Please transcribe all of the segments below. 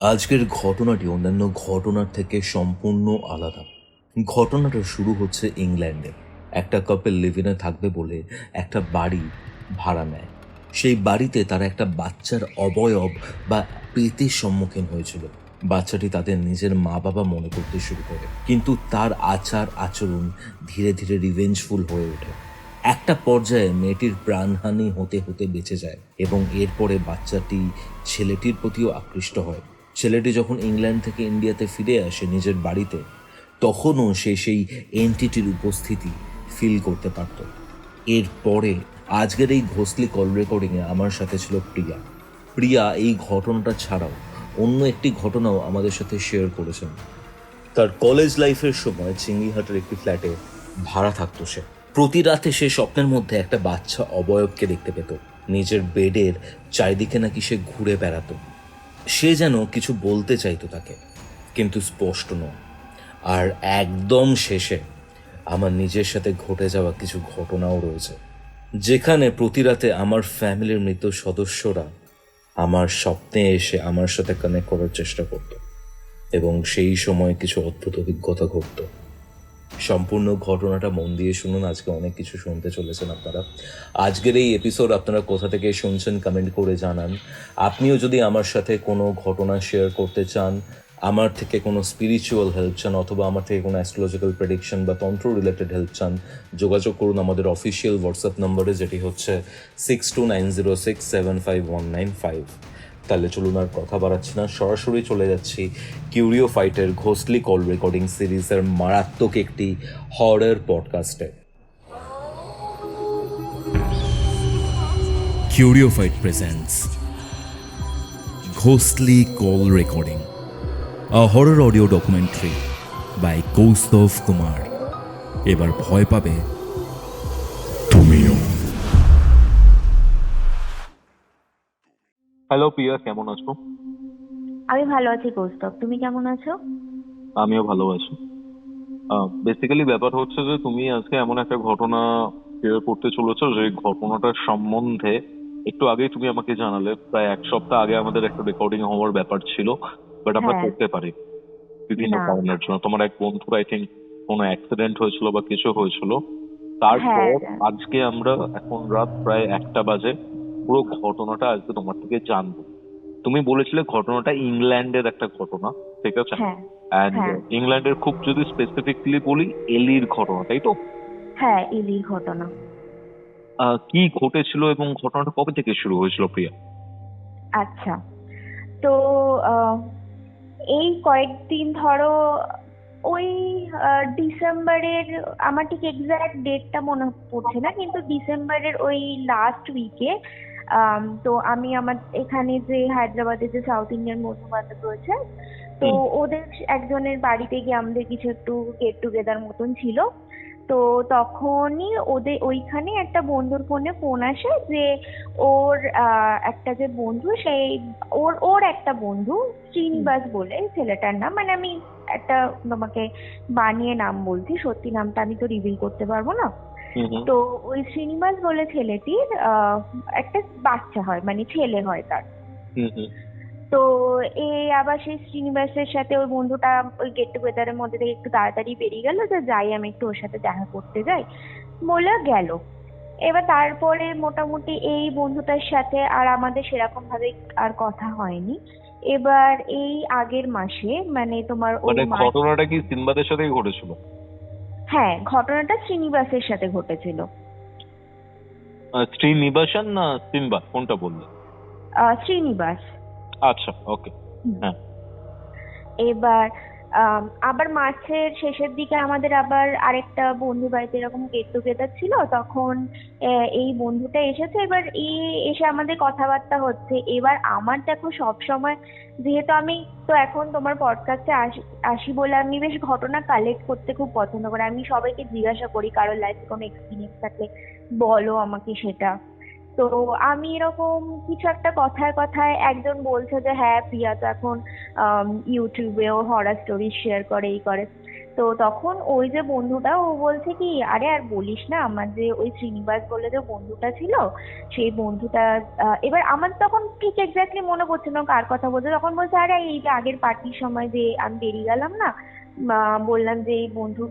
আজকের ঘটনাটি অন্যান্য ঘটনার থেকে সম্পূর্ণ আলাদা। ঘটনাটা শুরু হচ্ছে ইংল্যান্ডে। একটা কাপল লিভিনে থাকবে বলে একটা বাড়ি ভাড়া নেয়। সেই বাড়িতে তারা একটা বাচ্চার অবয়ব বা পেতের সম্মুখীন হয়েছিল। বাচ্চাটি তাদের নিজের মা বাবা মনে করতে শুরু করে, কিন্তু তার আচার আচরণ ধীরে ধীরে রিভেঞ্জফুল হয়ে ওঠে। একটা পর্যায়ে মেয়েটির প্রাণহানি হতে হতে বেঁচে যায় এবং এরপরে বাচ্চাটি ছেলেটির প্রতিও আকৃষ্ট হয়। ছেলেটি যখন ইংল্যান্ড থেকে ইন্ডিয়াতে ফিরে আসে নিজের বাড়িতে, তখনও সে সেই এন্টিটির উপস্থিতি ফিল করতে পারত। এরপরে আজকের এই ঘোষলি কল রেকর্ডিংয়ে আমার সাথে ছিল প্রিয়া। প্রিয়া এই ঘটনাটা ছাড়াও অন্য একটি ঘটনাও আমাদের সাথে শেয়ার করেছেন। তার কলেজ লাইফের সময় চিংড়িহাটের একটি ফ্ল্যাটে ভাড়া থাকতো সে। প্রতি রাতে সে স্বপ্নের মধ্যে একটা বাচ্চা অবয়বকে দেখতে পেত। নিজের বেডের চারিদিকে নাকি সে ঘুরে বেড়াতো। সে যেন কিছু বলতে চাইতো তাকে, কিন্তু স্পষ্ট নয়। আর একদম শেষে আমার নিজের সাথে ঘটে যাওয়া কিছু ঘটনাও রয়েছে, যেখানে প্রতি রাতে আমার ফ্যামিলির মৃত সদস্যরা আমার স্বপ্নে এসে আমার সাথে কানেক্ট করার চেষ্টা করত এবং সেই সময় কিছু অদ্ভুত অভিজ্ঞতা ঘটতো। সম্পূর্ণ ঘটনাটা মন দিয়ে শুনুন। আজকে অনেক কিছু শুনতে চলেছেন আপনারা। আজকের এই এপিসোড আপনারা কোথা থেকে শুনছেন কমেন্ট করে জানান। আপনিও যদি আমার সাথে কোনো ঘটনা শেয়ার করতে চান, আমার থেকে কোনো স্পিরিচুয়াল হেল্প চান, অথবা আমার থেকে কোনো অ্যাস্ট্রোলজিক্যাল প্রেডিকশন বা তন্ত্র রিলেটেড হেল্প চান, যোগাযোগ করুন আমাদের অফিসিয়াল হোয়াটসঅ্যাপ নম্বরে, যেটি হচ্ছে 6290675195। তাহলে চলুন আর কথা বাড়াচ্ছি না, সরাসরি চলে যাচ্ছি কিউরিও ফাইটের ঘোষলি কল রেকর্ডিং সিরিজের মারাত্মক একটি horror পডকাস্টে। Curio Fight presents Ghostly Call Recording, a horror audio documentary by Kaustav Kumar. এবার ভয় পাবে তুমিও। হ্যালো প্রিয়া, কেমন আছো? আমি ভালো আছি কৌস্তব, তুমি কেমন আছো? আমিও ভালো আছি। বেসিক্যালি ব্যাপার হচ্ছে যে তুমি আজকে এমন একটা ঘটনা শেয়ার করতে চলেছো যে ঘটনাটার সম্বন্ধে একটু আগেই তুমি আমাকে জানালে। প্রায় এক সপ্তাহ আগে আমাদের একটা রেকর্ডিং হওয়ার ব্যাপার ছিল, বাট আমরা হ্যাঁ। করতে পারি বিভিন্ন না। কারণের জন্য। তোমার এক বন্ধুর আই থিঙ্ক কোনো অ্যাক্সিডেন্ট হয়েছিল বা কিছু হয়েছিল। হ্যাঁ। তারপর আজকে আমরা, এখন রাত প্রায় 1টা বাজে, পুরো ঘটনাটা আজকে তোমার থেকে জানবো। তুমি বলেছিলে ঘটনাটা ইংল্যান্ডের একটা ঘটনা, ঠিক আছে? হ্যাঁ। অ্যান্ড হ্যাঁ। ইংল্যান্ডের খুব যদি স্পেসিফিকলি বলি, এলির ঘটনা, তাই তো? হ্যাঁ, ইলির ঘটনা। কি ঘটেছিল এবং ঘটনাটা কবে থেকে শুরু হয়েছিল প্রিয়া? আচ্ছা, তো আহ, এই কয়েকদিন ধরো ওই ডিসেম্বরের, আমার ঠিক এক্সাক্ট ডেটটা মনে পড়ছে না, কিন্তু ডিসেম্বরের ওই লাস্ট উইকে তো আমি আমার এখানে যে হায়দ্রাবাদে যে সাউথ ইন্ডিয়ান বন্ধু বান্ধব রয়েছে, তো ওদের একজনের বাড়িতে গিয়ে আমাদের কিছু একটু গেট টুগেদার মতন ছিল। তো তখনই ওদের ওইখানে একটা বন্ধুর ফোনে ফোন আসে যে ওর একটা যে বন্ধু, সেই ওর ওর একটা বন্ধু শ্রীনিবাস বলে ছেলেটার নাম, মানে আমি একটা তোমাকে বানিয়ে নাম বলছি, সত্যি নামটা আমি তো রিভিল করতে পারবো না। তো ওই শ্রীনিবাস বলে ছেলেটির একটা বাচ্চা হয়, মানে ছেলে হয় তার। তো আবার সেই শ্রীনিবাসের সাথে ওই বন্ধুটা ওই গেট টুগেদারের মধ্যে থেকে একটু তাড়াতাড়ি বেরিয়ে গেল যে যাই আমি একটু ওর সাথে দেখা করতে যাই বলে গেল। এবার তারপরে মোটামুটি এই বন্ধুটার সাথে আর আমাদের সেরকম ভাবে আর কথা হয়নি। এবার এই আগের মাসে, মানে তোমার ওই মানে ঘটনাটা কি সিনবাদের সাথেই ঘটেছিল? হ্যাঁ, ঘটনাটা শ্রীনিবাসের সাথে ঘটেছিল। শ্রীনিবাসন না সিনবাদ, কোনটা বললে? শ্রীনিবাস। আচ্ছা, ওকে। হ্যাঁ। এবার আবার মার্চের শেষের দিকে আমাদের আবার আরেকটা বন্ধু বাড়িতে এরকম গেট টুগেদার ছিল, তখন এই বন্ধুটা এসেছে। এবার এসে আমাদের কথাবার্তা হচ্ছে। এবার আমার দেখো সব সময়, যেহেতু আমি তো এখন তোমার পডকাস্টে আসি বলে আমি বেশ ঘটনা কালেক্ট করতে খুব পছন্দ করি। আমি সবাইকে জিজ্ঞাসা করি কারোর লাইফে কোনো এক্সপিরিয়েন্স থাকলে বলো আমাকে সেটা। তো আমি এরকম কিছু একটা কথায় কথায় একজন বলছে যে হ্যাঁ প্রিয়া তো এখন ইউটিউবেও হরর স্টোরি শেয়ার করে, এই করে। তো তো তখন ওই যে বন্ধুটা ও বলছে কি, আরে আর বলিস না, আমার যে ওই শ্রীনিবাস বলে যে বন্ধুটা ছিল, সেই বন্ধুটা এবার আমার তখন ঠিক এক্স্যাক্টলি মনে পড়ছে না কার কথা বলছে, তখন বলছে আরে এই যে আগের পার্টির সময় যে আমি বেরিয়ে গেলাম না, বললাম যে এই বন্ধু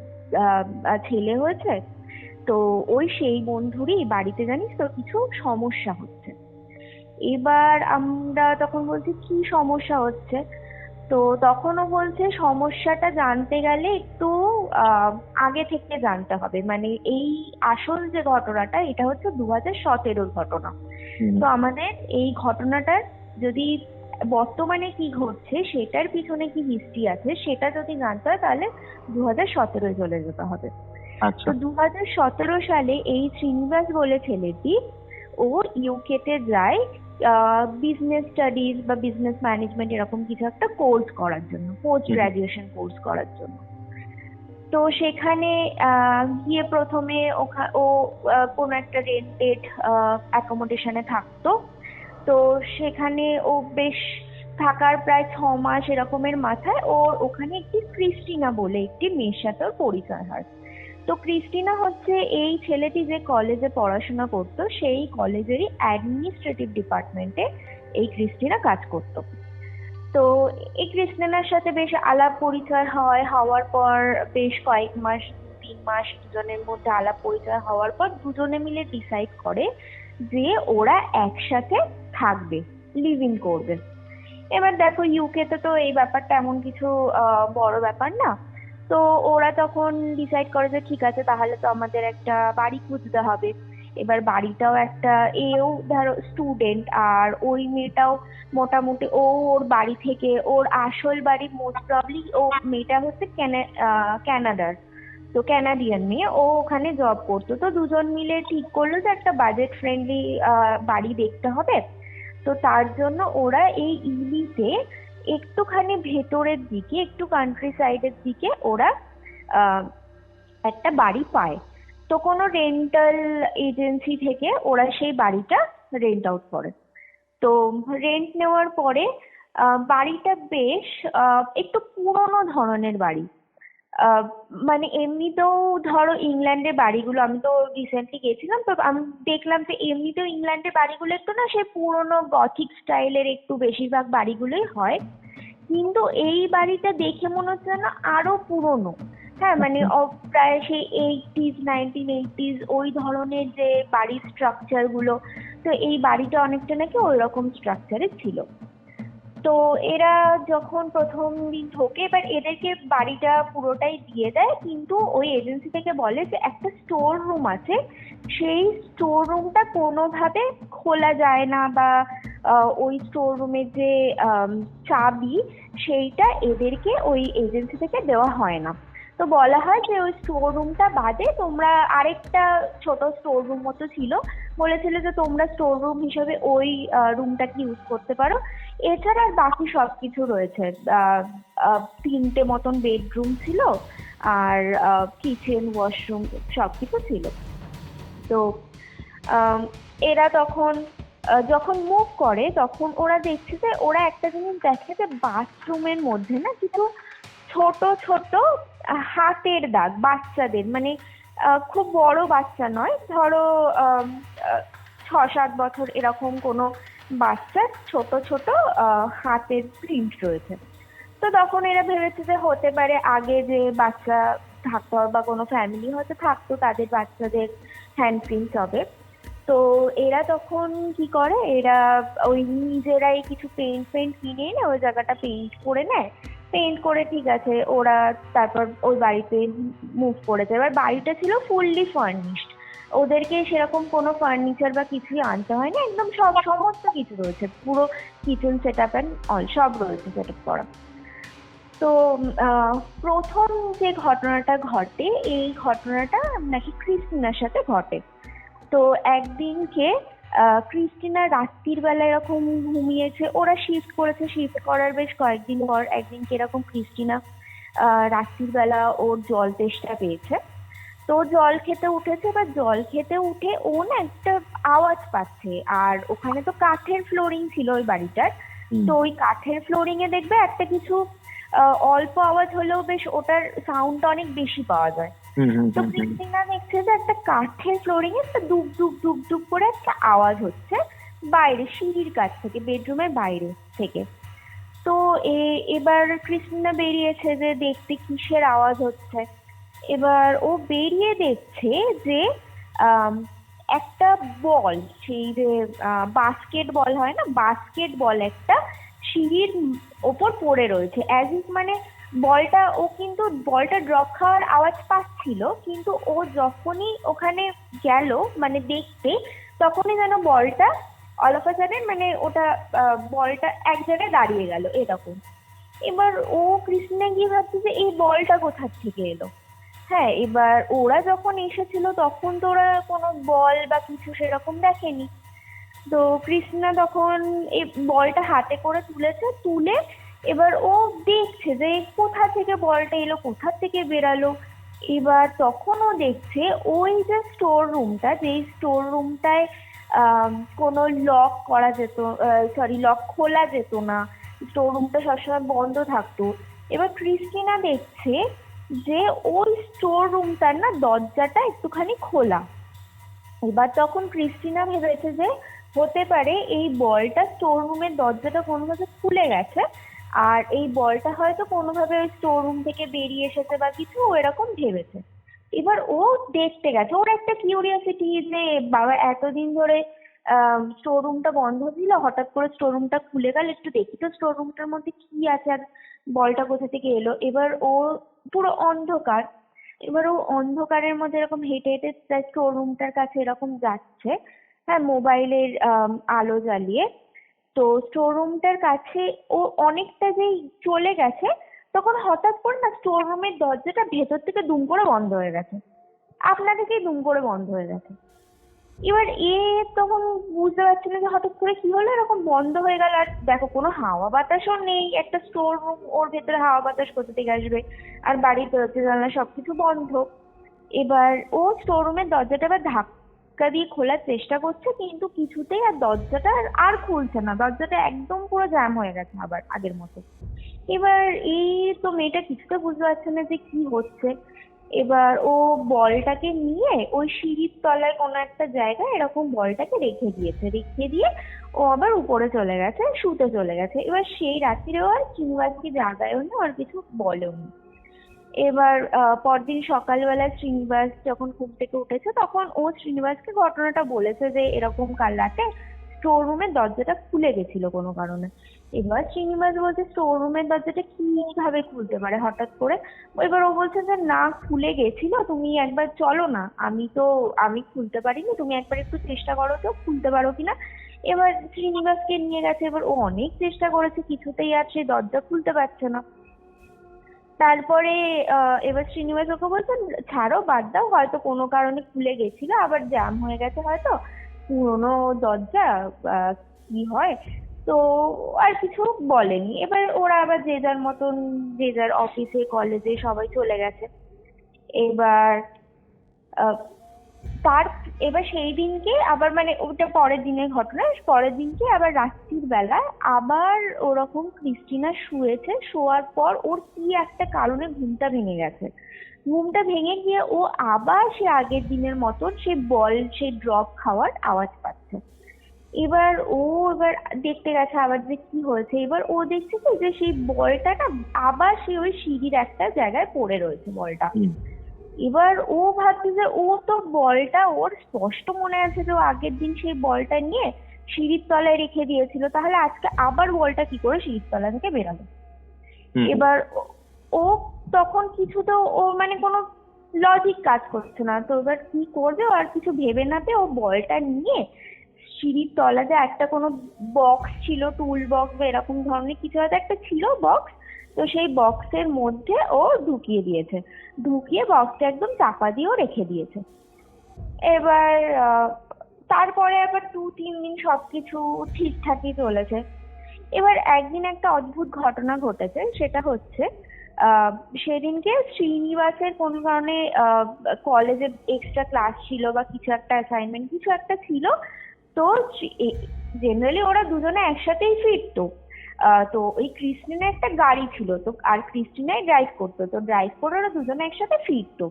ছেলে হয়েছে, তো ওই সেই বন্ধুরই বাড়িতে জানিস তো কিছু সমস্যা হচ্ছে। এবার আমরা তখন বলছি কি সমস্যা হচ্ছে, তো তখনও বলছে সমস্যাটা জানতে গেলে একটু আগে থেকে জানতে হবে, মানে এই আসল যে ঘটনাটা এটা হচ্ছে 2017-র ঘটনা। তো আমাদের এই ঘটনাটার যদি বর্তমানে কি ঘটছে সেটার পিছনে কি হিস্ট্রি আছে সেটা যদি জানতে হয় তাহলে 2017-য় চলে যেতে হবে। আচ্ছা। তো 2017 সালে এই শ্রীনিবাস বলে ছেলেটি ও ইউকেতে যায় বিজনেস স্টাডিজ বা বিজনেস ম্যানেজমেন্ট এরকম কিছু একটা কোর্স করার জন্য, পোস্ট গ্রাজুয়েশন কোর্স করার জন্য। তো সেখানে গিয়ে প্রথমে ও কোনো একটা রেন্টেড অ্যাকোমোডেশনে থাকতো। তো সেখানে ও বেশ থাকার প্রায় 6 মাস এরকমের মাথায় ওর ওখানে একটি ক্রিস্টিনা বলে একটি মেয়ের সাথে ওর পরিচয় হয়। তো ক্রিস্টিনা হচ্ছে এই ছেলেটি যে কলেজে পড়াশোনা করতো সেই কলেজেরই অ্যাডমিনিস্ট্রেটিভ ডিপার্টমেন্টে এই ক্রিস্টিনা কাজ করতো। তো এই ক্রিস্টিনার সাথে বেশ আলাপ পরিচয় হয়, হওয়ার পর বেশ কয়েক মাস 3 মাস দুজনের মধ্যে আলাপ পরিচয় হওয়ার পর দুজনে মিলে ডিসাইড করে যে ওরা একসাথে থাকবে, লিভ ইন করবে। এবার দেখো ইউকেতে তো এই ব্যাপারটা এমন কিছু বড় ব্যাপার না। তো ওরা তখন ডিসাইড করে যে ঠিক আছে তাহলে তো আমাদের একটা বাড়ি খুঁজতে হবে। এবার বাড়িটাও একটা, এও ধরো স্টুডেন্ট আর ওই মেয়েটাও মোটামুটি ওর বাড়ি থেকে ওর আসল বাড়ি মোস্ট প্রবলি ও মেয়েটা হচ্ছে ক্যানাডার, তো ক্যানাডিয়ান মেয়ে, ও ওখানে জব করতো। তো দুজন মিলে ঠিক করলো যে একটা বাজেট ফ্রেন্ডলি বাড়ি দেখতে হবে। তো তার জন্য ওরা এই ইলিতে একটুখানি ভেতরের দিকে, একটু কান্ট্রি সাইডের দিকে ওরা একটা বাড়ি পায়। তো কোনো রেন্টাল এজেন্সি থেকে ওরা সেই বাড়িটা রেন্ট আউট করে। তো রেন্ট নেওয়ার পরে বাড়িটা বেশ একটু পুরোনো ধরনের বাড়ি। মানে এমনিতেও ধরো ইংল্যান্ডের বাড়িগুলো, আমি তো রিসেন্টলি গেছিলাম, তো আমি দেখলাম যে এমনিতেও ইংল্যান্ডের বাড়িগুলো একটু না সেই পুরোনো গথিক স্টাইলের একটু বেশিরভাগ বাড়িগুলোই হয়, কিন্তু এই বাড়িটা দেখে মনে হচ্ছে না আরো পুরনো। হ্যাঁ, মানে প্রায় সেই 80s 1980s ওই ধরনের যে বাড়ির স্ট্রাকচার গুলো, তো এই বাড়িটা অনেকটা নাকি ওই রকম স্ট্রাকচারের ছিল। তো এরা যখন প্রথম দিন ঢোকে, এবার এদেরকে বাড়িটা পুরোটাই দিয়ে দেয়, কিন্তু ওই এজেন্সি থেকে বলে যে একটা স্টোর রুম আছে, সেই স্টোর রুমটা কোনোভাবে খোলা যায় না, বা ওই স্টোর রুমের যে চাবি সেইটা এদেরকে ওই এজেন্সি থেকে দেওয়া হয় না। তো বলা হয় যে ওই স্টোর রুমটা বাদে তোমরা আরেকটা ছোট স্টোর রুম মতো ছিল, বলেছিল যে তোমরা স্টোর রুম হিসেবে ওই রুমটাকে ইউজ করতে পারো। এছাড়া আর বাকি সবকিছু রয়েছে, 3টে মতন বেডরুম ছিল আর কিচেন ওয়াশরুম সবকিছু ছিল। তো এরা তখন যখন মুভ করে তখন ওরা দেখছে যে ওরা একটা জিনিস দেখে যে বাথরুমের মধ্যে না কিছু ছোট ছোট হাতের দাগ, বাচ্চাদের, মানে খুব বড় বাচ্চা নয়, ধরো 6-7 বছর এরকম কোনো বাচ্চার ছোট ছোট হাতের প্রিন্ট রয়েছে। তো তখন এরা ভেবেছে যে হতে পারে আগে যে বাচ্চা থাকতো বা কোনো ফ্যামিলি হয়তো থাকতো তাদের বাচ্চাদের হ্যান্ড প্রিন্ট হবে। তো এরা তখন কি করে, এরা ওই নিজেরাই কিছু পেন্ট কিনে এনে ওই জায়গাটা পেইন্ট করে নেয়। পেইন্ট করে ঠিক আছে ওরা তারপর ওই বাড়িতে মুভ করেছে। এবার বাড়িটা ছিল ফুললি ফার্নিশড, ওদেরকে সেরকম কোনো ফার্নিচার বা কিছুই আনতে হয় না, একদম সমস্ত কিছু রয়েছে, পুরো kitchen set up and all সব রয়েছে সেট আপ করা। তো প্রথম যে ঘটনাটা ঘটে এই ঘটনাটা নাকি ক্রিস্টিনার সাথে ঘটে। তো একদিনকে ক্রিস্টিনা রাত্রির বেলা এরকম ঘুমিয়েছে, ওরা শিফট করেছে, শিফট করার বেশ কয়েকদিন পর একদিনকে এরকম ক্রিস্টিনা রাত্রির বেলা ওর জল তেষ্টা পেয়েছে। তো জল খেতে উঠেছে, এবার জল খেতে উঠে ও না একটা আওয়াজ পাচ্ছে, আর ওখানে তো কাঠের ফ্লোরিং ছিল ওই বাড়িটার। তো ওই কাঠের ফ্লোরিং এ দেখবে একটা কিছু অল্প আওয়াজ হলেও বেশ ওটার সাউন্ডটা অনেক বেশি পাওয়া যায়। হুম হুম তো হুম হুম। ক্রিস্টিনা দেখছে যে একটা কাঠের ফ্লোরিং এ একটা দুপ দুপ দুপ দুপ করে একটা আওয়াজ হচ্ছে বাইরে, সিঁড়ির কাছ থেকে, বেডরুমের বাইরে থেকে। তো এবার ক্রিস্টিনা বেরিয়েছে যে দেখতে কিসের আওয়াজ হচ্ছে। এবার ও বেরিয়ে দেখছে যে আম, একটা বল, সেই যে বাস্কেট বল হয় না, বাস্কেট বল একটা সিঁড়ির ওপর পড়ে রয়েছে, অ্যাজ ইফ মানে বলটা, ও কিন্তু বলটা ড্রপ খাওয়ার আওয়াজ পাচ্ছিল, কিন্তু ও যখনই ওখানে গেল মানে দেখতে, তখনই যেন বলটা অল অফ আ সাডেন মানে ওটা বলটা এক জায়গায় দাঁড়িয়ে গেল এরকম। এবার ও কৃষ্ণা গিয়ে ভাবছে যে এই বলটা কোথা থেকে এলো। হ্যাঁ, এবার ওরা যখন এসেছিল তখন তো ওরা কোনো বল বা কিছু সেরকম দেখেনি। তো কৃষ্ণা তখন এই বলটা হাতে করে তুলেছে, তুলে এবার ও দেখছে যে কোথা থেকে বলটা এলো, কোথা থেকে বেরালো। এবার তখন ও দেখছে ওই যে স্টোর রুমটা, যেই স্টোর রুমটায় কোনো লক করা যেত, সরি লক খোলা যেত না, স্টোর রুমটা সবসময় বন্ধ থাকতো। এবার ক্রিস্টিনা দেখছে যে ওই স্টোর রুমটার না দরজাটা একটুখানি খোলা। এবার তখন ক্রিস্টিনা ভেবেছে যে হতে পারে এই বলটা স্টোর রুমের দরজাটা কোনোভাবে খুলে গেছে, আর এই বলটা হয়তো কোনোভাবে ওই স্টোর রুম থেকে বেরিয়ে এসেছে বা কিছু, ও এরকম ভেবেছে। এবার ও দেখতে গেছে, ওর একটা কিউরিয়াসিটি যে বাবা এতদিন ধরে স্টোর রুমটা বন্ধ ছিল, হঠাৎ করে স্টোর রুমটা খুলে গেল, একটু দেখি তো স্টোর রুমটার মধ্যে কি আছে আর বলটা কোথা থেকে এলো। এবার ও পুরো অন্ধকার, এবার ও অন্ধকারের মধ্যে এরকম হেঁটে হেঁটে স্টোর রুমটার কাছে এরকম যাচ্ছে, হ্যাঁ, মোবাইলের আলো জ্বালিয়ে। তো স্টোর রুমটার কাছে ও অনেকটা যেই চলে গেছে, তখন হঠাৎ করে না স্টোর রুমের দরজাটা ভেতর থেকে দুম করে বন্ধ হয়ে গেছে, আপনা থেকেই দুম করে বন্ধ হয়ে গেছে। এবার তখন বুঝতে পারছি না যে হঠাৎ করে কি হলো, এরকম বন্ধ হয়ে গেল। আর দেখো কোনো হাওয়া বাতাসও নেই, একটা স্টোর রুম, ওর ভেতরে হাওয়া বাতাস কোথা থেকে আসবে, আর বাড়ির দরজা জানলা সবকিছু বন্ধ। এবার ও স্টোর রুমের দরজাটা এবার ধাক্কা দিয়ে খোলার চেষ্টা করছে, কিন্তু কিছুতেই আর দরজাটা আর খুলছে না, দরজাটা একদম পুরো জ্যাম হয়ে গেছে আবার আগের মতো। এবার তো মেয়েটা কিছুতে বুঝতে পারছে না যে কি হচ্ছে। এবার ও বলটাকে নিয়ে ওই সিঁড়ির তলায় কোনো একটা জায়গায় এরকম বলটাকে রেখে দিয়েছে, রেখে দিয়ে ও আবার উপরে চলে গেছে, শুতে চলে গেছে। এবার সেই রাত্রিরেও আর শ্রীনিবাসকে জাগায়ও না, আর কিছু বলেও নি। এবার পরদিন সকালবেলা শ্রীনিবাস যখন ঘুম থেকে উঠেছে, তখন ও শ্রীনিবাসকে ঘটনাটা বলেছে যে এরকম কাল রাতে স্টোর রুমের দরজাটা খুলে গেছিল কোনো কারণে। এবার শ্রীনিবাস বলছে স্টোর রুমের দরজাটা কিভাবে খুলতে পারে হঠাৎ করে। এবার ও বলছে যে না, খুলে গেছিল, তুমি একবার চলো না, আমি খুলতে পারিনি, তুমি একবার একটু চেষ্টা করো তো খুলতে পারো কিনা। এবার শ্রীনিবাসকে নিয়ে গেছে, এবার ও অনেক চেষ্টা করেছে, কিছুতেই আর সেই দরজা খুলতে পারছে না। তারপরে এবার শ্রীনিবাস ওকে বলছেন ছাড়ো, বাদ দাও, হয়তো কোনো কারণে খুলে গেছিল, আবার জ্যাম হয়ে গেছে হয়তো, পুরোনো দরজা, কি হয়। তো আর কিছু বলেনি। এবার ওরা আবার যে যার মতন, যে যার অফিসে কলেজে সবাই চলে গেছে। এবার আহ, তার এবার সেই দিনকে আবার মানে ওটা পরের দিনের ঘটনা, পরের দিনকে আবার রাত্রির বেলায় আবার ওরকম ক্রিস্টিনা শুয়েছে, শোয়ার পর ওর কি একটা কারণে ঘুমটা ভেঙে গেছে। ঘুমটা ভেঙে গিয়ে ও আবার সে আগের দিনের মতন সে বল, সে ড্রপ খাওয়ার আওয়াজ পাচ্ছে। এবার দেখতে গেছে আবার যে কি হয়েছে। এবার ও দেখছে কি যে সেই বলটা না আবার সে ওই সিঁড়ির একটা জায়গায় পড়ে রয়েছে বলটা। এবার ও ভাবছে যে ও তো বলটা, ওর স্পষ্ট মনে আছে যে ও আগের দিন সেই বলটা নিয়ে সিঁড়ির তলায় রেখে দিয়েছিল, তাহলে আজকে আবার বলটা কি করে সিঁড়ির তলা থেকে বেরালো। এবার ও তখন কিছু তো ও মানে কোনো লজিক কাজ করছে না, তো এবার কি করবে, ও আর কিছু ভেবে না পেয়ে ও বলটা নিয়ে সিঁড়ির তলাতে একটা কোনো বক্স ছিল, টুল বক্স বা এরকম ধরনের কিছু হয়তো একটা ছিল বক্স, তো সেই বক্সের মধ্যে ও ঢুকিয়ে দিয়েছে, ঢুকিয়ে বক্সটা একদম চাপা দিয়েও রেখে দিয়েছে। এবার তারপরে আবার 2-3 দিন সবকিছু ঠিকঠাকই চলেছে। এবার একদিন একটা অদ্ভুত ঘটনা ঘটেছে, সেটা হচ্ছে সেদিনকে শ্রীনিবাসের কোনো কারণে কলেজে এক্সট্রা ক্লাস ছিল বা কিছু একটা অ্যাসাইনমেন্ট কিছু একটা ছিল। তো জেনারেলি ওরা দুজনে একসাথেই ফিরতো, তো ওই ক্রিস্টিনা একটা গাড়ি ছিল, তো আর ক্রিস্টিনাই ড্রাইভ করতো, তো ড্রাইভ করে ওরা দুজনে একসাথে ফিরতো।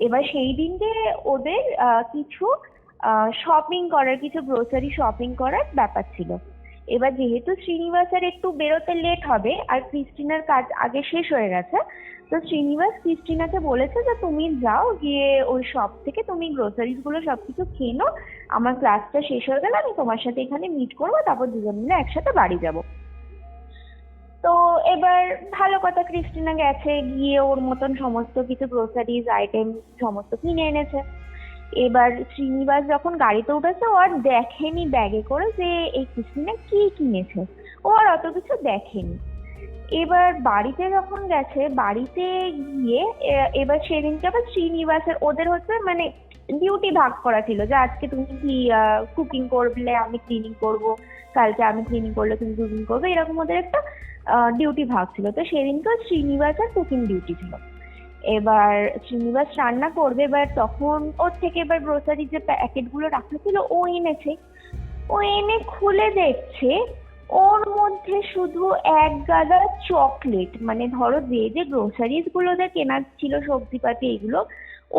এবার সেই দিনকে ওদের কিছু শপিং করার, কিছু গ্রোসারি শপিং করার ব্যাপার ছিল। এবার যেহেতু শ্রীনিবাসের একটু বেরোতে লেট হবে আর ক্রিস্টিনার কাজ আগে শেষ হয়ে গেছে, তো শ্রীনিবাস ক্রিস্টিনাকে বলেছে যে তুমি যাও, গিয়ে ওই শপ থেকে তুমি গ্রোসারিজ গুলো সবকিছু খেয়ে নাও, আমার ক্লাসটা শেষ হয়ে গেলে আমি তোমার সাথে এখানে মিট করবো, তারপর দুজন মিলে একসাথে বাড়ি যাব। তো এবার ভালো কথা, ক্রিস্টিনা গেছে, গিয়ে ওর মতন সমস্ত কিছু গ্রোসারিজ আইটেম সমস্ত কিনে এনেছে। এবার শ্রীনিবাস যখন গাড়িতে উঠেছে, ও আর দেখেনি ব্যাগে করে যে এই ক্রিস্টিনা কি কিনেছে, ও আর অত কিছু দেখেনি। এবার বাড়িতে যখন গেছে, বাড়িতে গিয়ে এবার সেদিনকে আবার শ্রীনিবাসের, ওদের হচ্ছে মানে ডিউটি ভাগ করা ছিল যে আজকে তুমি কি কুকিং করলে আমি ক্লিনিং করব, কালকে আমি ক্লিনিং করলে তুমি কুকিং করবে, এরকম ওদের একটা ডিউটি ভাগ ছিল। তো সেদিনকে শ্রীনিবাসের কুকিং ডিউটি ছিল। এবার শ্রীনিবাস রান্না করবে, এবার তখন ওর থেকে এবার গ্রোসারি যে প্যাকেট গুলো রাখা ছিল ও এনেছে, ও এনে খুলে দেখছে ওর মধ্যে শুধু এক গাদা চকলেট, মানে ধরো যে যে গ্রোসারিজ গুলোতে কেনা ছিল সবজিপাতি এগুলো,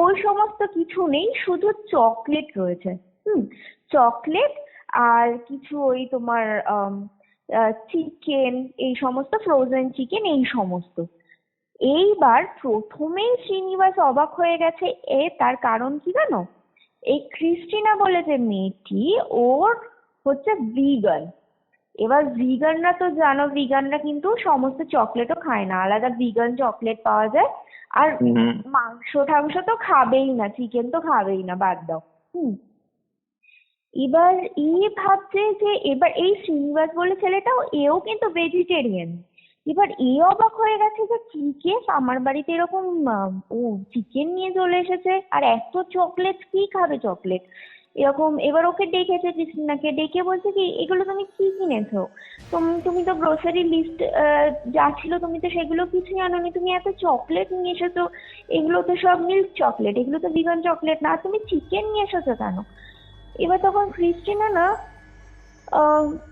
ওই সমস্ত কিছু নেই, শুধু চকলেট রয়েছে। চকলেট আর কিছু ওই তোমার চিকেন, এই সমস্ত ফ্রোজেন চিকেন, এই সমস্ত। এইবার প্রথমেই শ্রীনিবাস অবাক হয়ে গেছে, তার কারণ কি জানো? এই ক্রিস্টিনা বলে যে মেয়েটি, ওর হচ্ছে ভিগান। এবার ভিগানরা তো জানো, ভিগানরা কিন্তু সমস্ত চকলেটও খায় না, আলাদা ভিগান চকলেট পাওয়া যায়। আর মাংস টাংস তো খাবেই না, চিকেন তো খাবেই না, বাদ দাও। এবার ভাবছে যে এবার এই শ্রীনিবাস বলে ছেলেটাও, এও কিন্তু ভেজিটেরিয়ান। এবার অবাক হয়ে গেছে যে কি কেস, আমার বাড়িতে এরকম ও চিকেন নিয়ে চলে এসেছে, আর এত চকলেট, কি খাবে চকলেট এরকম। এবার ওকে ডেকেছে, কৃষ্ণাকে ডেকে বলছে কি এগুলো তুমি কি কিনেছো, তুমি তো গ্রোসারি লিস্ট যা ছিল তুমি তো সেগুলো কিছুই আনোনি, তুমি এত চকলেট নিয়ে এসেছো, এগুলো তো সব মিল্ক চকলেট, এগুলো তো ভিগান চকলেট না, তুমি চিকেন নিয়ে এসেছো কেন? এবার তখন ক্রিস্টিনা না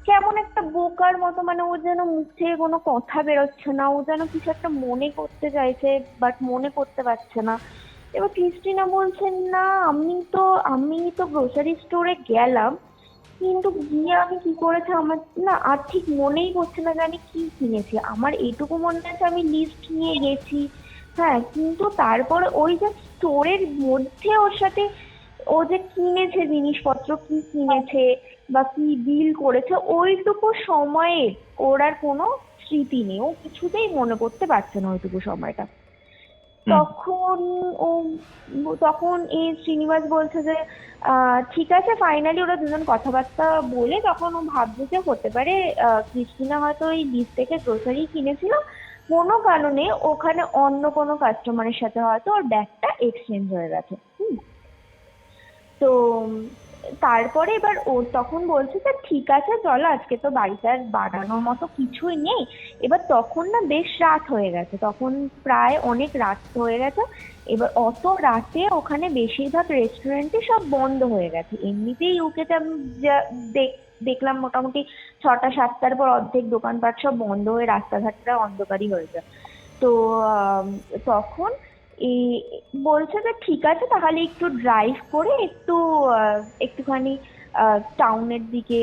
কেমন একটা বোকার মতো, মানে ও যেন মুখ থেকে কোনো কথা বেরোচ্ছে না, ও যেন কিছু একটা মনে করতে চাইছে বাট মনে করতে পারছে না। এবার ক্রিস্টিনা বলছে না, আমি তো গ্রোসারি স্টোরে গেলাম, কিন্তু গিয়ে আমি কি করেছি আমার না আর ঠিক মনেই পড়ছে না যে আমি কি কিনেছি। আমার এইটুকু মনে আছে আমি লিস্ট নিয়ে গেছি, হ্যাঁ, কিন্তু তারপরে ওই যে স্টোরের মধ্যে ওর সাথে ও যে কিনেছে জিনিসপত্র, কি কিনেছে বা কি বিল করেছে, ওইটুকু সময়ে ওর আর কোনো স্মৃতি নেই, ও কিছুতেই মনে করতে পারছে না ওইটুকু সময়টা। তখন এই শ্রীনিবাস বলছে যে ঠিক আছে, ফাইনালি ওরা দুজন কথাবার্তা বলে তখন ও ভাবছে যে হতে পারে ক্রিস্টিনা হয়তো ওই লিস্ট থেকে গ্রোসারি কিনেছিল, কোনো কারণে ওখানে অন্য কোনো কাস্টমারের সাথে হয়তো ওর ব্যাগটা এক্সচেঞ্জ হয়ে গেছে। তো তারপরে এবার ও তখন বলছে যে ঠিক আছে চলো, আজকে তো বাড়িতে আর বানানোর মতো কিছুই নেই। এবার তখন না বেশ রাত হয়ে গেছে, তখন প্রায় অনেক রাত হয়ে গেছে। এবার অত রাতে ওখানে বেশিরভাগ রেস্টুরেন্টে সব বন্ধ হয়ে গেছে। এমনিতেই ইউকেতে আমি দেখলাম মোটামুটি 6টা 7টার পর অর্ধেক দোকানপাট সব বন্ধ হয়ে রাস্তাঘাটটা অন্ধকারই হয়ে যায়। তো তখন বলছে যে ঠিক আছে তাহলে একটু ড্রাইভ করে একটুখানি টাউনের দিকে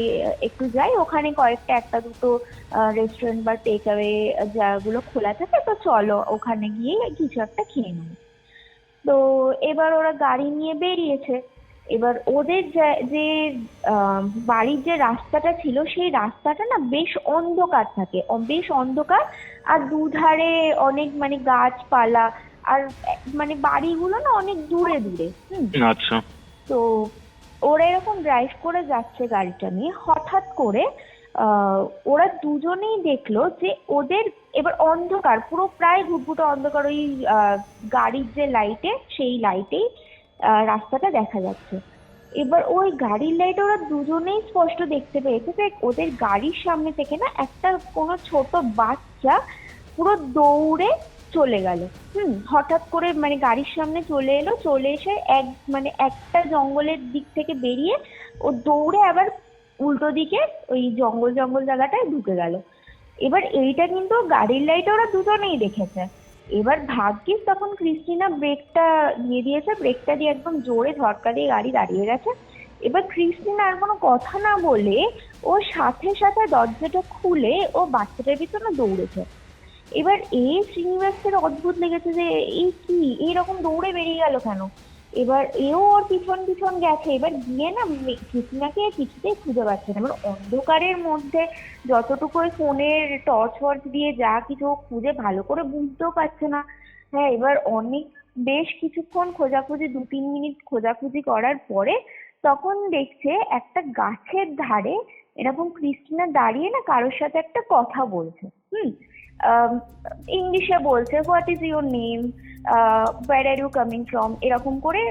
একটু যাই, ওখানে কয়েকটা একটা দুটো রেস্টুরেন্ট বা টেক অ্যাওয়ে যাগুলো খোলা থাকে, তো চলো ওখানে গিয়ে কিছু একটা খেয়ে নেব। তো এবার ওরা গাড়ি নিয়ে বেরিয়েছে। এবার ওদের যে বাড়ির যে রাস্তাটা ছিল সেই রাস্তাটা না বেশ অন্ধকার থাকে, বেশ অন্ধকার, আর দুধারে অনেক মানে গাছপালা, আর মানে বাড়িগুলো না অনেক দূরে দূরে। আচ্ছা। তো ওরা এরকম ড্রাইভ করে যাচ্ছে গাড়িটা নিয়ে, হঠাৎ করে ওরা দুজনেই দেখলো যে ওদের এবার অন্ধকার, পুরো প্রায় ঘুটঘুটে অন্ধকার, ওই গাড়ির যে লাইটে সেই লাইটেই রাস্তাটা দেখা যাচ্ছে। এবার ওই গাড়ির লাইটে ওরা দুজনেই স্পষ্ট দেখতে পেয়েছে যে ওদের গাড়ির সামনে থেকে না একটা কোনো ছোট বাচ্চা পুরো দৌড়ে চলে গেল। হঠাৎ করে মানে গাড়ির সামনে চলে এলো, চলে এসে একটা জঙ্গলের দিক থেকে বেরিয়ে ও দৌড়ে আবার উল্টো দিকে ওই জঙ্গল জায়গাটায় ঢুকে গেল। এবার এইটা কিন্তু গাড়ির লাইটে ওরা দুজনেই দেখেছে। এবার ভাগ্যিস তখন ক্রিস্টিনা ব্রেকটা দিয়ে দিয়েছে, ব্রেকটা দিয়ে একদম জোরে ঝটকা দিয়ে গাড়ি দাঁড়িয়ে গেছে। এবার ক্রিস্টিনা আর কোনো কথা না বলে ওর সাথে সাথে দরজাটা খুলে ও বাচ্চাটার পিছনে দৌড়েছে। এবার এই শ্রীনিবাসের অদ্ভুত লেগেছে যে এই কি এইরকম দৌড়ে বেরিয়ে গেল কেন। এবার এও ওর পিছন পিছন গেছে, এবার গিয়ে না ক্রিস্টিনাকে কিছুতেই খুঁজে পাচ্ছে না। এবার অন্ধকারের মধ্যে যতটুকু ওই ফোনের টর্চ ওয়ার্চ দিয়ে যা কিছু ও খুঁজে ভালো করে বুঝতেও পারছে না। হ্যাঁ, এবার বেশ কিছুক্ষণ খোঁজাখুঁজি 2-3 মিনিট খোঁজাখুঁজি করার পরে তখন দেখছে একটা গাছের ধারে এরকম ক্রিস্টিনা দাঁড়িয়ে না কারোর সাথে একটা কথা বলছে। ইংলিশে বলছে, what is your name, where are you coming from, এরকম করে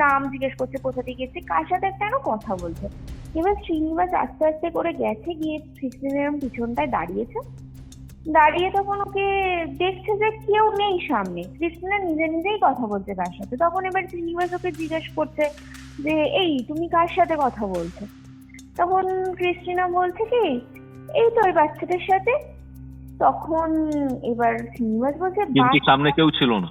নাম জিজ্ঞেস করছে, কোথা থেকে গেছে, কার সাথে একটা কথা বলছে। এবার শ্রীনিবাস আস্তে আস্তে করে গেছে, গিয়ে ক্রিস্টিনার পিছনটায় দাঁড়িয়েছে। দাঁড়িয়ে তখন ওকে দেখছে যে কেউ নেই সামনে, ক্রিস্টিনা নিজে নিজেই কথা বলছে কার সাথে। তখন এবার শ্রীনিবাস ওকে জিজ্ঞেস করছে যে এই তুমি কার সাথে কথা বলছো। তখন ক্রিস্টিনা বলছে কি এই তো ওই বাচ্চাটার সাথে। তখন এবার শ্রীনিবাস বলছে কিন্তু সামনে কেউ ছিল না।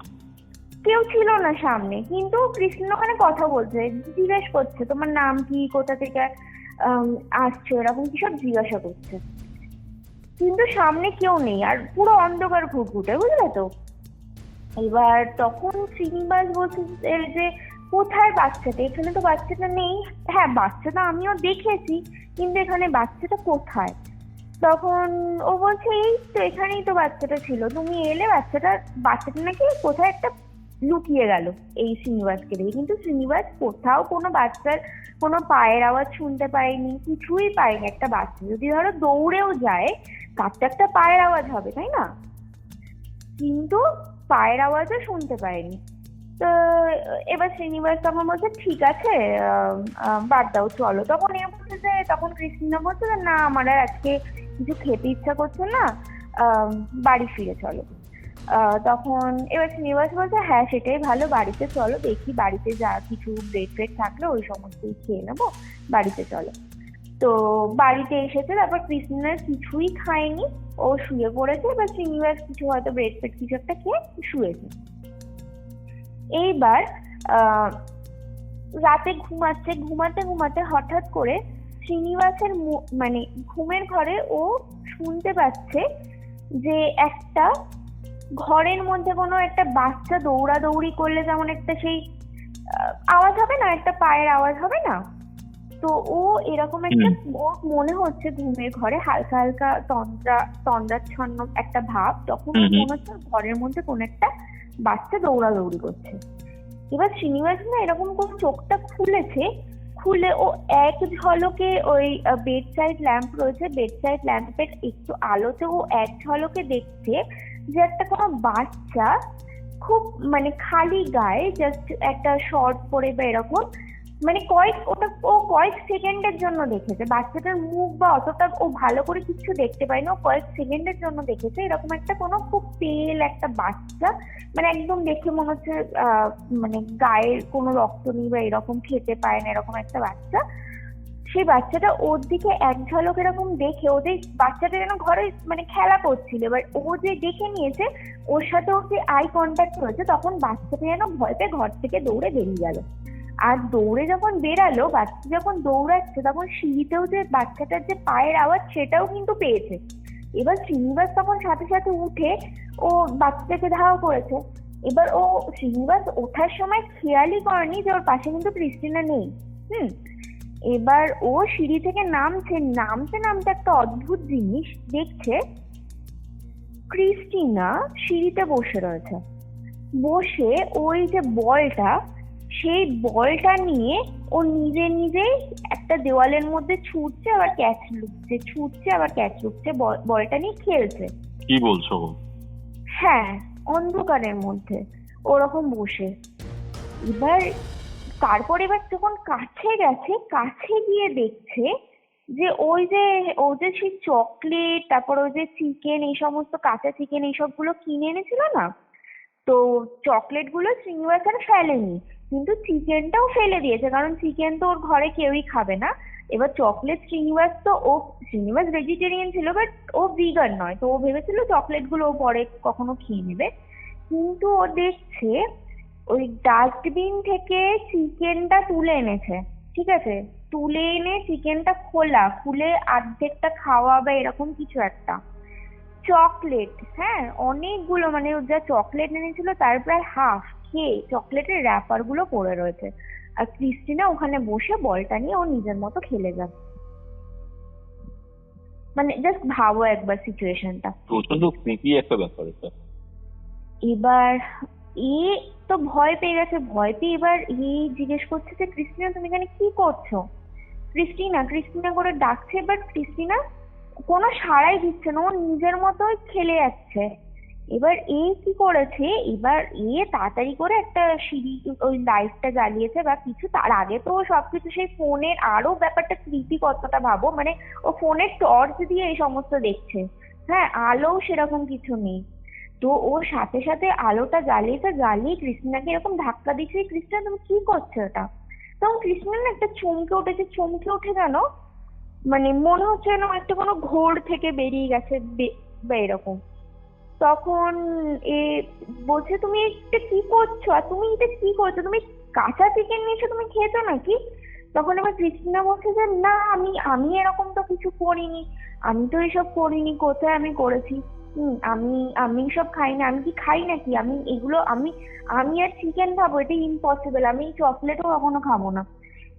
কেউ ছিল না সামনে, কিন্তু কৃষ্ণ ওখানে কথা বলছে, জিজ্ঞেস করছে তোমার নাম কি, কোথা থেকে আসছো, এরকম কি সব জিজ্ঞাসা করছে। কিন্তু সামনে কেউ নেই আর পুরো অন্ধকার ঘুটঘুটে, বুঝলে তো। এবার তখন শ্রীনিবাস বলছে যে কোথায় বাচ্চাটা, এখানে তো বাচ্চাটা নেই। হ্যাঁ, বাচ্চাটা আমিও দেখেছি, কিন্তু এখানে বাচ্চাটা কোথায়। তখন ও বলছে এই তো এখানেই তো বাচ্চাটা ছিল, তুমি এলে বাচ্চাটা নাকি কোথায় একটা লুকিয়ে গেল এই শ্রীনিবাসকে দেখে। কিন্তু শ্রীনিবাস কোথাও কোনো বাচ্চার কোনো পায়ের আওয়াজ শুনতে পায়নি, কিছুই পায়নি। একটা বাচ্চা যদি ধরো দৌড়েও যায় তার তো একটা পায়ের আওয়াজ হবে, তাই না? কিন্তু পায়ের আওয়াজও শুনতে পায়নি। তো এবার শ্রীনিবাস তখন বলছে ঠিক আছে বাদ দাও চলো। তখন এ বলছে যে তখন ক্রিস্টিনা বলছে যে না আমার আর আজকে কিছু খেতে ইচ্ছা করছে না, বাড়ি ফিরে চলো। তখন এবার শ্রীনিবাস বলছে হ্যাঁ সেটাই ভালো, বাড়িতে চলো, দেখি বাড়িতে যা কিছু ব্রেড ফ্রেড থাকলে ওই সমস্তই খেয়ে নেবো, বাড়িতে চলো। তো বাড়িতে এসেছে, তারপর ক্রিস্টিনার কিছুই খায়নি, ও শুয়ে পড়েছে। এবার শ্রীনিবাস কিছু হয়তো ব্রেড ফ্রেড কিছু একটা খেয়ে শুয়েছে। এইবার রাতে ঘুমাতে ঘুমাতে হঠাৎ করে শ্রীনিবাসের মানে ঘুমের ঘরে ও শুনতে পাচ্ছে যে একটা ঘরের মধ্যে কোনো একটা বাচ্চা দৌড়াদৌড়ি করলে যেমন একটা সেই আওয়াজ হবে না, একটা পায়ের আওয়াজ হবে না, তো ও এরকম একটা ওর মনে হচ্ছে ঘুমের ঘরে হালকা হালকা তন্দ্রাচ্ছন্ন একটা ভাব। তখন মনে হচ্ছে ঘরের মধ্যে কোন একটা বাচ্চা দৌড়াদৌড়ি করছে। এবার শ্রীনিবাস না এরকম করে চোখটা খুলে ও এক ঝলকে ওই বেড সাইড ল্যাম্প রয়েছে, বেড সাইড ল্যাম্পের একটু আলোতে ও এক ঝলকে দেখছে যে একটা কোনো বাচ্চা খুব মানে খালি গায়ে জাস্ট একটা শর্ট পরে বা এরকম মানে কয়েক সেকেন্ডের জন্য দেখেছে। বাচ্চাটার মুখ বা অতটা ও ভালো করে কিছু দেখতে পায়নি, ও কয়েক সেকেন্ডের জন্য দেখেছে এরকম একটা কোনো খুব পেল একটা বাচ্চা, মানে একদম দেখে মনে হচ্ছে মানে গায়ের কোনো রক্ত নেই বা এরকম খেতে পায় না এরকম একটা বাচ্চা। সেই বাচ্চাটা ওর দিকে এক ঝলক এরকম দেখে, ওদের বাচ্চাটা যেন ঘরে মানে খেলা করছিল, এবার ও যে দেখে নিয়েছে ওর সাথে ওর যে আই কন্ট্যাক্ট হয়েছে, তখন বাচ্চাটা যেন ভয় পেয়ে ঘর থেকে দৌড়ে বেরিয়ে গেল। আর দৌড়ে যখন বেরালো, বাচ্চা যখন দৌড়াচ্ছে তখন সিঁড়িতেও যে বাচ্চাটার যে পায়ের আওয়াজ সেটাও কিন্তু পেয়েছে। এবার শ্রীনিবাস তখন সাথে সাথে উঠে ও বাচ্চাটাকে ধাওয়া করেছে। এবার শ্রীনিবাস ওঠার সময় খেয়ালই করেনি যে ওর পাশে কিন্তু ক্রিস্টিনা নেই। এবার ও সিঁড়ি থেকে নামতে একটা অদ্ভুত জিনিস দেখছে, ক্রিস্টিনা সিঁড়িতে বসে রয়েছে, বসে ওই যে বলটা, সেই বলটা নিয়ে ও নিজেই একটা দেওয়ালের মধ্যে ছুটছে আবার ক্যাচ লুকছে, বলটা নিয়ে খেলছে। কি বলছো? হ্যাঁ, অন্ধকারের মধ্যে ওরকম বসে। তারপর যখন কাছে গিয়ে দেখছে যে ও যে সেই চকলেট, তারপর ওই যে চিকেন, এই সমস্ত কাঁচা চিকেন এইসবগুলো কিনে এনেছিল না, তো চকলেট গুলো শ্রীনিবাস আর ফেলেনি, কিন্তু চিকেনটাও ফেলে দিয়েছে, কারণ চিকেন তো ওর ঘরে কেউই খাবে না। এবার চকলেট শ্রীনিবাস তো শ্রীনিবাস ভেজিটেরিয়ান ছিল, বাট ও ভিগান নয়, তো ও ভেবেছিল চকলেট গুলো ও পরে কখনো খেয়ে নেবে। কিন্তু ও দেখছে ওই ডাস্টবিন থেকে চিকেনটা তুলে এনেছে, ঠিক আছে, তুলে এনে চিকেনটা খুলে অর্ধেকটা খাওয়া বা এরকম কিছু একটা। চকলেট, হ্যাঁ, অনেকগুলো, মানে ও যা চকলেট এনেছিল তার প্রায় হাফ খেয়ে চকলেটের র্যাপার গুলো পড়ে রয়েছে। আর ক্রিস্টিনা ওখানে বসে বলটা নিয়ে ও নিজের মতো খেলে যাবে। মানে জাস্ট ভাবো একবার সিচুয়েশনটা। প্রচন্ড ক্রিপি একটা ব্যাপার এটা। এবার এ তো ভয় পেয়ে গেছে, ভয় পেয়ে এবার জিজ্ঞেস করছে যে ক্রিস্টিনা তুমি এখানে কি করছো? ক্রিস্টিনা ক্রিস্টিনা করে ডাকছে, বাট ক্রিস্টিনা কোনো সাড়াই দিচ্ছে না, ও নিজের মতোই খেলে যাচ্ছে। এবার কি করেছে, এবার তাড়াতাড়ি করে একটা সিঁড়ি, ওই লাইটটা জ্বালিয়েছে বা কিছু, তার আগে তো ও সবকিছু সেই ফোনের, আরো ব্যাপারটা ক্রিপি কতটা ভাবো, মানে ও ফোনের টর্চ দিয়ে এই সমস্ত দেখছে, হ্যাঁ, আলো সেরকম কিছু নেই। তো ও সাথে সাথে আলোটা জ্বালিয়ে ক্রিস্টিনাকে এরকম ধাক্কা দিচ্ছে, ক্রিস্টিনা তুমি কি করছো এটা? তখন ক্রিস্টিনা না একটা চমকে উঠে গেল, মানে মনে হচ্ছে যেন একটা কোনো ঘোর থেকে বেরিয়ে গেছে বা এরকম। তখন বলছে তুমি এটা কি করছো, আর তুমি এটা কি করছো, তুমি কাঁচা চিকেন নিয়েছো, তুমি খেয়েছো নাকি? তখন এবার ক্রিস্টিনা বলছে যে না, আমি এরকম তো কিছু করিনি, আমি তো এসব করিনি, কোথায় আমি করেছি? আমি সব খাই না, আমি কি খাই নাকি? আমি আর চিকেন খাবো, এটা ইম্পসিবল, আমি চকলেটও কখনো খাবো না।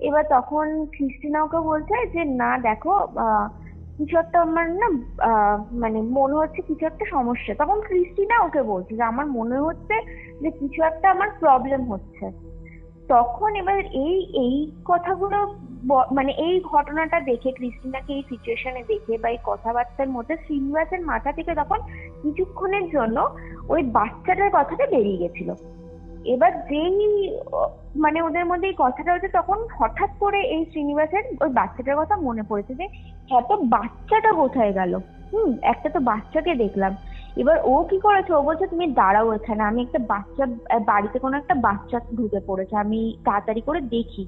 এবার তখন ক্রিস্টিনা ওকে বলছে যে না দেখো, কিছু একটা আমার না, মানে মনে হচ্ছে কিছু একটা সমস্যা। তখন ক্রিস্টিনা ওকে বলছে যে আমার মনে হচ্ছে যে কিছু একটা আমার প্রবলেম হচ্ছে। তখন এবার এই কথাগুলো মানে এই ঘটনাটা দেখে, ক্রিস্টিনাকে এই সিচুয়েশনে দেখে বা এই কথাবার্তার মধ্যে শ্রীনিবাসের মাথা থেকে তখন কিছুক্ষণের জন্য ওই বাচ্চাটার কথাটা বেরিয়ে গেছিল। এবার মানে ওদের মধ্যে এই কথাটা হচ্ছে, তখন হঠাৎ করে এই শ্রীনিবাসের ওই বাচ্চাটার কথা মনে পড়েছে যে হ্যাঁ, তো বাচ্চাটা কোথায় গেল? একটা তো বাচ্চাকে দেখলাম। এবার ও কি করেছে, ও বলছে তুমি দাঁড়াও এখানে, আমি একটা বাচ্চা, বাড়িতে কোনো একটা বাচ্চা ঢুকে পড়েছে, আমি তাড়াতাড়ি করে দেখি।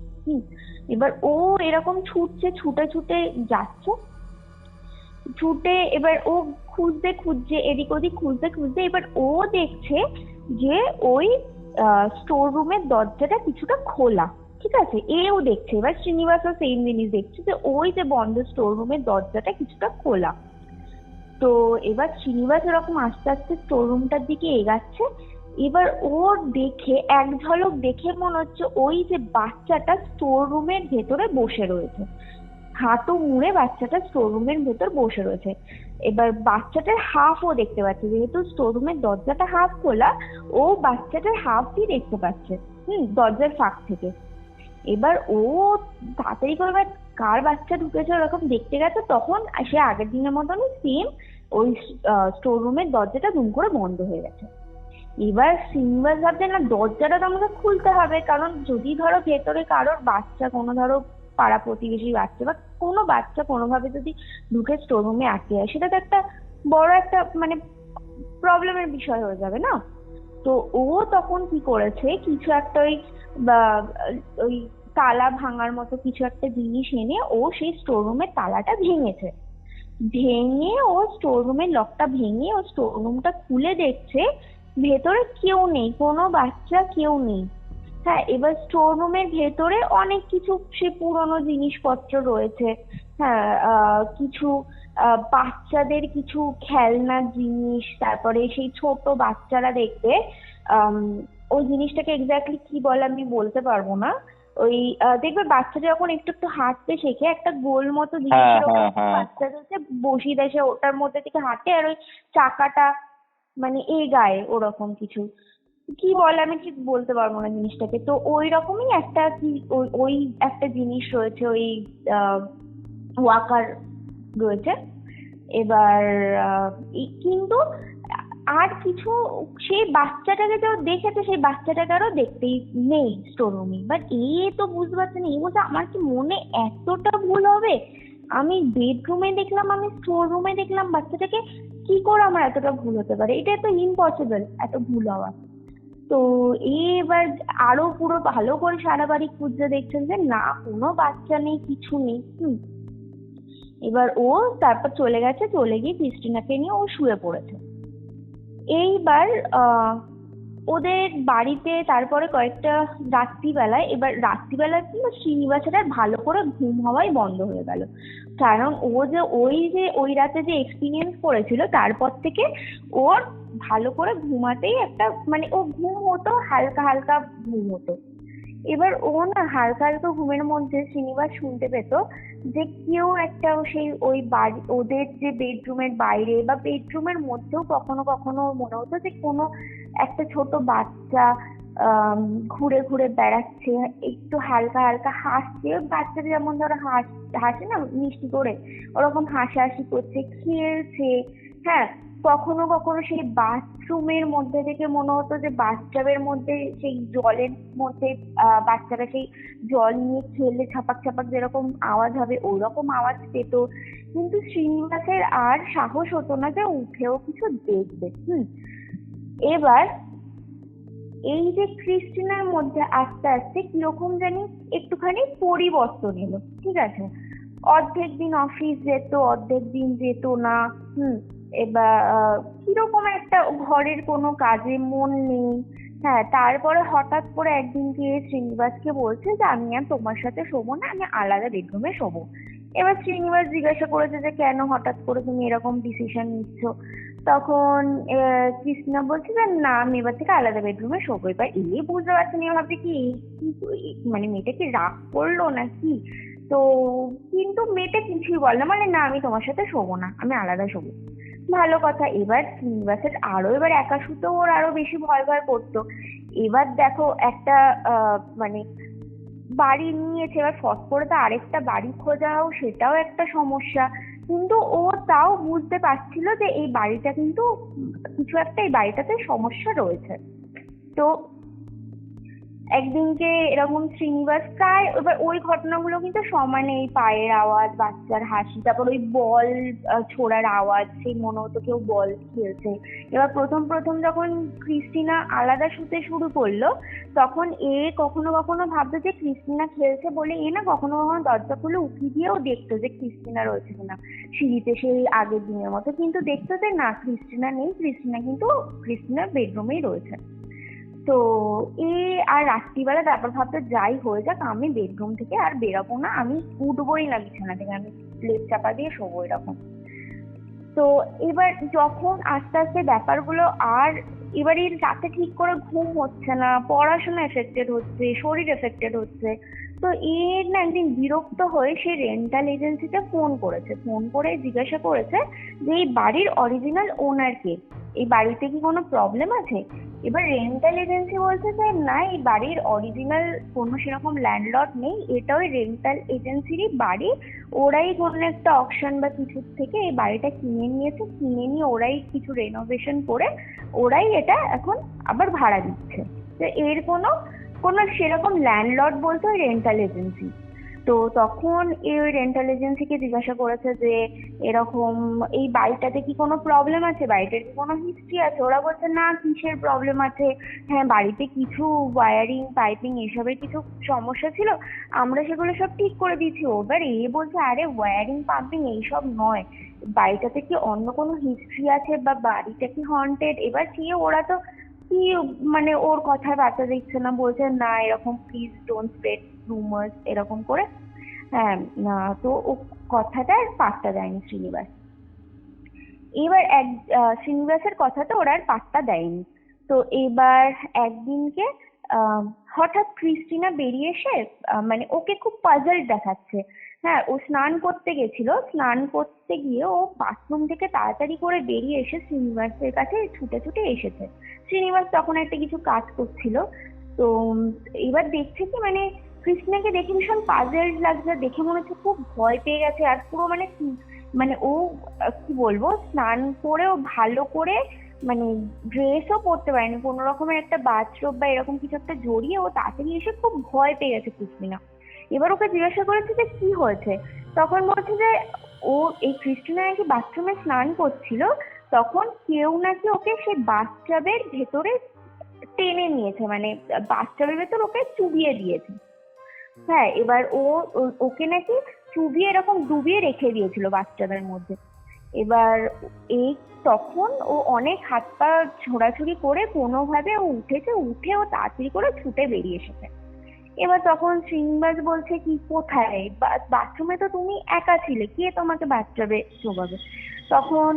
এবার ও এরকম ছুটে যাচ্ছে, এবার ও খুঁজছে এদিক ওদিক, খুঁজতে এবার ও দেখছে যে ওই স্টোর রুমের দরজাটা কিছুটা খোলা, ঠিক আছে, এও দেখছে। এবার শ্রীনিবাসও সেম জিনিস দেখছে যে ওই যে বন্ধ স্টোর রুমের দরজাটা কিছুটা খোলা। তো এবার শ্রীনিবাস এরকম আস্তে আস্তে স্টোর রুমটার দিকে এগাচ্ছে। এবার ওর দেখে, এক ঝলক দেখে মনে হচ্ছে ওই যে বাচ্চাটা স্টোর রুমের ভেতরে বসে রয়েছে, হাঁটু মুড়ে বাচ্চাটা স্টোর রুমের ভেতর বসে রয়েছে। এবার বাচ্চাটার হাফও দেখতে পাচ্ছে, যেহেতু স্টোর রুমের দরজাটা হাফ খোলা, ও বাচ্চাটার হাফই দেখতে পাচ্ছে দরজার ফাঁক থেকে। এবার ও তাড়াতাড়ি করে কার বাচ্চা ঢুকেছে ওরকম দেখতে গেছে, তখন সে আগের দিনের মতনই সেম ওই স্টোর রুমের দরজাটা দুম করে বন্ধ হয়ে গেছে। এবার শ্রীনিবাস ভাবছে না, দরজাটা তো আমাকে খুলতে হবে, কারণ যদি ধরো ভেতরে কারোর বাচ্চা, কোনো ধরো পাড়া প্রতিবেশী বাচ্চা বা কোনো বাচ্চা কোনোভাবে যদি ঢুকে স্টোর রুমে আটকে যায়, সেটা তো একটা বড় একটা মানে প্রবলেমের বিষয় হয়ে যাবে না? তো ও তখন কি করেছে, কিছু একটা ওই তালা ভাঙার মতো কিছু একটা জিনিস এনে ও সেই স্টোর রুমের তালাটা ভেঙে ও স্টোর রুমের লকটা ভেঙে ও স্টোর রুমটা খুলে দেখছে ভেতরে কেউ নেই, কোনো বাচ্চা কেউ নেই। হ্যাঁ, এবার স্টোর রুমের ভেতরে অনেক কিছু সে পুরনো জিনিসপত্র রয়েছে, হ্যাঁ, কিছু বাচ্চাদের কিছু খেলনার জিনিস, তারপরে সেই ছোট বাচ্চারা দেখতে, ওই জিনিসটাকে এক্স্যাক্টলি কি বলে আমি বলতে পারবো না, ওই দেখবে বাচ্চাটা যখন একটু একটু হাঁটতে শেখে, একটা গোল মতো জিনিসের ওপর বাচ্চাদেরকে বসিয়ে দেয়, সে ওটার মধ্যে থেকে হাঁটে, আর ওই চাকাটা মানে গায়ে ওরকম কিছু, কি বলে আমি ঠিক বলতে পারবো না জিনিসটাকে। তো ওই রকমই একটা ওই একটা জিনিস রয়েছে, ওই ওয়াকার রয়েছে। এবার কিন্তু আর কিছু, সেই বাচ্চাটাকে যে দেখেছে, সেই বাচ্চাটাকে আরো দেখতেই নেই স্টোর রুমে। বাট তো বুঝতে পারছে না, বলছে আমার কি মনে এতটা ভুল হবে, আমি বেডরুমে দেখলাম, আমি স্টোর রুমে দেখলাম বাচ্চাটাকে, কি করে আমার এতটা ভুল হতে পারে? এটা তো ইম্পসিবল এত ভুল হওয়া। তো এবার আরো পুরো ভালো করে সারা বাড়ি খুঁজতে দেখছেন যে না, কোনো বাচ্চা নেই, কিছু নেই। এবার ও তারপর চলে গেছে, চলে গিয়ে ক্রিস্টিনাকে নিয়ে ও শুয়ে পড়েছে। এইবার ওদের বাড়িতে তারপরে কয়েকটা রাত্রিবেলায়, এবার রাত্রিবেলায় কি শ্রীনিবাসের আর ভালো করে ঘুম হওয়াই বন্ধ হয়ে গেল। কারণ ও যে ওই রাতে যে এক্সপিরিয়েন্স করেছিল, তারপর থেকে ওর ভালো করে ঘুমাতেই একটা মানে ও ঘুম হতো, হালকা হালকা ঘুম হতো। এবার ও না হালকা হালকা ঘুমের মধ্যে শ্রীনিবাস শুনতে পেত যে কেউ একটা সেই ওই বাড়ি ওদের যে বেডরুমের বাইরে বা বেডরুমের মধ্যেও কখনো কখনো মনে হতো যে কোনো একটা ছোট বাচ্চা ঘুরে ঘুরে বেড়াচ্ছে, একটু হালকা হালকা হাসছে, বাচ্চাদের যেমন ধরো হাসে না মিষ্টি করে, ওরকম হাসাহাসি করছে, খেলছে। হ্যাঁ, কখনো কখনো সেই বাথরুমের মধ্যে থেকে মনে হতো যে বাথটাবের মধ্যে সেই জলের মধ্যে বাচ্চারা সেই জল নিয়ে খেলে ছাপাক ছাপাক যেরকম আওয়াজ হবে ওই রকম আওয়াজ পেত। কিন্তু শ্রীনিবাসের আর সাহস হতো না যে উঠেও কিছু দেখবে। এবার এই যে ক্রিস্টিনার মধ্যে আস্তে আস্তে কিরকম জানি একটুখানি পরিবর্তন এলো, ঠিক আছে? অর্ধেক দিন অফিস যেত, অর্ধেক দিন যেত না। এবার কিরকম একটা ঘরের কোনো কাজে মন নেই। হ্যাঁ, তারপরে হঠাৎ করে একদিন গিয়ে শ্রীনিবাসকে বলছে যে আমি আর তোমার সাথে শোবো না, আমি আলাদা বেডরুমে শোবো। এবার শ্রীনিবাস জিজ্ঞাসা করেছে যে কেন হঠাৎ করে তুমি এরকম ডিসিশন নিচ্ছ? তখন কৃষ্ণা বলছে যে না, আমি এবার থেকে আলাদা বেডরুমে শোবো। এবার এই বুঝতে পারছি না, ভাবছি কি মানে মেয়েটা কি রাগ করলো নাকি? তো কিন্তু মেয়েটা কিছুই বলে না, মানে না আমি তোমার সাথে শোবো না, আমি আলাদা শোবো। ভালো কথা। এবার শ্রীনিবাসের এবার একা শুতে ওর আরো বেশি ভয় ভয় করতো। এবার দেখো একটা মানে বাড়ি নিয়েছে, এবার ফট করে তো আরেকটা বাড়ি খোঁজাও সেটাও একটা সমস্যা। কিন্তু ও তাও বুঝতে পারছিল যে এই বাড়িটা কিন্তু কিছু একটা, এই বাড়িটাতে সমস্যা রয়েছে। তো একদিনকে এরকম শ্রীনিবাস প্রায়, এবার ওই ঘটনাগুলো কিন্তু সমানে, এই পায়ের আওয়াজ, বাচ্চার হাসি, তারপর ওই বল ছোড়ার আওয়াজ, সেই মনে হতো কেউ বল খেলছে। এবার প্রথম প্রথম যখন ক্রিস্টিনা আলাদা শুতে শুরু করলো, তখন এ কখনো কখনো ভাবতো যে ক্রিস্টিনা খেলছে বলে এ না কখনো কখনো দরজা খুলে উঠি দিয়েও দেখতো যে ক্রিস্টিনা রয়েছে কিনা সিঁড়িতে, সেই আগের দিনের মতো। কিন্তু দেখতো যে না, ক্রিস্টিনা নেই, ক্রিস্টিনা কিন্তু ক্রিস্টিনার বেডরুমেই রয়েছে। তো আর রাত্রিবেলা তারপর ভাবতো যাই হয়ে যাক, আমি বেডরুম থেকে আর বেরোবো না, আমি উঠবোই না বিছানা থেকে, আমি লেপ চাপা দিয়ে শোবো এরকম। তো এবার যখন আস্তে আস্তে ব্যাপারগুলো আর এবার এই রাতে ঠিক করে ঘুম হচ্ছে না, পড়াশোনা এফেক্টেড হচ্ছে, শরীর এফেক্টেড হচ্ছে। তো এর না একদিন বিরক্ত হয়ে সে রেন্টাল এজেন্সিতে ফোন করেছে, ফোন করে জিজ্ঞাসা করেছে যে এই বাড়ির অরিজিনাল ওনার কে, এই বাড়িতে কি কোনো প্রবলেম আছে? এবার রেন্টাল এজেন্সি বলছে যে না, এই বাড়ির অরিজিনাল কোনো সেরকম ল্যান্ডলর্ড নেই, এটা ওই রেন্টাল এজেন্সিরই বাড়ি, ওরাই কোনো একটা অকশন বা কিছু থেকে এই বাড়িটা কিনে নিয়েছে, কিনে নিয়ে ওরাই কিছু রেনোভেশন করে ওরাই এটা এখন আবার ভাড়া দিচ্ছে। তো এর কোনো সেরকম ল্যান্ডলর্ড বলতে ওই রেন্টাল এজেন্সি। তো তখন ওই রেন্টাল এজেন্সিকে জিজ্ঞাসা করেছে যে এরকম এই বাড়িটাতে কি কোনো প্রবলেম আছে, বাড়িটার কি কোনো হিস্ট্রি আছে? ওরা বলছে না, কিসের প্রবলেম আছে, হ্যাঁ বাড়িতে কিছু ওয়ারিং পাইপিং এসবের কিছু সমস্যা ছিল, আমরা সেগুলো সব ঠিক করে দিয়েছি। এবার এ বলছে আরে ওয়ারিং পাম্পিং এইসব নয়, বাড়িটাতে কি অন্য কোনো হিস্ট্রি আছে বা বাড়িটা কি হন্টেড? এবার কি ওরা তো কি মানে ওর কথায় বার্তা দিচ্ছে না, বলছে না এরকম প্লিজ ডোন্ট স্প্রেড রুমার্স এরকম করে। হ্যাঁ, না তো ও কথাটা আর পাত্তা দেয়নি শ্রীনিবাস। এবার শ্রীনিবাসের কথাটা ওরা আর পাত্তা দেয়নি। তো এবার একদিনকে হঠাৎ ক্রিস্টিনা বেরিয়ে এসে মানে ওকে খুব পাজল দেখাচ্ছে। হ্যাঁ, ও স্নান করতে গেছিল, স্নান করতে গিয়ে ও বাথরুম থেকে তাড়াতাড়ি করে বেরিয়ে এসে শ্রীনিবাসের কাছে ছুটে ছুটে এসেছে। শ্রীনিবাস তখন একটা কিছু কাজ করছিল। তো এবার দেখছে কি মানে কৃষ্ণাকে দেখে ভীষণ পাজল লাগছে, দেখে মনে হচ্ছে খুব ভয় পেয়ে গেছে। আর পুরো মানে ও কি বলবো, স্নান করেও ভালো করে মানে ড্রেসও পরতে পারেনি, কোনো রকমের একটা বাথরোব বা এরকম কিছু একটা জড়িয়ে ও তাড়াতাড়ি এসে খুব ভয় পেয়ে গেছে কৃষ্ণা। এবার ওকে জিজ্ঞাসা করেছে যে কি হয়েছে, তখন বলছে যে ও এই ক্রিস্টিনা নাকি বাথরুমে স্নান করছিল, তখন কেউ নাকি ওকে সেই বাথটাবের ভেতরে টেনে নিয়েছে, মানে বাথটাবের ভেতর ওকে চুবিয়ে দিয়েছে। হ্যাঁ, এবার ওকে নাকি চুবিয়ে এরকম ডুবিয়ে রেখে দিয়েছিল বাথটাবের মধ্যে। এবার এই তখন ও অনেক হাত পা ছোড়াছুড়ি করে কোনোভাবে ও উঠেছে, উঠে ও তাড়াতাড়ি করে ছুটে বেরিয়ে এসেছে। এবার তখন শ্রীনিবাস বলছে কি কোথায়, বাথরুমে তো তুমি একা ছিলে, কে তোমাকে বাথটাবে চোবাবে? তখন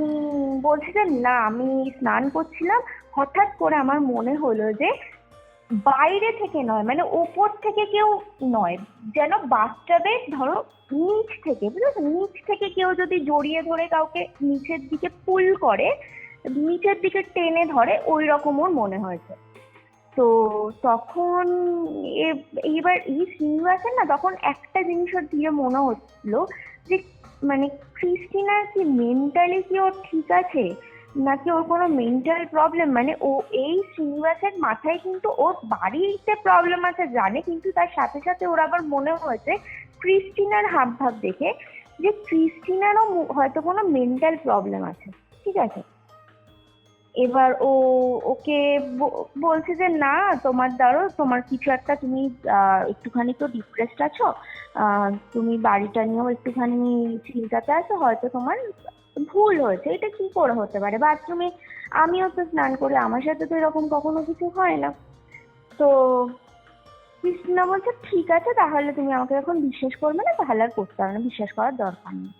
বলছে যে না, আমি স্নান করছিলাম, হঠাৎ করে আমার মনে হলো যে বাইরে থেকে নয়, মানে ওপর থেকে কেউ নয়, যেন বাথটাবে ধরো নিচ থেকে, বুঝেছো, নিচ থেকে কেউ যদি জড়িয়ে ধরে কাউকে নিচের দিকে পুল করে, নিচের দিকে টেনে ধরে, ওই রকম ওর মনে হয়েছে। তো তখন এইবার এই শ্রীনিবাসের না তখন একটা জিনিস ওর দিয়ে মনে হচ্ছিল যে মানে ক্রিস্টিনা কি মেন্টালি কি ওর ঠিক আছে, নাকি ওর কোনো মেন্টাল প্রবলেম। মানে ও এই শ্রীনিবাসের মাথায় কিন্তু ওর বাড়িতে প্রবলেম আছে জানে, কিন্তু তার সাথে সাথে ওর আবার মনে হয়েছে ক্রিস্টিনার হাব ভাব দেখে যে ক্রিস্টিনারও হয়তো কোনো মেন্টাল প্রবলেম আছে, ঠিক আছে। এবার ওকে বলছে যে না, তোমার তোমার কিছু একটা, তুমি একটুখানি তো ডিপ্রেসড আছো, তুমি বাড়িটা নিয়েও একটুখানি চিন্তাতে আছো, হয়তো তোমার ভুল হয়েছে। এটা কি করে হতে পারে, বাথরুমে আমিও তো স্নান করি, আমার সাথে তো এরকম কখনো কিছু হয় না। তো কৃষ্ণা বলছে ঠিক আছে, তাহলে তুমি আমাকে এখন বিশ্বাস করবে না, তাহলে আর করতে হবে না, বিশ্বাস করার দরকার নেই।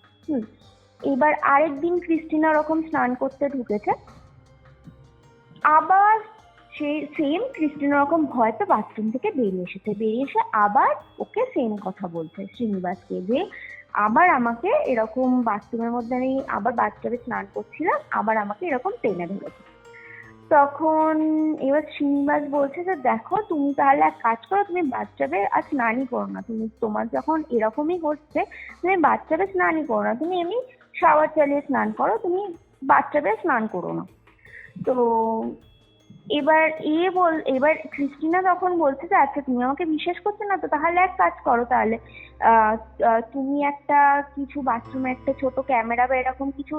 এবার আরেকদিন ক্রিস্টিনা ওরকম স্নান করতে ঢুকেছে, আবার সেই সেম ক্রিস্টিনা ওরকম ভয়তে বাথরুম থেকে বেরিয়ে এসে আবার ওকে সেম কথা বলছে শ্রীনিবাসকে, যে আবার আমাকে এরকম বাথরুমের মধ্যে, আমি আবার বাথটাবে স্নান করছিলাম, আবার আমাকে এরকম টেনে ধরেছে। তখন এবার শ্রীনিবাস বলছে যে দেখো, তুমি তাহলে এক কাজ করো, তুমি বাথটাবে আর স্নানই করো না, তুমি, তোমার যখন এরকমই হচ্ছে, তুমি বাথটাবে স্নানই করো না, তুমি এমনি শাওয়ার চালিয়ে স্নান করো, তুমি বাথটাবে স্নান করো না। তো এবার ক্রিস্টিনা তখন বলছে যে আচ্ছা, তুমি আমাকে বিশ্বাস করছো না তো, তাহলে এক কাজ করো, তাহলে তুমি একটা কিছু বাথরুমে একটা ছোট ক্যামেরা বা এরকম কিছু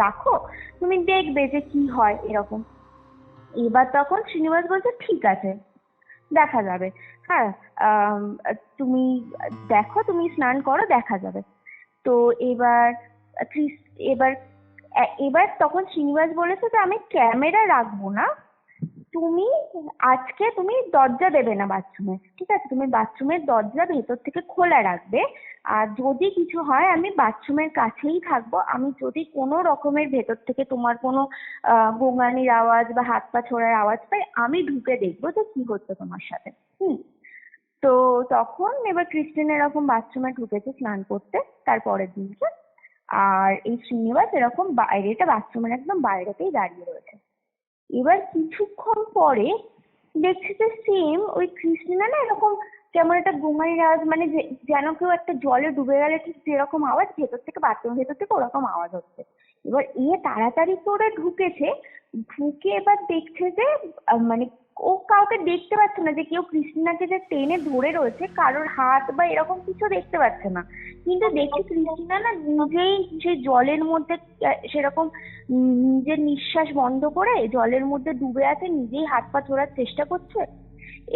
রাখো, তুমি দেখবে যে কি হয় এরকম। এবার তখন শ্রীনিবাস বলছে ঠিক আছে, দেখা যাবে, হ্যাঁ, তুমি দেখো, তুমি স্নান করো, দেখা যাবে। তো এবার এবার এবার তখন শ্রীনিবাস বলেছে যে আমি ক্যামেরা রাখবো না, তুমি আজকে তুমি দরজা দেবে না বাথরুমে, ঠিক আছে, তুমি বাথরুমের দরজা ভেতর থেকে খোলা রাখবে, আর যদি কিছু হয় আমি বাথরুমের কাছেই থাকবো, আমি যদি কোনো রকমের ভেতর থেকে তোমার কোনো গোঙানির আওয়াজ বা হাত পা ছোড়ার আওয়াজ পাই, আমি ঢুকে দেখবো যে কি হচ্ছে তোমার সাথে। তো তখন এবার ক্রিস্টিন এরকম বাথরুমে ঢুকেছে স্নান করতে তারপরের দিনকে, আর এই শ্রীনিবাস এরকম বাইরেটা বাথরুমের একদম বাইরেতেই দাঁড়িয়ে রয়েছে। এবার কিছুক্ষণ পরে দেখছি যে সেম ওই ক্রিস্টিনা না এরকম কেমন একটা গোঙানির আওয়াজ, মানে যেন কেউ একটা জলে ডুবে গেলে ঠিক যেরকম আওয়াজ, ভেতর থেকে বাথরুম ভেতর থেকে ওরকম আওয়াজ হচ্ছে। এবার তাড়াতাড়ি করে ঢুকেছে, ঢুকে এবার দেখছে যে মানে ও কাউকে দেখতে পাচ্ছে না, যে কেউ ক্রিস্টিনাকে যে টেনে ধরে রয়েছে, কারোর হাত বা এরকম কিছু দেখতে পাচ্ছে না, কিন্তু দেখছি ক্রিস্টিনা না নিজেই সেই জলের মধ্যে সেরকম নিজের নিঃশ্বাস বন্ধ করে জলের মধ্যে ডুবে আছে, নিজেই হাত পা ছোড়ার চেষ্টা করছে।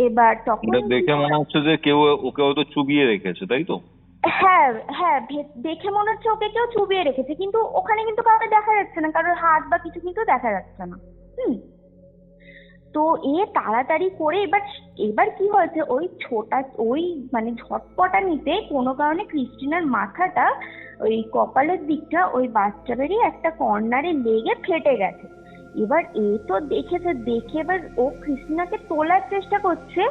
এবার তখন দেখে মনে হচ্ছে যে কেউ ওকে হয়তো চুবিয়ে রেখেছে, তাই তো? হ্যাঁ হ্যাঁ, দেখে মনে হচ্ছে ওকে কেউ চুবিয়ে রেখেছে, কিন্তু ওখানে কিন্তু কাউকে দেখা যাচ্ছে না, কারোর হাত বা কিছু কিন্তু দেখা যাচ্ছে না। তো তাড়াতাড়ি করে এবার কি হয়েছে, ওই মানে ঝটপটানিতে কোনো কারণে ক্রিস্টিনার মাথাটা ওই কপালের দিকটা ওই বাথটাবেরই একটা কর্নারে লেগে ফেটে গেছে। এবার তো দেখে এবার ও ক্রিস্টিনাকে তোলার চেষ্টা করছে,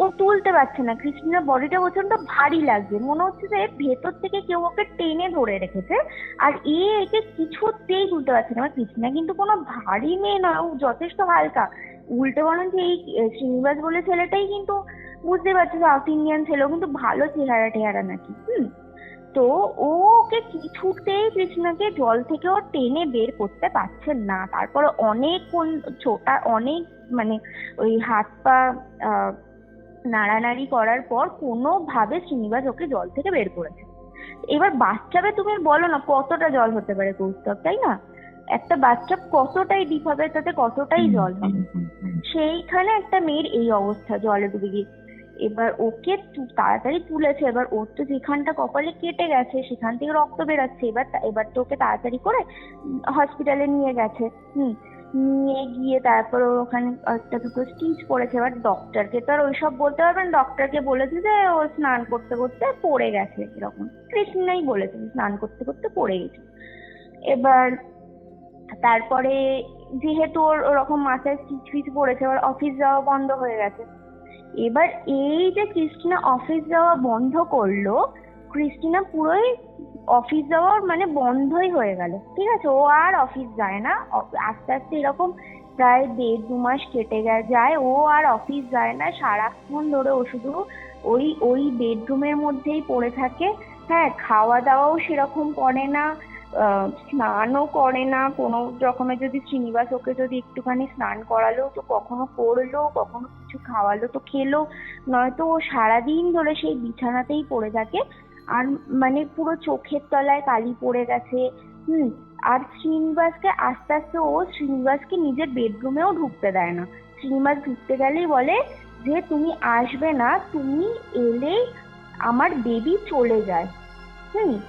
ও তুলতে পারছে না, ক্রিস্টিনার বডিটা প্রচন্ড ভারী লাগছে, মনে হচ্ছে যে ভেতর থেকে কেউ ওকে টেনে ধরে রেখেছে, আর একে কিছুতেই তুলতে পারছে না। ক্রিস্টিনা কিন্তু কোনো ভারী মেয়ে নয়, ও যথেষ্ট হালকা, উল্টে বলেন যে এই শ্রীনিবাস বলে ছেলেটাই কিন্তু বুঝতে পারছে সাউথ ইন্ডিয়ান ছেলেও কিন্তু ভালো চেহারা টেহারা নাকি। তো ওকে কিছুতেই কৃষ্ণাকে জল থেকে ও টেনে বের করতে পারছে না। তারপরে অনেক মানে ওই হাত পা নাড়ানাড়ি করার পর কোনোভাবে শ্রীনিবাস ওকে জল থেকে বের করেছে। এবার বাচ্চাবে তুমি বলো না কতটা জল হতে পারে কৌস্তব, তাই না? একটা বাচ্চা কতটাই ডিপ হবে তাতে কতটাই জল হবে, সেইখানে একটা মেয়ের এই অবস্থা, জলে ডুবে গিয়ে। এবার ওকে তাড়াতাড়ি তুলেছে, এবার ওর তো যেখানটা কপালে কেটে গেছে সেখান থেকে রক্ত বেরাচ্ছে, এবার তো ওকে তাড়াতাড়ি করে হসপিটালে নিয়ে গেছে। নিয়ে গিয়ে তারপর ওখানে একটা দুটো স্টিচ পড়েছে। এবার ডক্টরকে তো আর ওইসব বলতে পারবেন, ডক্টরকে বলেছে যে ও স্নান করতে করতে পড়ে গেছে, এরকম কৃষ্ণাই বলেছে স্নান করতে করতে পড়ে গেছে। এবার তারপরে যেহেতু ওর ওরকম মাথায় স্টিচ ফিচ পড়েছে, এবার অফিস যাওয়া বন্ধ হয়ে গেছে। এবার এই যে ক্রিস্টিনা অফিস যাওয়া বন্ধ করলো, ক্রিস্টিনা পুরোই অফিস যাওয়ার মানে বন্ধই হয়ে গেল, ঠিক আছে, ও আর অফিস যায় না। আস্তে আস্তে এরকম প্রায় 1.5-2 মাস কেটে যায়, ও আর অফিস যায় না, সারাক্ষণ ধরে ও শুধু ওই বেডরুমের মধ্যেই পড়ে থাকে। হ্যাঁ, খাওয়া দাওয়াও সেরকম করে না, স্নানও করে না কোনো রকমের। যদি শ্রীনিবাস ওকে যদি একটুখানি স্নান করালো তো কখনো করলো, কখনো কিছু খাওয়ালো তো খেলো, নয়তো ও সারাদিন ধরে সেই বিছানাতেই পড়ে থাকে। আর মানে পুরো চোখের তলায় কালি পড়ে গেছে। আর শ্রীনিবাসকে আস্তে আস্তে শ্রীনিবাসকে নিজের বেডরুমেও ঢুকতে দেয় না। শ্রীনিবাস ঢুকতে গেলেই বলে যে তুমি আসবে না, তুমি এলেই আমার বেবি চলে যায়।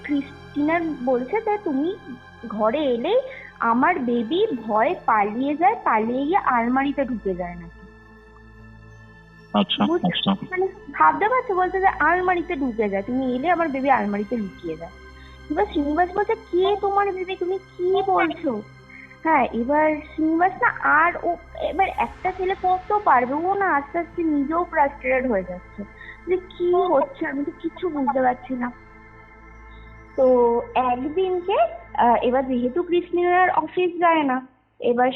ক্রিস্টিনার বলছে যে তুমি ঘরে এলেই আমার বেবি ভয় পালিয়ে যায়, পালিয়ে গিয়ে আলমারিতে ঢুকে যায় নাকি। আচ্ছা আচ্ছা, মানে ভাবতে পারছো, বলছে যে আলমারিতে ঢুকে যায়, তুমি এলে আমার বেবি আলমারিতে লুকিয়ে যায়। এবার শ্রীনিবাস বলছে কে তোমার বেবি, তুমি কি বলছো? হ্যাঁ, এবার শ্রীনিবাস না আর এবার একটা ছেলে কত পারবে, ও না আস্তে আস্তে নিজেও ফ্রাস্ট্রেটেড হয়ে যাচ্ছে যে কি হচ্ছে, আমি তো কিছু বুঝতে পারছি না। তো একদিনকে এবার যেহেতু কৃষ্ণিনার অফিস যায় না, এবার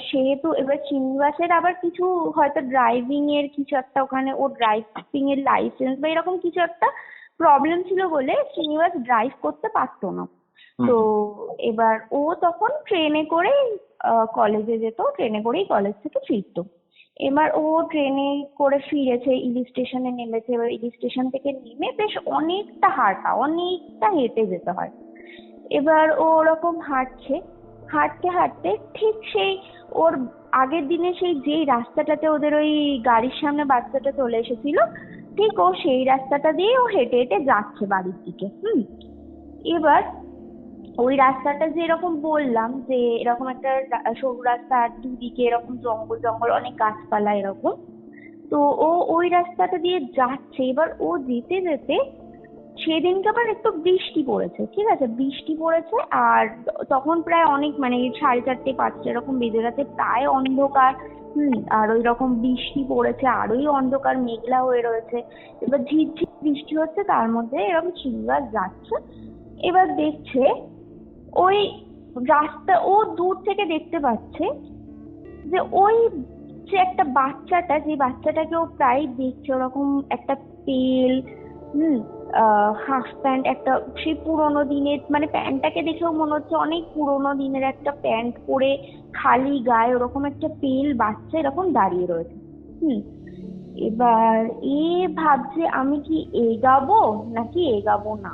শ্রীনিবাসের আবার কিছু হয়তো ড্রাইভিং এর কিছু একটা, ওখানে ও ড্রাইভিং এর লাইসেন্স বা এরকম কিছু একটা প্রবলেম ছিল বলে শ্রীনিবাস ড্রাইভ করতে পারতো না। তো এবার ও তখন ট্রেনে করে কলেজে যেত, ট্রেনে করেই কলেজ থেকে ফিরতো। এবার ও ট্রেনে করে ফিরেছে, ইলি স্টেশনে নেমেছে। এবার ইলি স্টেশন থেকে নেমে বেশ অনেকটা হেঁটে যেতে হয়। এবার ও ওরকম হাঁটতে হাঁটতে ঠিক সেই ওর আগের দিনে সেই যেই রাস্তাটাতে ওদের ওই গাড়ির সামনে বাচ্চাটা চলে এসেছিল, ঠিক ও সেই রাস্তাটা দিয়ে ও হেঁটে হেঁটে যাচ্ছে বাড়ির দিকে। এবার ওই রাস্তাটা যে এরকম বললাম যে এরকম একটা সরু রাস্তা, আর দুদিকে এরকম জঙ্গল জঙ্গল, অনেক গাছপালা এরকম। তো ও ওই রাস্তাটা দিয়ে যাচ্ছে। এবার ও যেতে যেতে সেদিনকে আবার একটু বৃষ্টি পড়েছে, ঠিক আছে, বৃষ্টি পড়েছে। আর তখন প্রায় অনেক মানে 4:30-5টা এরকম বেজে গেছে, প্রায় অন্ধকার। আর ওই রকম বৃষ্টি পড়েছে, আরোই অন্ধকার, মেঘলা হয়ে রয়েছে। এবার ঝিরঝির বৃষ্টি হচ্ছে, তার মধ্যে এরকম শ্রীনিবাস যাচ্ছে। এবার দেখছে ওই রাস্তা, ও দূর থেকে দেখতে পাচ্ছে যে ওই যে একটা বাচ্চাটা, যে বাচ্চাটাকে ও প্রায় দেখছে, ওরকম একটা পেল হাফ প্যান্ট, একটা সেই পুরোনো দিনের, মানে প্যান্টটাকে দেখেও মনে হচ্ছে অনেক পুরোনো দিনের একটা প্যান্ট পরে খালি গায়ে ওরকম একটা পেল বাচ্চা এরকম দাঁড়িয়ে রয়েছে। এবার ভাবছে আমি কি এগাবো নাকি এগাবো না,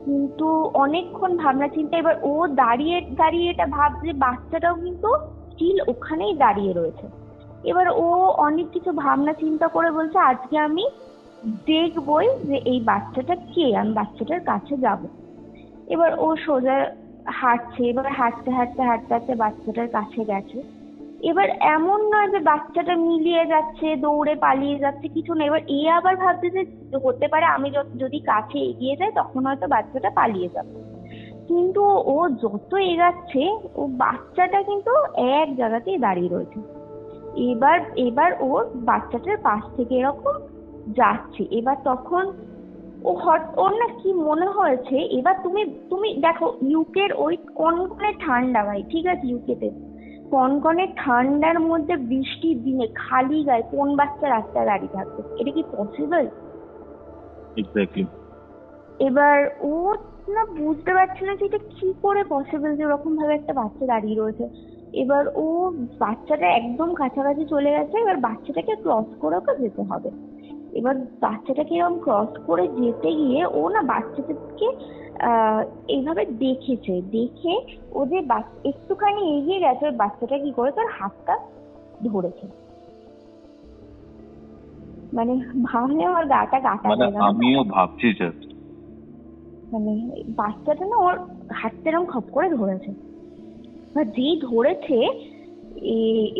কিন্তু অনেকক্ষণ ভাবনা চিন্তা। এবার ও দাঁড়িয়ে দাঁড়িয়ে এটা ভাবছে, বাচ্চাটাও কিন্তু স্টিল ওখানেই দাঁড়িয়ে রয়েছে। এবার ও অনেক কিছু ভাবনা চিন্তা করে বলছে আজকে আমি দেখবই যে এই বাচ্চাটা কে, আমি বাচ্চাটার কাছে যাব। এবার ও সোজা হাঁটছে, এবার হাঁটতে হাঁটতে হাঁটতে হাঁটতে বাচ্চাটার কাছে গেছে। এবার এমন নয় যে বাচ্চাটা মিলিয়ে যাচ্ছে, দৌড়ে পালিয়ে যাচ্ছে, কিছু না। এবার আবার ভাবছে যে হতে পারে আমি যদি কাছে এগিয়ে যাই তখন হয়তো বাচ্চাটা পালিয়ে যাবে। কিন্তু ও যত এগাচ্ছে, ও বাচ্চাটা কিন্তু এক জায়গাতেই দাঁড়িয়ে রয়েছে। এবার ওর বাচ্চাটার পাশ থেকে এরকম যাচ্ছে। এবার তখন ওর না কি মনে হয়েছে, এবার তুমি দেখো ইউকের ওই কনকনে ঠান্ডা, ভাই ঠিক আছে, ইউকেতে কনকনে ঠান্ডার মধ্যে বৃষ্টির দিনে খালি গায়ে কোন বাচ্চা রাস্তায় দাঁড়িয়ে থাকবে? এটা কি পসিবল? এক্স্যাক্টলি। এবার ও না বুঝতে পারছে না যে এটা কি করে পসিবল যে ওরকম ভাবে একটা বাচ্চা দাঁড়িয়ে রয়েছে। এবার ও বাচ্চাটা একদম কাছাকাছি চলে গেছে, এবার বাচ্চাটাকে ক্রস করে ওকে যেতে হবে। এবার বাচ্চাটাকে এরকম ক্রস করে যেতে গিয়ে ও না বাচ্চাটাকে এইভাবে দেখেছে, দেখে ও যে একটুখানি এগিয়ে গেছে, ওই বাচ্চাটা কি করে তার হাতটা ধরেছে। মানে ভাবলে আমার গাটা কাটা মানে হয়ে গেল। আমিও ভাবছি জাস্ট। মানে বাচ্চাটা না ওর হাতটা এরকম খপ করে ধরেছে, এবার যেই ধরেছে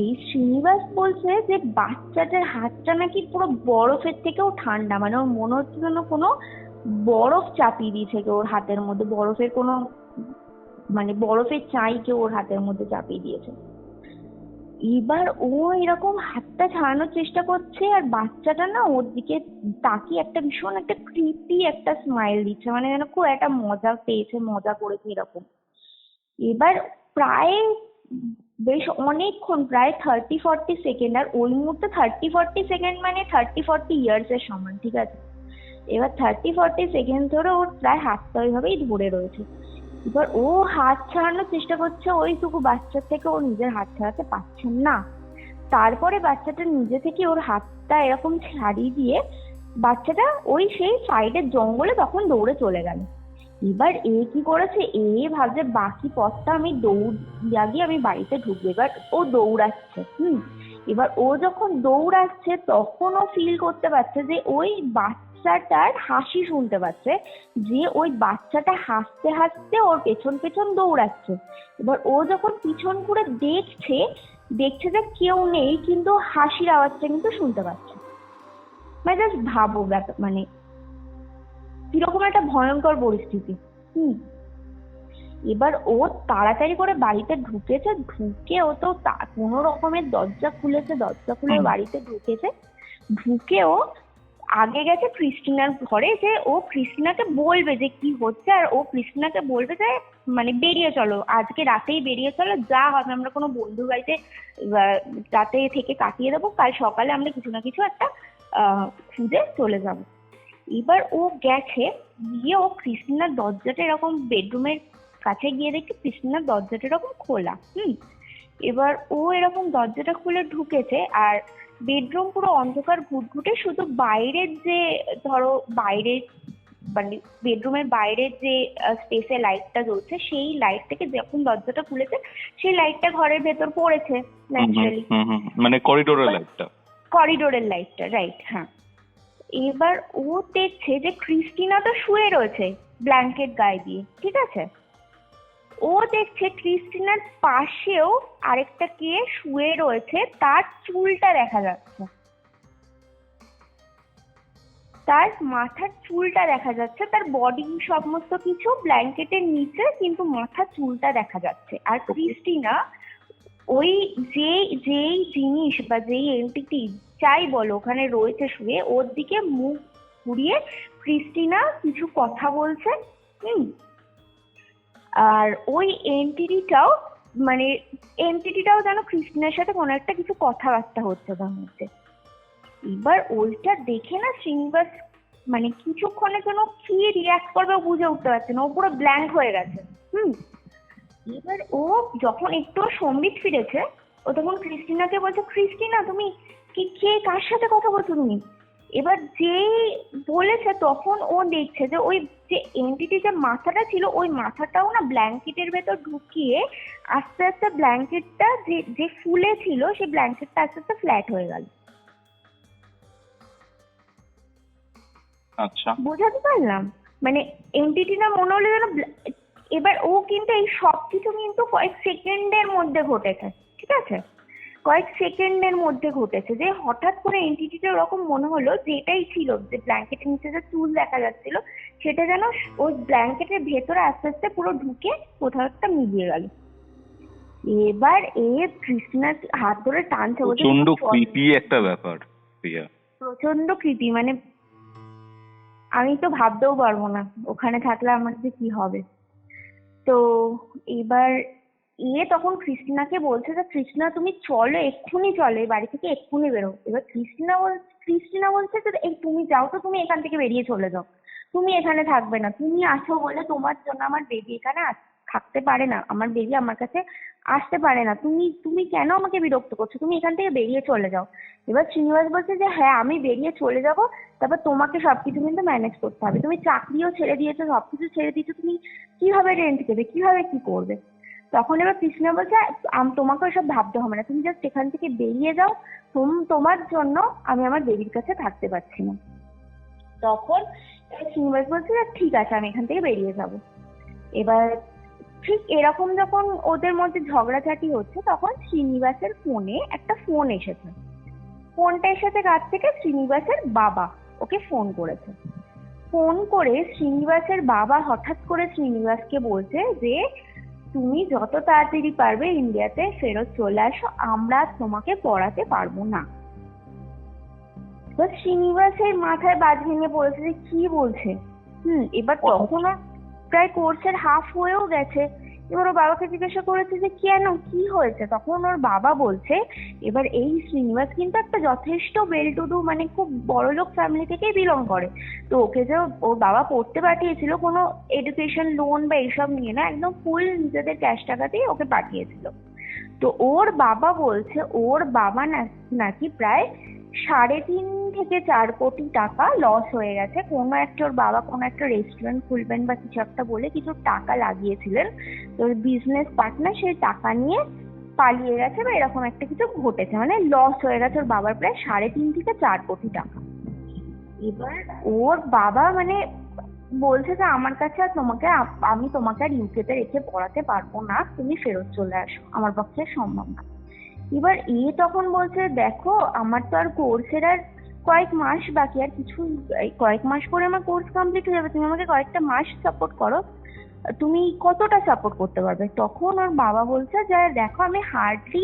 এই শ্রীনিবাস বলছে যে বাচ্চাটার হাতটা নাকি পুরো বরফের থেকেও ঠান্ডা, মানে ওর মনে হচ্ছে যেন কোনো বরফ চাপিয়ে দিয়েছে কেউ ওর হাতের মধ্যে, বরফের কোনো মানে বরফের চাই কেউ ওর হাতের মধ্যে চাপিয়ে দিয়েছে। এবার ও এরকম হাতটা ছাড়ানোর চেষ্টা করছে আর বাচ্চাটা না ওর দিকে তাকিয়ে একটা ভীষণ একটা ক্রিপি একটা স্মাইল দিচ্ছে, মানে যেন খুব একটা মজা পেয়েছে, মজা করেছে এরকম। এবার প্রায় বেশ অনেকক্ষণ, প্রায় 30-40 সেকেন্ড, আর ওই মুহূর্তে 30-40 সেকেন্ড মানে 30-40 ইয়ার্স এর সমান, ঠিক আছে। এবার 30-40 সেকেন্ড ধরে ওর প্রায় হাতটা ওইভাবেই ধরে রয়েছে। এবার ও হাত ছাড়ানোর চেষ্টা করছে, ওইটুকু বাচ্চার থেকে ও নিজের হাত ছাড়াতে পারছেন না। তারপরে বাচ্চাটা নিজে থেকে ওর হাতটা এরকম ছাড়িয়ে দিয়ে বাচ্চাটা ওই সেই সাইডের জঙ্গলে তখন দৌড়ে চলে গেল। এবার এ কি করেছে, ভাবছে বাকি পথটা আমি গিয়ে আমি বাড়িতে ঢুকবো। এবার ও দৌড়াচ্ছে, এবার ও যখন দৌড়াচ্ছে তখন ও ফিল করতে পারছে যে ওই বাচ্চাটার হাসি শুনতে পাচ্ছে, যে ওই বাচ্চাটা হাসতে হাসতে ওর পেছন পেছন দৌড়াচ্ছে। এবার ও যখন পিছন ঘুরে দেখছে যে কেউ নেই, কিন্তু হাসির আওয়াজটা কিন্তু শুনতে পাচ্ছে। মানে জাস্ট ভাবো মানে কিরকম একটা ভয়ঙ্কর পরিস্থিতি। এবার ও তাড়াতাড়ি করে বাড়িতে ঢুকেছে, ঢুকে ও তো কোনো রকমের দরজা খুলে বাড়িতে ঢুকেছে। ঢুকে ও আগে গেছে ক্রিস্টিনার ঘরে, যে ও ক্রিস্টিনাকে বলবে যে কি হচ্ছে, আর ও ক্রিস্টিনাকে বলবে যে মানে বেরিয়ে চলো, আজকে রাতেই বেরিয়ে চলো, যা হবে আমরা কোনো বন্ধুর বাড়িতে রাতে থেকে কাটিয়ে দেবো, কাল সকালে আমরা কিছু না কিছু একটা খুঁজে চলে যাবো। এবার ও গেছে, গিয়ে ও ক্রিস্টিনার দরজাটা এরকম বেডরুমের কাছে গিয়ে দেখি ক্রিস্টিনার দরজাটা এরকম খোলা। এবার ও এরকম দরজাটা খুলে ঢুকেছে, আর বেডরুম পুরো অন্ধকার ঘুটঘুটে, শুধু বাইরের যে ধরো বাইরের মানে বেডরুমের বাইরের যে স্পেসে লাইটটা জ্বলছে, সেই লাইট থেকে যখন দরজাটা খুলেছে সেই লাইটটা ঘরের ভেতর পড়েছে ন্যাচারালি, মানে করিডোরের লাইটটা, রাইট, হ্যাঁ। এবার ও দেখছে যে ক্রিস্টিনা তো শুয়ে রয়েছে ব্ল্যাঙ্কেট গায়ে দিয়ে, ঠিক আছে। ও দেখছে ক্রিস্টিনার পাশেও আরেকটা কে শুয়ে রয়েছে, তার চুলটা দেখা যাচ্ছে, তার মাথার চুলটা দেখা যাচ্ছে, তার বডি সমস্ত কিছু ব্ল্যাঙ্কেটের নিচে, কিন্তু মাথার চুলটা দেখা যাচ্ছে। আর ক্রিস্টিনা ওই যেই জিনিস বা যেই এন্টিটি চাই বলো ওখানে রয়েছে শুয়ে, ওর দিকে মুখ ঘুরিয়ে ক্রিস্টিনা কিছু কথা বলছে। আর ওই এন্টিটিটাও যেন ক্রিস্টিনার সাথে কোনো একটা কিছু কথাবার্তা হচ্ছে তার মধ্যে। এবার ওইটা দেখে না শ্রীনিবাস মানে কিছুক্ষণের জন্য কি রিয়াক্ট করবে ও বুঝে উঠতে পারছে না, ও পুরো ব্ল্যাঙ্ক হয়ে গেছে। এবার ও যখন একটু সম্বিত ফিরেছে, ও তখন ক্রিস্টিনাকে বলছে, ক্রিস্টিনা তুমি কে কার সাথে কথা বলছো তুমি? এবার যেই বলেছে তখন ও দেখছে যে ওই যে এন্টিটি যে মাথাটা ছিল, ওই মাথাটাও না ব্ল্যাঙ্কেটের ভেতর ঢুকিয়ে আস্তে আস্তে ব্ল্যাঙ্কেটটা যে ফুলে ছিল, সেই ব্ল্যাঙ্কেটটা আস্তে আস্তে ফ্ল্যাট হয়ে গেল। আচ্ছা, বোঝাতে পারলাম? মানে এন্টিটিটা মনে হলো যেন এবার ও কিন্তু এই সবকিছু কিন্তু কয়েক সেকেন্ডের মধ্যে ঘটেছে, ঠিক আছে, কয়েক সেকেন্ডের মধ্যে ঘটেছে, যে হঠাৎ করে এন্টিটিটা ওরকম মনে হলো যে এটাই ছিল, যে ব্ল্যাঙ্কেটের নিচে যে চুল দেখা যাচ্ছিল সেটা যেন ওই ব্ল্যাঙ্কেটের ভেতরে আস্তে আস্তে পুরো ঢুকে কোথাও একটা মিলিয়ে গেল। এবার ক্রিস্টিনার হাত ধরে টানছে, প্রচন্ড ক্রিপি একটা ব্যাপার, প্রচন্ড ক্রিপি, মানে আমি তো ভাবতেও পারবো না ওখানে থাকলে আমার যে কি হবে। তো এবার তখন ক্রিস্টিনাকে বলছে যে ক্রিস্টিনা তুমি চলো, এক্ষুনি চলো, এই বাড়ি থেকে এক্ষুনি বেরো। এবার ক্রিস্টিনা বলছে যে এই তুমি যাও তো, তুমি এখান থেকে বেরিয়ে চলে যাও, তুমি এখানে থাকবে না, তুমি আছো বলে তোমার জন্য আমার বেবি এখানে থাকতে পারে না, আমার বেবি আমার কাছে আসতে পারে না, তুমি কেন আমাকে বিরক্ত করছো, তুমি এখান থেকে বেরিয়ে চলে যাও। এবার শ্রীনিবাস বলছে যে হ্যাঁ আমি বেরিয়ে চলে যাব, তারপর তোমাকে সবকিছু কিন্তু ম্যানেজ করতে হবে, তুমি চাকরিও ছেড়ে দিয়েছো, সবকিছু ছেড়ে দিয়েছো, তুমি কিভাবে রেন্ট দেবে, কিভাবে কি করবে? তখন এবার কৃষ্ণা বলছে তোমাকে ওসব ভাবতে হবে না, তুমি জাস্ট এখান থেকে বেরিয়ে যাও, তোমার জন্য আমি আমার বেবির কাছে থাকতে পারছি না। তখন শ্রীনিবাস বলছে যে ঠিক আছে আমি এখান থেকে বেরিয়ে যাব। এবার ঠিক এরকম যখন ওদের মধ্যে ঝগড়াঝাটি হচ্ছে তখন শ্রীনিবাসের ফোনে একটা ফোন এসেছে। ফোনটা এসেছে কাছ থেকে, শ্রীনিবাসের বাবা ওকে ফোন করেছে। ফোন করে শ্রীনিবাসের বাবা হঠাৎ করে শ্রীনিবাসকে বলছে যে তুমি যত তাড়াতাড়ি পারবে ইন্ডিয়াতে ফেরত চলে আসো, আমরা তোমাকে পড়াতে পারবো না। এবার শ্রীনিবাসের মাথায় বাজ ভেঙে পড়েছে যে কি বলছে। এবার তখন ওর প্রায় কোর্সের হাফ হয়েও গেছে। এবার ওর বাবাকে জিজ্ঞাসা করেছে যে কেন, কি হয়েছে? তখন ওর বাবা বলছে এবার এই শ্রীনিবাস কিন্তু একটা যথেষ্ট ওয়েল টু ডু মানে খুব বড়লোক ফ্যামিলি থেকেই বিলং করে, তো ওকে যে ওর বাবা পড়তে পাঠিয়েছিল কোনো এডুকেশন লোন বা এইসব নিয়ে না, একদম ফুল নিজেদের ক্যাশ টাকাতেই ওকে পাঠিয়েছিল। তো ওর বাবা বলছে ওর বাবা নাকি প্রায় 3.5 থেকে 4 কোটি টাকা লস হয়ে গেছে। ওর বাবা কোনো একটা রেস্টুরেন্ট খুলবেন বা কিছু একটা বলে কিছু টাকা লাগিয়েছিলেন, তো বিজনেস পার্টনার সেই টাকা নিয়ে পালিয়ে গেছে বা এরকম একটা কিছু ঘটেছে, মানে লস হয়ে গেছে ওর বাবার প্রায় 3.5 থেকে 4 কোটি টাকা। এবার ওর বাবা মানে বলছে যে আমার কাছে আর আমি তোমাকে আর ইউকেতে রেখে পড়াতে পারবো না, তুমি ফেরত চলে আসো, আমার পক্ষে সম্ভব না। এবার তখন বলছে দেখো আমার তো আর কোর্সের আর কয়েক মাস বাকি, আর কিছু কয়েক মাস পরে আমার কোর্স কমপ্লিট হয়ে যাবে, তুমি আমাকে কয়েকটা মাস সাপোর্ট করো, তুমি কতটা সাপোর্ট করতে পারবে? তখন ওর বাবা বলছে যে দেখো আমি হার্ডলি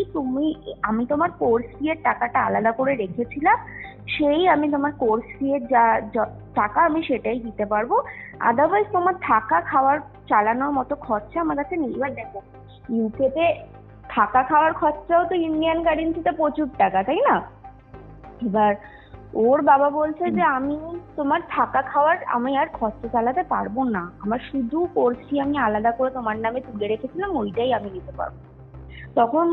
আমি তোমার কোর্স ফি এর টাকাটা আলাদা করে রেখেছিলাম, সেই আমি তোমার কোর্স ফি এর যা টাকা আমি সেটাই দিতে পারবো, আদারওয়াইজ তোমার থাকা খাওয়ার চালানোর মতো খরচা আমার কাছে নেই। এবার দেখো ইউকেতে থাকা খাওয়ার খরচাও তো ইন্ডিয়ান কারেন্সিতে প্রচুর টাকা, তাই না? এবার ওর বাবা বলছে যে আমি তোমার থাকা খাওয়ার আমি আর খরচা চালাতে পারবো না, আমার শুধু কোর্স ফি আমি আলাদা করে তোমার নামে তুলে রেখেছিলাম, ওইটাই আমি দিতে পারবো। তখন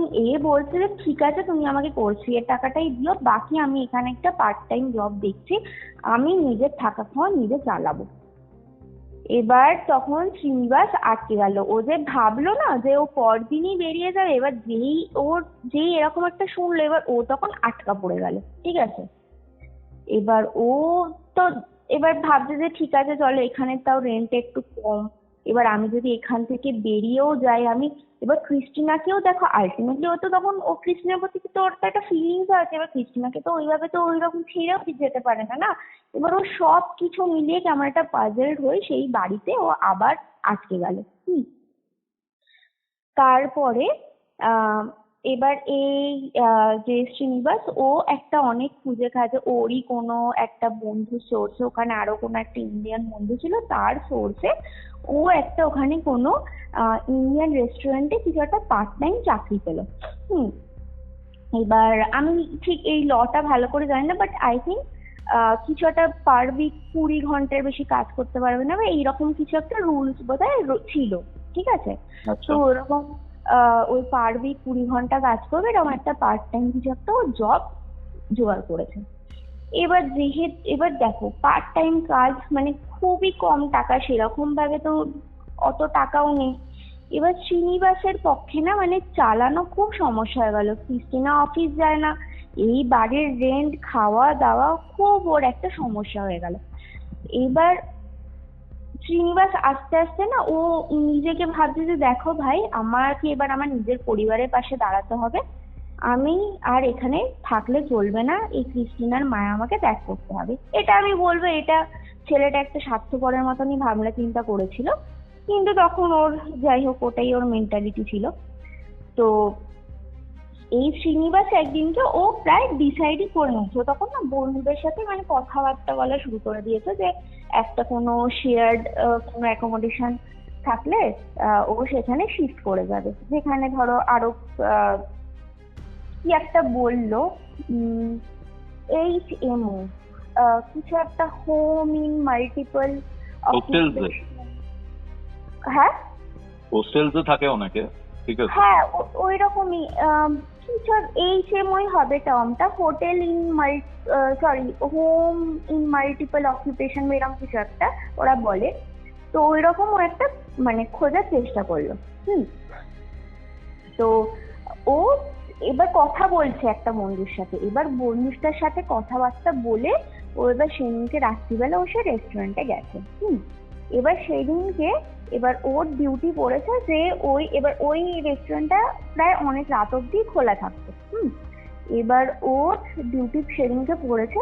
বলছে যে ঠিক আছে তুমি আমাকে কোর্স ফি এর টাকাটাই দিও, বাকি আমি এখানে একটা পার্ট টাইম জব দেখছি, আমি নিজের থাকা খাওয়া নিজে চালাবো। এবার তখন শ্রীনিবাস আটকে গেল, ও যে ভাবলো না যে ও পরদিনই বেরিয়ে যাবে, এবার যেই এরকম একটা শুনলো এবার ও তখন আটকা পড়ে গেল, ঠিক আছে? এবার ও তো এবার ভাবছে যে ঠিক আছে চলো এখানে তাও রেন্ট একটু কম, এবার আমি যদি এখান থেকে বেরিয়েও যাই আমি, এবার ক্রিস্টিনাকেও দেখো আলটিমেটলি ও তো তখন ও ক্রিস্টিনার প্রতি তো ওর তো একটা ফিলিংস আছে, এবার ক্রিস্টিনাকে তো ওইভাবে তো ওইরকম ছেড়েও যেতে পারে না না। এবার ও সব কিছু মিলিয়ে কেমন একটা পাজলড হয়ে সেই বাড়িতে ও আবার আটকে গেল। তারপরে এবার যে শ্রীনিবাস ও একটা অনেক খুঁজে খাজে, ওরই কোনো একটা বন্ধু সোর্সে, ওখানে আরো কোনো একটা ইন্ডিয়ান বন্ধু ছিল তার সোর্সে ও একটা ওখানে কোনো ইন্ডিয়ান রেস্টুরেন্টে কিছু একটা পার্ট টাইম চাকরি পেলো। এবার আমি ঠিক এই লটা ভালো করে জানি না, বাট আই থিঙ্ক কিছু একটা পার উইক 20 ঘন্টার বেশি কাজ করতে পারবে না, এইরকম কিছু একটা রুলস বোধহয় ছিল, ঠিক আছে? তো ওরকম ওই পার উইক 20 ঘন্টা কাজ করবে এরকম একটা পার্ট টাইম কিছু একটা জব জোগাড় করেছে। এবার দেখো পার্ট টাইম কাজ মানে খুবই কম টাকা, সেরকম ভাবে তো অত টাকাও নেই। এবার শ্রীনিবাসের পক্ষে না মানে চালানো খুব সমস্যা হয়ে গেল, ক্রিস্টিনা অফিস যায় না, এই বাড়ির রেন্ট খাওয়া দাওয়া খুব ওর একটা সমস্যা হয়ে গেল। এবার শ্রীনিবাস আস্তে আস্তে না ও নিজেকে ভাবছে যে দেখো ভাই আমাকে এবার আমার নিজের পরিবারের পাশে দাঁড়াতে হবে, আমি আর এখানে থাকলে চলবে না, এই ক্রিস্টিনার মায়া আমাকে ত্যাগ করতে হবে। এটা আমি বলবো এটা ছেলেটা একটা স্বার্থপরের মতনই ভাবনা চিন্তা করেছিল, কিন্তু তখন ওর যাই হোক ওটাই ওর মেন্টালিটি ছিল। তো এই শ্রীনিবাস একদিনকে ও প্রায় ডিসাইডই করে নিয়েছে, তখন না বন্ধুদের সাথে মানে কথাবার্তা বলা শুরু করে দিয়েছে যে একটা কোনো শেয়ার্ড কোনো অ্যাকোমোডেশন থাকলে ও সেখানে শিফট করে যাবে, যেখানে ধরো আরো কি একটা বললো HMO কিছু একটা হোম ইন মাল্টিপল, হ্যাঁ হোস্টেলসে থাকে অনেকে, ঠিক আছে। হ্যাঁ ওই রকমই কিছু এই সেমই হবে টার্মটা, hotel in sorry home in multiple occupation এরকম কিছু একটা ওরা বলে। তো ওই রকম ও একটা মানে খোঁজার চেষ্টা করলো। তো ও এবার কথা বলছে একটা বন্ধুর সাথে, এবার বন্ধুটার সাথে কথাবার্তা বলে ও এবার সেদিনকে রাত্রিবেলা ও সে রেস্টুরেন্টে গেছে। এবার সেদিনকে এবার ওর ডিউটি পড়েছে যে ওই রেস্টুরেন্টটা প্রায় অনেক রাত অব্দি খোলা থাকতো। এবার ওর ডিউটি সেদিনকে পড়েছে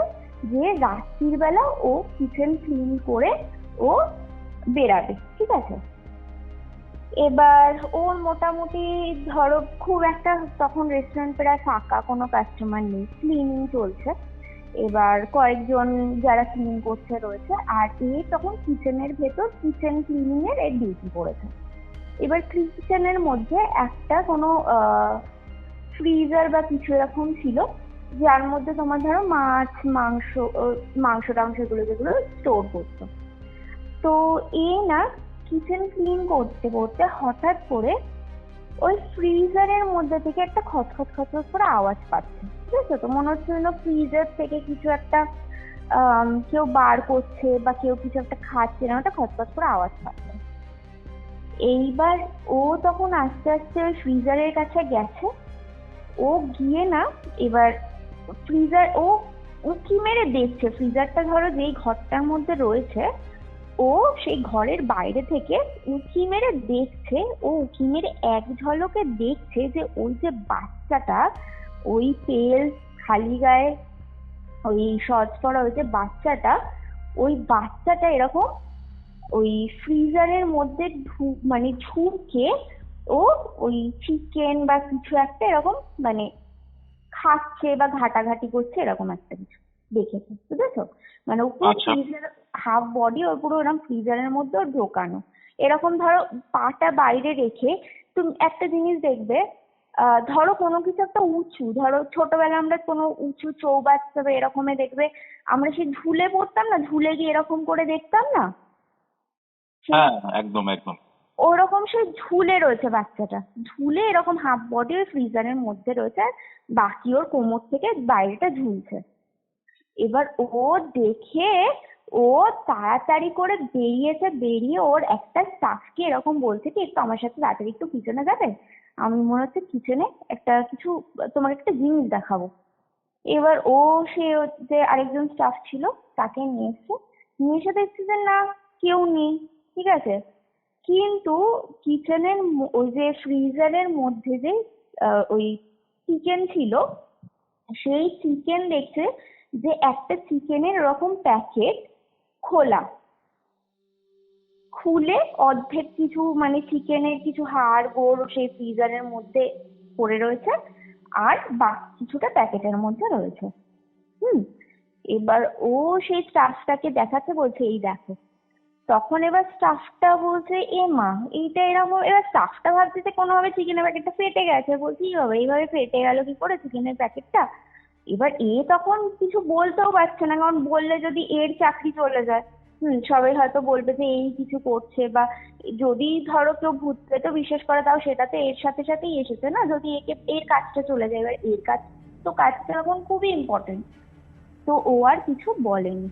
যে রাত্রির বেলা ও কিচেন ক্লিন করে ও বেরাবে, ঠিক আছে। এবার ওর মোটামুটি ধরো খুব একটা তখন রেস্টুরেন্ট প্রায় ফাঁকা, কোনো কাস্টমার নেই, ক্লিনিং চলছে। এবার কয়েকজন যারা ক্লিন করছে রয়েছে, আর তখন কিচেনের ভেতর কিচেন ক্লিনিং এর ডিউটি পড়েছে। এবার কিচেনের মধ্যে একটা কোনো ফ্রিজার বা কিছু এরকম ছিল, যার মধ্যে তোমার ধরো মাছ মাংস টাংস এগুলো যেগুলো স্টোর করতো। তো না কিচেন ক্লিন করতে করতে হঠাৎ করে ওই ফ্রিজারের মধ্যে থেকে একটা খচখচ খচখচ করে আওয়াজ পাচ্ছে, ঠিক আছে। তো মনে হচ্ছে যেন ফ্রিজার থেকে কিছু একটা কেউ বার করছে বা কেউ কিছু একটা খাচ্ছে, না একটা খচখচ করে আওয়াজ পাচ্ছে। এইবার ও তখন আস্তে আস্তে ওই ফ্রিজারের কাছে গেছে। ও গিয়ে না এবার ফ্রিজার ও উঁকি মেরে দেখছে, ফ্রিজারটা ধরো যেই ঘরটার মধ্যে রয়েছে ও সেই ঘরের বাইরে থেকে উঁকি মেরে দেখছে। ও উঁকি মেরে এক ঝলকে দেখছে যে ওই যে বাচ্চাটা, ওই তেল খালি গায়ে ওই শর্টস পরা ওই যে বাচ্চাটা, ওই বাচ্চাটা এরকম ওই ফ্রিজারের মধ্যে মানে ঝুঁকে ও ওই চিকেন বা কিছু একটা এরকম মানে খাচ্ছে বা ঘাটাঘাটি করছে, এরকম একটা কিছু দেখেছে, বুঝেছো। মানে ও পুরো ফ্রিজার হাফ বডি ওর পুরো ওরকম ফ্রিজারের মধ্যে ওর ঢোকানো, এরকম ধরো পাটা বাইরে রেখে। তুমি একটা জিনিস দেখবে, ধরো কোনো কিছু একটা উঁচু, ধরো ছোটবেলায় আমরা কোনো উঁচু চৌবাচ্চা বা এরকমে দেখবে আমরা সেই ঝুলে পড়তাম না, ঝুলে গিয়ে এরকম করে দেখতাম না, হ্যাঁ একদম একদম ওরকম সে ঝুলে রয়েছে বাচ্চাটা, ঝুলে এরকম হাফ বডি ওই ফ্রিজারের মধ্যে রয়েছে, আর বাকি ওর কোমর থেকে বাইরেটা ঝুলছে। এবার ও দেখে ও তাড়াতাড়ি করে বেরিয়েছে, বেরিয়ে ওর একটা স্টাফকে এরকম বলছে কি একটু আমার সাথে তাড়াতাড়ি একটু কিচেনে যাবে, আমি মনে হচ্ছে কিচেনে একটা কিছু তোমার একটা জিনিস দেখাবো। এবার সে যে আরেকজন স্টাফ ছিল তাকে নিয়ে এসে দেখছে যে না কেউ নেই, ঠিক আছে। কিন্তু কিচেনের ওই যে ফ্রিজারের মধ্যে যে ওই চিকেন ছিল, সেই চিকেন দেখছে যে একটা চিকেনের এরকম প্যাকেট খোলা, খুলে অর্ধেক কিছু মানে চিকেনের কিছু হাড় গোড় সেই ফ্রিজারের মধ্যে পড়ে রয়েছে, আর বাকি কিছুটা প্যাকেটের মধ্যে রয়েছে। এবার সেই স্টাফটাকে দেখাচ্ছে, বলছে এই দেখো। তখন এবার স্টাফটা বলছে এ মা এইটা এরকম, এবার স্টাফটা ভাবছে যে কোনোভাবে চিকেনের প্যাকেটটা ফেটে গেছে, বলছি কি হবে এইভাবে ফেটে গেল কি করে চিকেনের প্যাকেটটা। এবার তখন কিছু বলতেও পারছে না, কারণ বললে যদি এর চাকরি চলে যায়, সবাই হয়তো বলবে যে এই কিছু করছে, বা যদি ধরো কেউ ভূত প্রেত বিশ্বাস করে তাও সেটা তো এর সাথে সাথেই এসেছে না, যদি এর কাজটা চলে যায়। এবার কাজটা এখন খুবই ইম্পর্টেন্ট। তো ও আর কিছু বলেনি।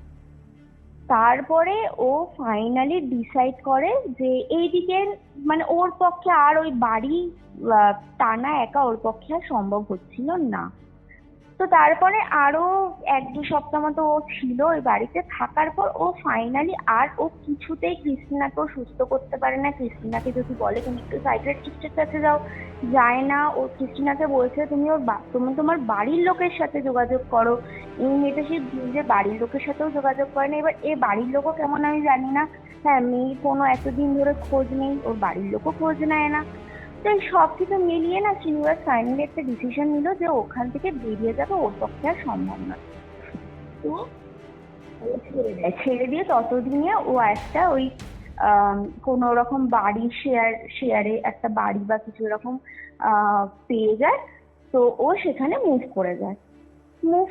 তারপরে ও ফাইনালি ডিসাইড করে যে এইদিকে মানে ওর পক্ষে আর ওই বাড়ি টানা একা ওর পক্ষে আর সম্ভব হচ্ছিল না। তো তারপরে আরো 1-2 সপ্তাহ মতো ও ছিল ওই বাড়িতে, থাকার পর ও ফাইনালি আর ও কিছুতেই ক্রিস্টিনাকেও সুস্থ করতে পারে না। ক্রিস্টিনাকে যদি বলে তুমি একটু সাইকিয়াট্রিস্টের কাছে যাও, যায় না। ও ক্রিস্টিনাকে বলছে তুমি তুমি তোমার বাড়ির লোকের সাথে যোগাযোগ করো। এই মেয়েটা সে যে বাড়ির লোকের সাথেও যোগাযোগ করে না। এবার বাড়ির লোকও কেমন আমি জানি না, হ্যাঁ মেয়ের কোনো এতদিন ধরে খোঁজ নেই, ওর বাড়ির লোকও খোঁজ নেয় না। তো সব কিছু মিলিয়ে না শ্রীনিবাস ফাইনালি একটা ডিসিশন নিল যে ওখান থেকে বেরিয়ে যাবে, ওর পক্ষে আর সম্ভব না। তো ছেড়ে দিয়ে ততদিনে ও একটা ওই কোনো রকম বাড়ি শেয়ারে একটা বাড়ি বা কিছু এরকম পেয়ে যায়। তো ও সেখানে মুভ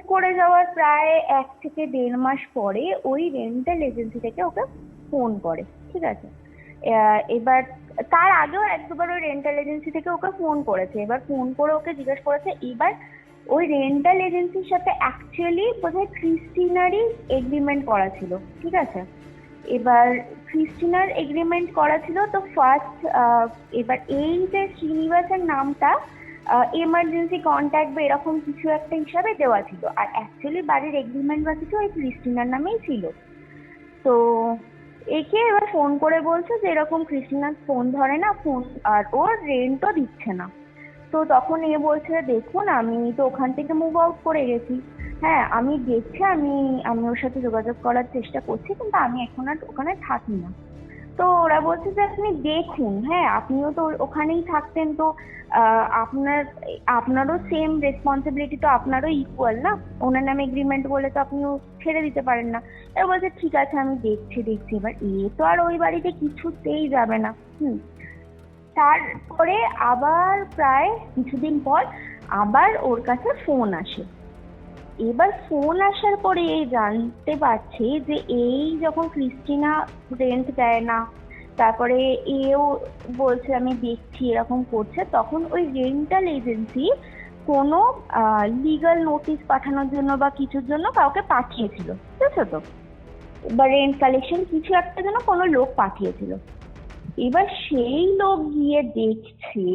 করে যাওয়ার প্রায় 1 থেকে 1.5 মাস পরে ওই রেন্টাল এজেন্সি থেকে ওকে ফোন করে, ঠিক আছে। এবার তার আগেও এক দুবার ওই রেন্টাল এজেন্সি থেকে ওকে ফোন করেছে, এবার ফোন করে ওকে জিজ্ঞেস করেছে। এবার ওই রেন্টাল এজেন্সির সাথে অ্যাকচুয়ালি বোধহয় ক্রিস্টিনারই এগ্রিমেন্ট করা ছিল, ঠিক আছে। এবার ক্রিস্টিনার এগ্রিমেন্ট করা ছিল, তো ফার্স্ট এবার এই যে শ্রীনিবাসের নামটা এমার্জেন্সি কন্ট্যাক্ট বা এরকম কিছু একটা হিসাবে দেওয়া ছিল, আর অ্যাকচুয়ালি বাড়ির এগ্রিমেন্ট বা কিছু ওই ক্রিস্টিনার নামেই ছিল। তো একে এবার ফোন করে বলছে যে এরকম ক্রিস্টিনার ফোন ধরে না, ফোন আর ওর রেন্টও দিচ্ছে না। তো তখন এ বলছে দেখুন আমি তো ওখান থেকে মুভ আউট করে গেছি, হ্যাঁ আমি দেখছি, আমি আমি ওর সাথে যোগাযোগ করার চেষ্টা করছি, কিন্তু আমি এখন আর ওখানে থাকি না। তো ওরা বলছে যে আপনি দেখুন, হ্যাঁ আপনিও তো ওখানেই থাকতেন, তো আপনারও সেম রেসপন্সিবিলিটি, তো আপনারও ইকুয়াল না, ওনার নামে এগ্রিমেন্ট বলে তো আপনিও ছেড়ে দিতে পারেন না। এবার বলছে ঠিক আছে আমি দেখছি। এবার এ তো আর ওই বাড়িতে কিছুতেই যাবে না। তারপরে আবার প্রায় কিছুদিন পর আবার ওর কাছে ফোন আসে। এবার ফোন আসার পরে এই জানতে পারছে যে এই যখন ক্রিস্টিনা রেন্ট দেয় না, তারপরে এও বলছে আমি দেখছি এরকম করছে, তখন ওই রেন্টাল এজেন্সি কোনো লিগাল নোটিশ পাঠানোর জন্য বা কিছুর জন্য কাউকে পাঠিয়েছিল, বুঝছো তো, বা রেন্ট কালেকশন কিছু একটা জন্য কোনো লোক পাঠিয়েছিল। এবার সেই লোক গিয়ে দেখছে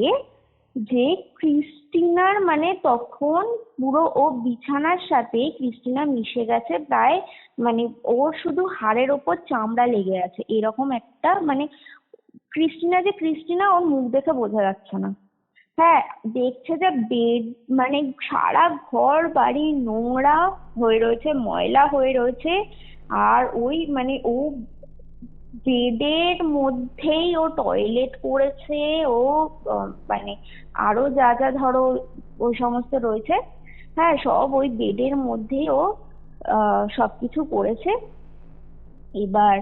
যে ক্রিস্টিনার মানে তখন পুরো ও বিছানার সাথে ক্রিস্টিনা মিশে গেছে, প্রায় মানে ওর শুধু হাড়ের ওপর চামড়া লেগে আছে এরকম একটা, মানে ক্রিস্টিনা ওর মুখ দেখে বোঝা যাচ্ছে না। হ্যাঁ, দেখছে যে বেড মানে সারা ঘর বাড়ি নোংরা হয়ে রয়েছে, ময়লা হয়ে রয়েছে, আর ওই মানে ও বেডের মধ্যেই ও টয়লেট করেছে, ও মানে আরো যা যা ধরো ওই সমস্ত রয়েছে, হ্যাঁ সব ওই বেডের মধ্যেই ও সবকিছু করেছে। এবার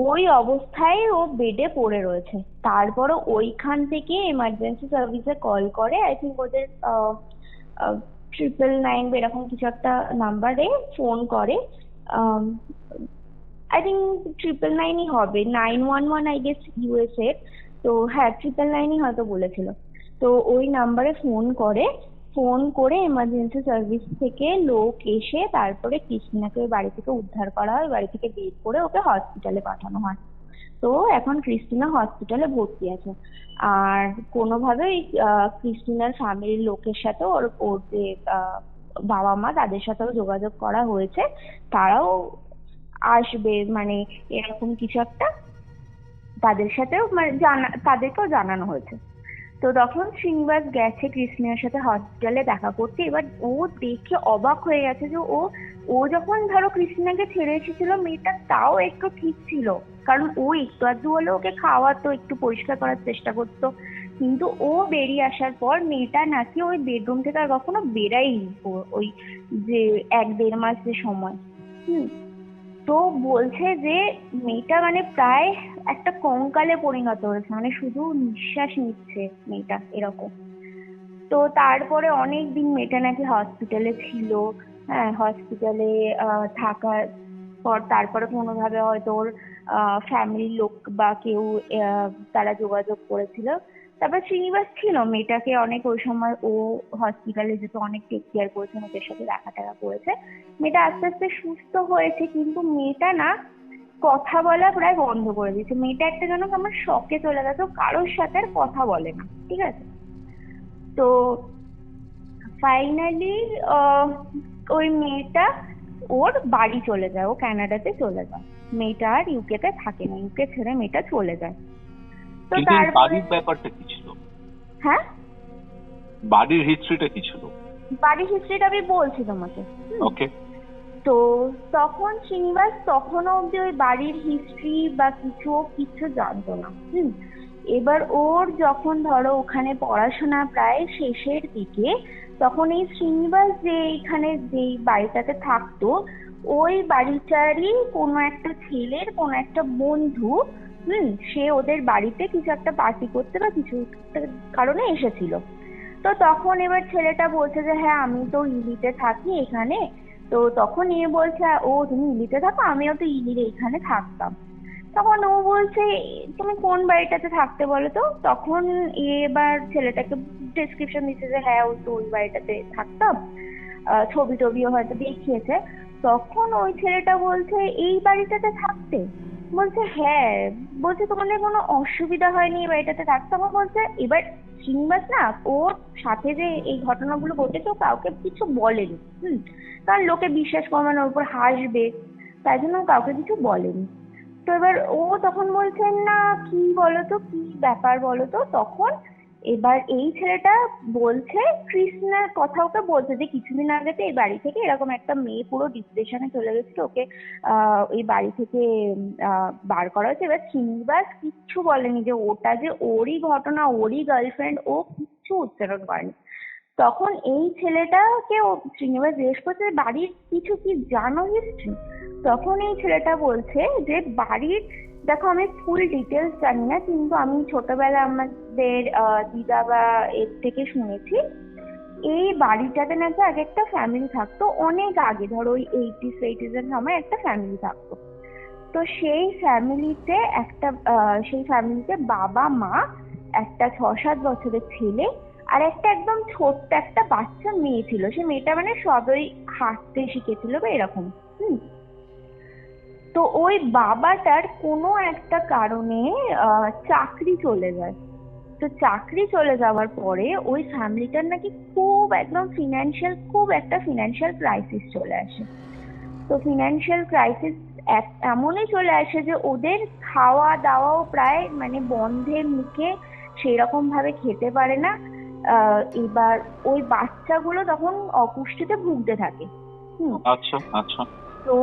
ওই অবস্থায় ও বেডে পড়ে রয়েছে। তারপরও ওইখান থেকে এমার্জেন্সি সার্ভিসে কল করে, আই থিঙ্ক ওদের 999 বা এরকম কিছু একটা নাম্বারে ফোন করে। আই থিঙ্ক 999ই হবে, 911 আই গেস ইউএসএ। তো হ্যাঁ 999ই হয়তো বলেছিল। তো ওই নাম্বারে ফোন করে এমার্জেন্সি সার্ভিস থেকে লোক এসে তারপরে ক্রিস্টিনাকে ওই বাড়ি থেকে উদ্ধার করা হয়, বাড়ি থেকে বের করে ওকে হসপিটালে পাঠানো হয়। তো এখন ক্রিস্টিনা হসপিটালে ভর্তি আছে। আর কোনোভাবেই ক্রিস্টিনার ফ্যামিলির লোকের সাথে ওর যে বাবা মা তাদের সাথেও যোগাযোগ করা হয়েছে, তারাও আসবে, মানে এরকম কিছু একটা তাদের সাথেও মানে তাদেরকেও জানানো হয়েছে। তো তখন শ্রীনিবাস গেছে ক্রিস্টিনার সাথে হসপিটালে দেখা করতে। এবার ও দেখে অবাক হয়ে গেছে যে ও যখন ধরো ক্রিস্টিনাকে ছেড়ে এসেছিল মেয়েটা তাও একটু ঠিক ছিল, কারণ ও একটু আধটু হলে ওকে খাওয়াতো, একটু পরিষ্কার করার চেষ্টা করতো, কিন্তু ও বেরিয়ে আসার পর মেয়েটা নাকি ওই বেডরুম থেকে আর কখনো বেরাইনি, ওই যে 1-1.5 মাস যে সময়। তো বলছে যে মেয়েটা মানে প্রায় একটা কঙ্কালে পরিণত হয়েছে, মানে শুধু নিঃশ্বাস নিচ্ছে মেয়েটা এরকম। তো তারপরে অনেক দিন মেয়েটা নাকি হসপিটালে ছিল। হ্যাঁ, হসপিটালে থাকার পর তারপরে কোনোভাবে হয়তো ওর ফ্যামিলির লোক বা কেউ তারা যোগাযোগ করেছিল। তারপর শ্রীনিবাস ছিল, মেয়েটাকে অনেক ওই সময় ও হসপিটালে যেত, অনেক টেক কেয়ার করেছে, মেয়েটার সাথে দেখা টাকা করেছে। মেয়েটা আস্তে আস্তে সুস্থ হয়েছে, কিন্তু মেয়েটা না কথা বলা প্রায় বন্ধ করে দিয়েছে। মেয়েটা একটা যেন আমার শকে চলে গেছে, কারোর সাথে আর কথা বলে না, ঠিক আছে। তো ফাইনালি ওই মেয়েটা ওর বাড়ি চলে যায়, ও কানাডাতে চলে যায়। মেয়েটা আর ইউকেতে থাকে না, ইউকে ছেড়ে মেয়েটা চলে যায়। তো তার বাড়ির ব্যাপারটা কি ছিল? হ্যাঁ, বাড়ির হিস্ট্রিটা কি ছিল? বাড়ির হিস্ট্রিটা আমি বলছি তোমাকে। ওকে। তো তখন শ্রীনিবাস তখনও অব্দি ওই বাড়ির হিস্ট্রি বা কিছু জানতো না। এবার ওর যখন ধরো ওখানে পড়াশোনা প্রায় শেষের দিকে, তখন এই শ্রীনিবাস যে এখানে যেই বাড়িটাতে থাকতো, ওই বাড়িটারই কোনো একটা ছেলের কোনো একটা বন্ধু সে ওদের বাড়িতে কিছু একটা পার্টি করতে বা কিছু একটা কারণে এসেছিল। তো তখন এবার ছেলেটা বলছে যে হ্যাঁ আমি তো ইলিতে থাকি এখানে। তো তখন বলছে ও তুমি ইলিতে থাকো, আমিও তো ইলির এখানে থাকতাম। তখন ও বলছে তুমি কোন বাড়িটাতে থাকতে বলো তো। তখন এবার ছেলেটাকে ডেসক্রিপশন দিচ্ছে যে হ্যাঁ ওই তো ওই বাড়িটাতে থাকতাম, ছবি টবিও হয়তো দেখিয়েছে। তখন ওই ছেলেটা বলছে এই বাড়িটাতে থাকতে, বলছে হ্যাঁ, বলছে তোমাদের কোনো অসুবিধা হয়নি এই বাড়িটাতে থাকতে। আমার বলছে এবার শ্রীনিবাস না ওর সাথে যে এই ঘটনাগুলো ঘটেছে ও কাউকে কিছু বলেনি, কারণ লোকে বিশ্বাস করবে না, ওর উপর হাসবে, তাই জন্য ও কাউকে কিছু বলেনি। তো এবার ও তখন বলছে না কি বলতো, কি ব্যাপার বলতো। তখন এবার এই ছেলেটা বলছে কৃষ্ণার কথা ওকে বলছে যে কিছুদিন আগে তো এই বাড়ি থেকে এরকম একটা মেয়ে পুরো ডিপ্রেশনে চলে গেছিল, ওকে এই বাড়ি থেকে বার করা হয়েছে। এবার শ্রীনিবাস কিচ্ছু বলেনি যে ওটা যে ওরই ঘটনা, ওরই গার্লফ্রেন্ড, ও কিচ্ছু উচ্চারণ করেনি। তখন এই ছেলেটাকে ও শ্রীনিবাস জিজ্ঞেস করছে বাড়ির কিছু কি জানো হিস্ট্রি। তখন এই ছেলেটা বলছে যে বাড়ির, দেখো আমি ফুল ডিটেলস জানি না, কিন্তু আমি ছোটবেলা আমাদের দিদা বা এর থেকে শুনেছি এই বাড়িটাতে নাকি আগে একটা ফ্যামিলি থাকতো, অনেক আগে, ধরো ওই 80s এর সময় একটা ফ্যামিলি থাকতো। তো সেই ফ্যামিলিতে বাবা মা, একটা 6-7 বছরের ছেলে আর একটা একদম ছোট্ট একটা বাচ্চা মেয়ে ছিল। সে মেয়েটা মানে সবই হাঁটতে শিখেছিল বা এরকম। তো ওই বাবাটার কোনো একটা কারণে চাকরি চলে যায়। তো চাকরি চলে যাওয়ার পরে ওই ফ্যামিলিটার নাকি খুব একদম খুব একটা ফিনান্সিয়াল ক্রাইসিস চলে আসে। তো ফিনান্সিয়াল ক্রাইসিস এমনই চলে আসে যে ওদের খাওয়া দাওয়াও প্রায় মানে বন্ধের মুখে, সেরকম ভাবে খেতে পারে না। এবার ওই বাচ্চাগুলো তখন অপুষ্টিতে ভুগতে থাকে। আচ্ছা আচ্ছা। তো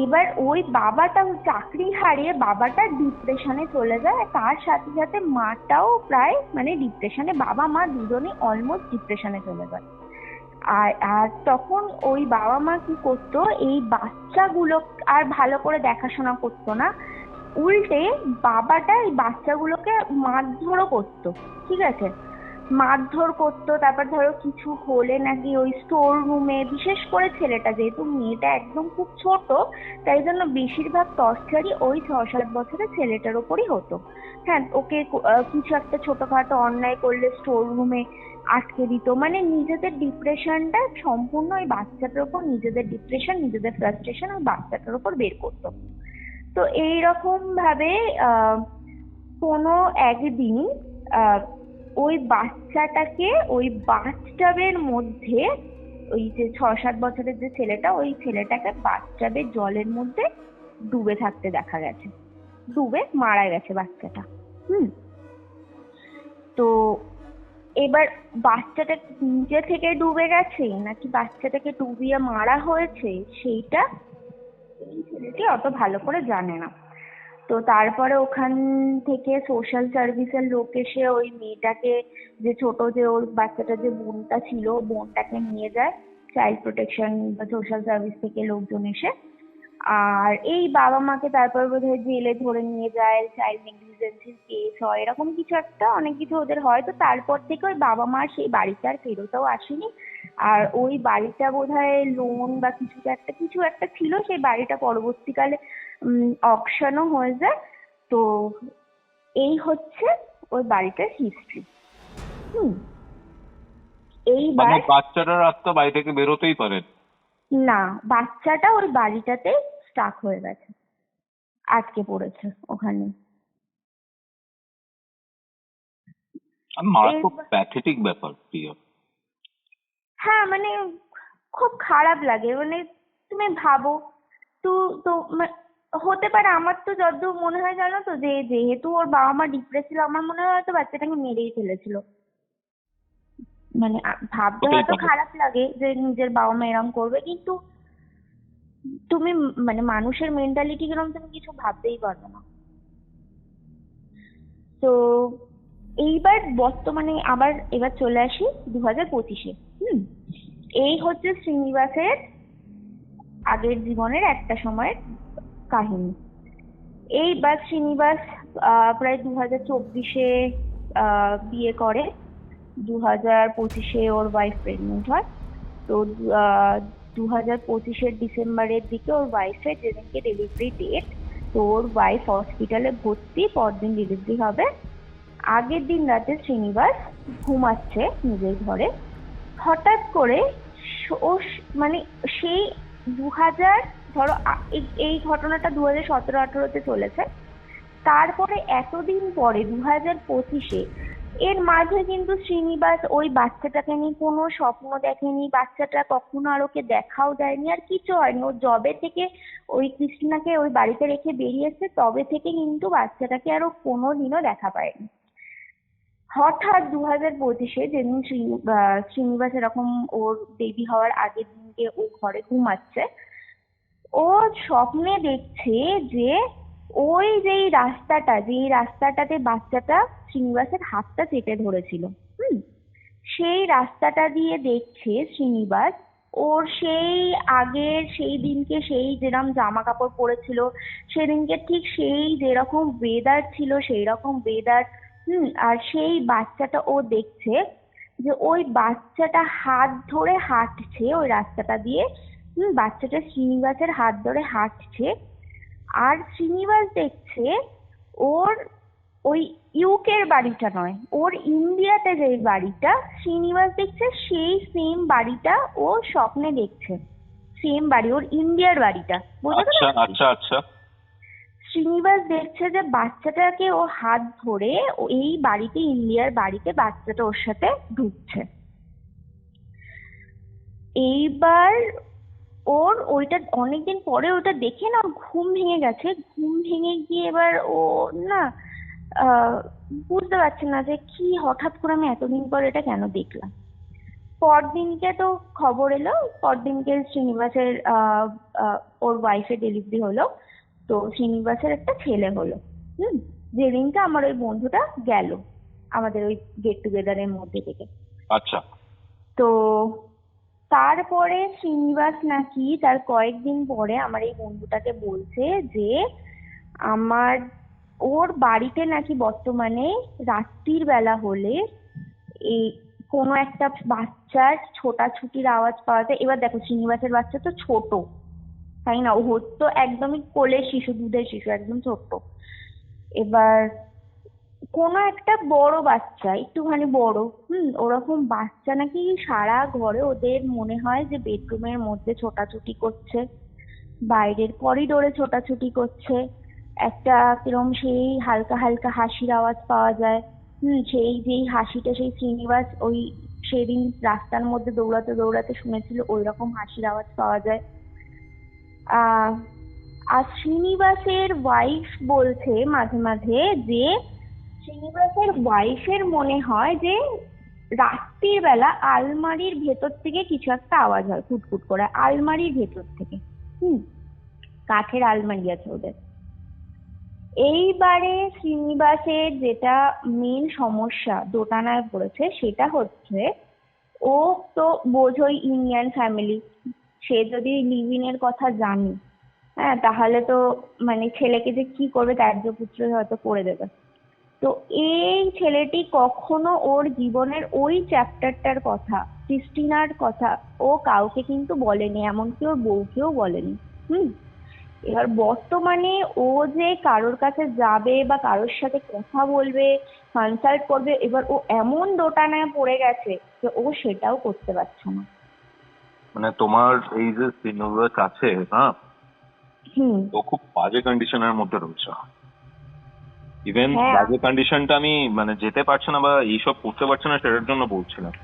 এবার ওই বাবাটা চাকরি হারিয়ে বাবাটা ডিপ্রেশনে চলে যায়, তার সাথে সাথে মাটাও প্রায় মানে ডিপ্রেশনে, বাবা মা দুজনেই অলমোস্ট ডিপ্রেশনে চলে যায়। আর তখন ওই বাবা মা কি করতো, এই বাচ্চাগুলো আর ভালো করে দেখাশোনা করতো না, উল্টে বাবাটা এই বাচ্চাগুলোকে মারধরও করতো। ঠিক আছে, মারধর করতো। তারপর ধরো কিছু হলে নাকি ওই স্টোর রুমে, বিশেষ করে ছেলেটা যেহেতু মেয়েটা একদম খুব ছোট, তাই জন্য বেশিরভাগ টর্চারই ওই 6-7 বছরের ছেলেটার ওপরই হতো। হ্যাঁ, ওকে কিছু একটা ছোটখাটো অন্যায় করলে স্টোর রুমে আটকে দিত, মানে নিজেদের ডিপ্রেশনটা সম্পূর্ণ ওই বাচ্চাটার উপর, নিজেদের ডিপ্রেশন, নিজেদের ফ্রাস্ট্রেশন ওই বাচ্চাটার উপর বের করতো। তো এইরকম ভাবে কোনো একদিন ওই বাচ্চাটাকে ওই বাথটাবের মধ্যে, ওই যে 6-7 বছরের যে ছেলেটা, ওই ছেলেটাকে বাথটাবের জলের মধ্যে ডুবে থাকতে দেখা গেছে, ডুবে মারা গেছে বাচ্চাটা। তো এবার বাচ্চাটা নিজে থেকে ডুবে গেছে নাকি বাচ্চাটাকে ডুবিয়ে মারা হয়েছে সেইটা এই ছেলেটি অত ভালো করে জানে না। তো তারপরে ওখান থেকে সোশ্যাল সার্ভিসের লোক এসে ওই মেয়েটাকে, যে ছোট যে ওর বাচ্চাটার যে বোনটা ছিল, বোনটাকে নিয়ে যায় চাইল্ড প্রোটেকশন বা সোশ্যাল সার্ভিস থেকে লোকজন এসে। আর এই বাবা মাকে তারপর বোধহয় জেলে ধরে নিয়ে যায়, চাইল্ড নেগলিজেন্সির কেস হয়, এরকম কিছু একটা অনেক কিছু ওদের হয়। তো তারপর থেকে ওই বাবা মা সেই বাড়িতে আর ফেরতও আসেনি। আর ওই বাড়িটা বোধহয় লোন বা কিছু একটা ছিল, সেই বাড়িটা পরবর্তীকালে অকশনও হয়ে যায়। তো এই হচ্ছে ওই বাড়িটার হিস্ট্রি। এইবার মানে বাচ্চাটার আত্মা বাড়ি থেকে বেরোতেই পারে না, বাচ্চাটা ওই বাড়িটাতে স্টাক হয়ে গেছে, আটকে পড়েছে ওখানে। মারাত্মক প্যাথেটিক ব্যাপার প্রিয়া। হ্যাঁ, মানে খুব খারাপ লাগে। মানে তুমি ভাবো তো তো হতে পারে, আমার তো যতদূর মনে হয় জানো তো, যে যেহেতু ওর বাবা মা ডিপ্রেস ছিল, আমার মনে হয় হয়তো বাচ্চাটাকে মেরেই ফেলেছিল। মানে ভাবতে হয়তো খারাপ লাগে যে নিজের বাবা মা এরকম করবে, কিন্তু তুমি মানে মানুষের মেন্টালিটি কিরকম তুমি কিছু ভাবতেই পারবে না। তো এইবার বর্তমানে এবার চলে আসি 2025-এ। এই হচ্ছে শ্রীনিবাসের আগের জীবনের একটা সময়ের কাহিনী। এইবার শ্রীনিবাস প্রায় 2024-এ বিয়ে করে, 2025-এ ওর ওয়াইফ প্রেগনেন্ট হয়। তো 2025-এর ডিসেম্বরের দিকে ওর ওয়াইফের যেদিনকে ডেলিভারি ডেট, তো ওর ওয়াইফ হসপিটালে ভর্তি, পরদিন ডেলিভারি হবে। আগের দিন রাতে শ্রীনিবাস ঘুমাচ্ছে নিজের ঘরে, হঠাৎ করে মানে সেই 2000, ধরো এই ঘটনাটা 2017-18-তে চলেছে, তারপরে এতদিন পরে 2025-এ এর মাঝে কিন্তু শ্রীনিবাস ওই বাচ্চাটাকে নিয়ে কোনো স্বপ্ন দেখেনি, বাচ্চাটা কখনো আর ওকে দেখাও দেয়নি, আর কিছু হয়নি। ও যবে থেকে ওই কৃষ্ণাকে ওই বাড়িতে রেখে বেরিয়েছে তবে থেকে কিন্তু বাচ্চাটাকে আরো কোনোদিনও দেখা পায়নি। হঠাৎ 2025-এ যেদিন শ্রীনিবাস এরকম ওর বেবি হওয়ার আগের দিনকে ও ঘরে ঘুমাচ্ছে, ও স্বপ্নে দেখছে যে ওই যেই রাস্তাটাতে বাচ্চাটা শ্রীনিবাসের হাতটা চেপে ধরেছিল, সেই রাস্তাটা দিয়ে দেখছে শ্রীনিবাস ওর সেই আগের সেই দিনকে, সেই যেরকম জামা কাপড় পরেছিল সেদিনকে, ঠিক সেই যেরকম ওয়েদার ছিল সেই রকম ওয়েদার। আর সেই বাচ্চাটা ও দেখছে যে ওই বাচ্চাটা হাত ধরে হাঁটছে ওই রাস্তাটা দিয়ে, বাচ্চাটা শ্রীনিবাসের হাত ধরে হাঁটছে। আর শ্রীনিবাস দেখছে ওর ওই ইউকের বাড়িটা নয়, ওর ইন্ডিয়াতে যে বাড়িটা শ্রীনিবাস দেখছে, সেই সেম বাড়িটা ও স্বপ্নে দেখছে, সেম বাড়ি, ওর ইন্ডিয়ার বাড়িটা। আচ্ছা আচ্ছা আচ্ছা। শ্রীনিবাস দেখছে যে বাচ্চাটাকে ও হাত ধরে এই বাড়িতে, ইন্ডিয়ার বাড়িতে বাচ্চাটা ওর সাথে ঢুকছে। এইবার ওর ওইটা অনেকদিন পরে ওটা দেখে না ঘুম ভেঙে গেছে। ঘুম ভেঙে গিয়ে এবার ও না বুঝতে পারছে না যে কি হঠাৎ করে আমি এতদিন পর এটা কেন দেখলাম। পরদিনকে তো খবর এলো, পরদিনকে শ্রীনিবাসের ওর ওয়াইফের ডেলিভারি হলো, তো শ্রীনিবাসের একটা ছেলে হলো। যেদিনটা আমার ওই বন্ধুটা গেল আমাদের ওই গেট টুগেদারের মধ্যে থেকে। আচ্ছা। তো তারপরে শ্রীনিবাস নাকি তার কয়েকদিন পরে আমার এই বন্ধুটাকে বলছে যে ওর বাড়িতে নাকি বর্তমানে রাত্রির বেলা হলে এই কোনো একটা বাচ্চার ছোটাছুটির আওয়াজ পাওয়া যায়। এবার দেখো শ্রীনিবাসের বাচ্চা তো ছোট, তাই না, ও তো একদমই কোলের শিশু, দুধের শিশু, একদম ছোট্ট। এবার কোনো একটা বড় বাচ্চা, একটুখানি বড়, ওরকম বাচ্চা নাকি সারা ঘরে ওদের মনে হয় যে বেডরুমের মধ্যে ছোটাছুটি করছে, বাইরের করিডোরে ছোটাছুটি করছে, একটা কিরম সেই হালকা হালকা হাসির আওয়াজ পাওয়া যায়। সেই যেই হাসিটা সেই শ্রীনিবাস ওই সেদিন রাস্তার মধ্যে দৌড়াতে দৌড়াতে শুনেছিল, ওই রকম হাসির আওয়াজ পাওয়া যায়। আর শ্রীনিবাসের ওয়াইফ বলছে মাঝে মাঝে যে শ্রীনিবাসের ওয়াইফের মনে হয় যে রাত্রির বেলা আলমারির ভেতর থেকে কিছু একটা আওয়াজ হয়, ফুটফুট করে আলমারির ভেতর থেকে। কাঠের আলমারি আছে ওদের। এইবারে শ্রীনিবাসের যেটা মেন সমস্যা দোটানায় পড়েছে সেটা হচ্ছে, ও তো বোঝোই ইন্ডিয়ান ফ্যামিলি, সে যদি লিভ ইনের কথা জানে, হ্যাঁ, তাহলে তো মানে ছেলেকে যে কি করবে, ত্যায্য হয়তো করে দেবে। তো এই ছেলেটি কখনো ওর জীবনের ওই চ্যাপ্টারটার কথা, ক্রিস্টিনার কথা ও কাউকে কিন্তু বলেনি, এমনকি ওর বউকেও বলেনি। এবার বর্তমানে ও যে কারোর কাছে যাবে বা কারোর সাথে কথা বলবে, কনসাল্ট করবে, এবার ও এমন দোটানায় পড়ে গেছে যে ও সেটাও করতে পারছে না। মানে তোমার এই যে শ্রীনিবাস আছে না, ও খুব বাজে কন্ডিশনের মধ্যে রয়েছে। ইভেন বাজে কন্ডিশনটা আমি মানে যেতে পারছে না বা এইসব করতে পারছে না সেটার জন্য বলছিলাম।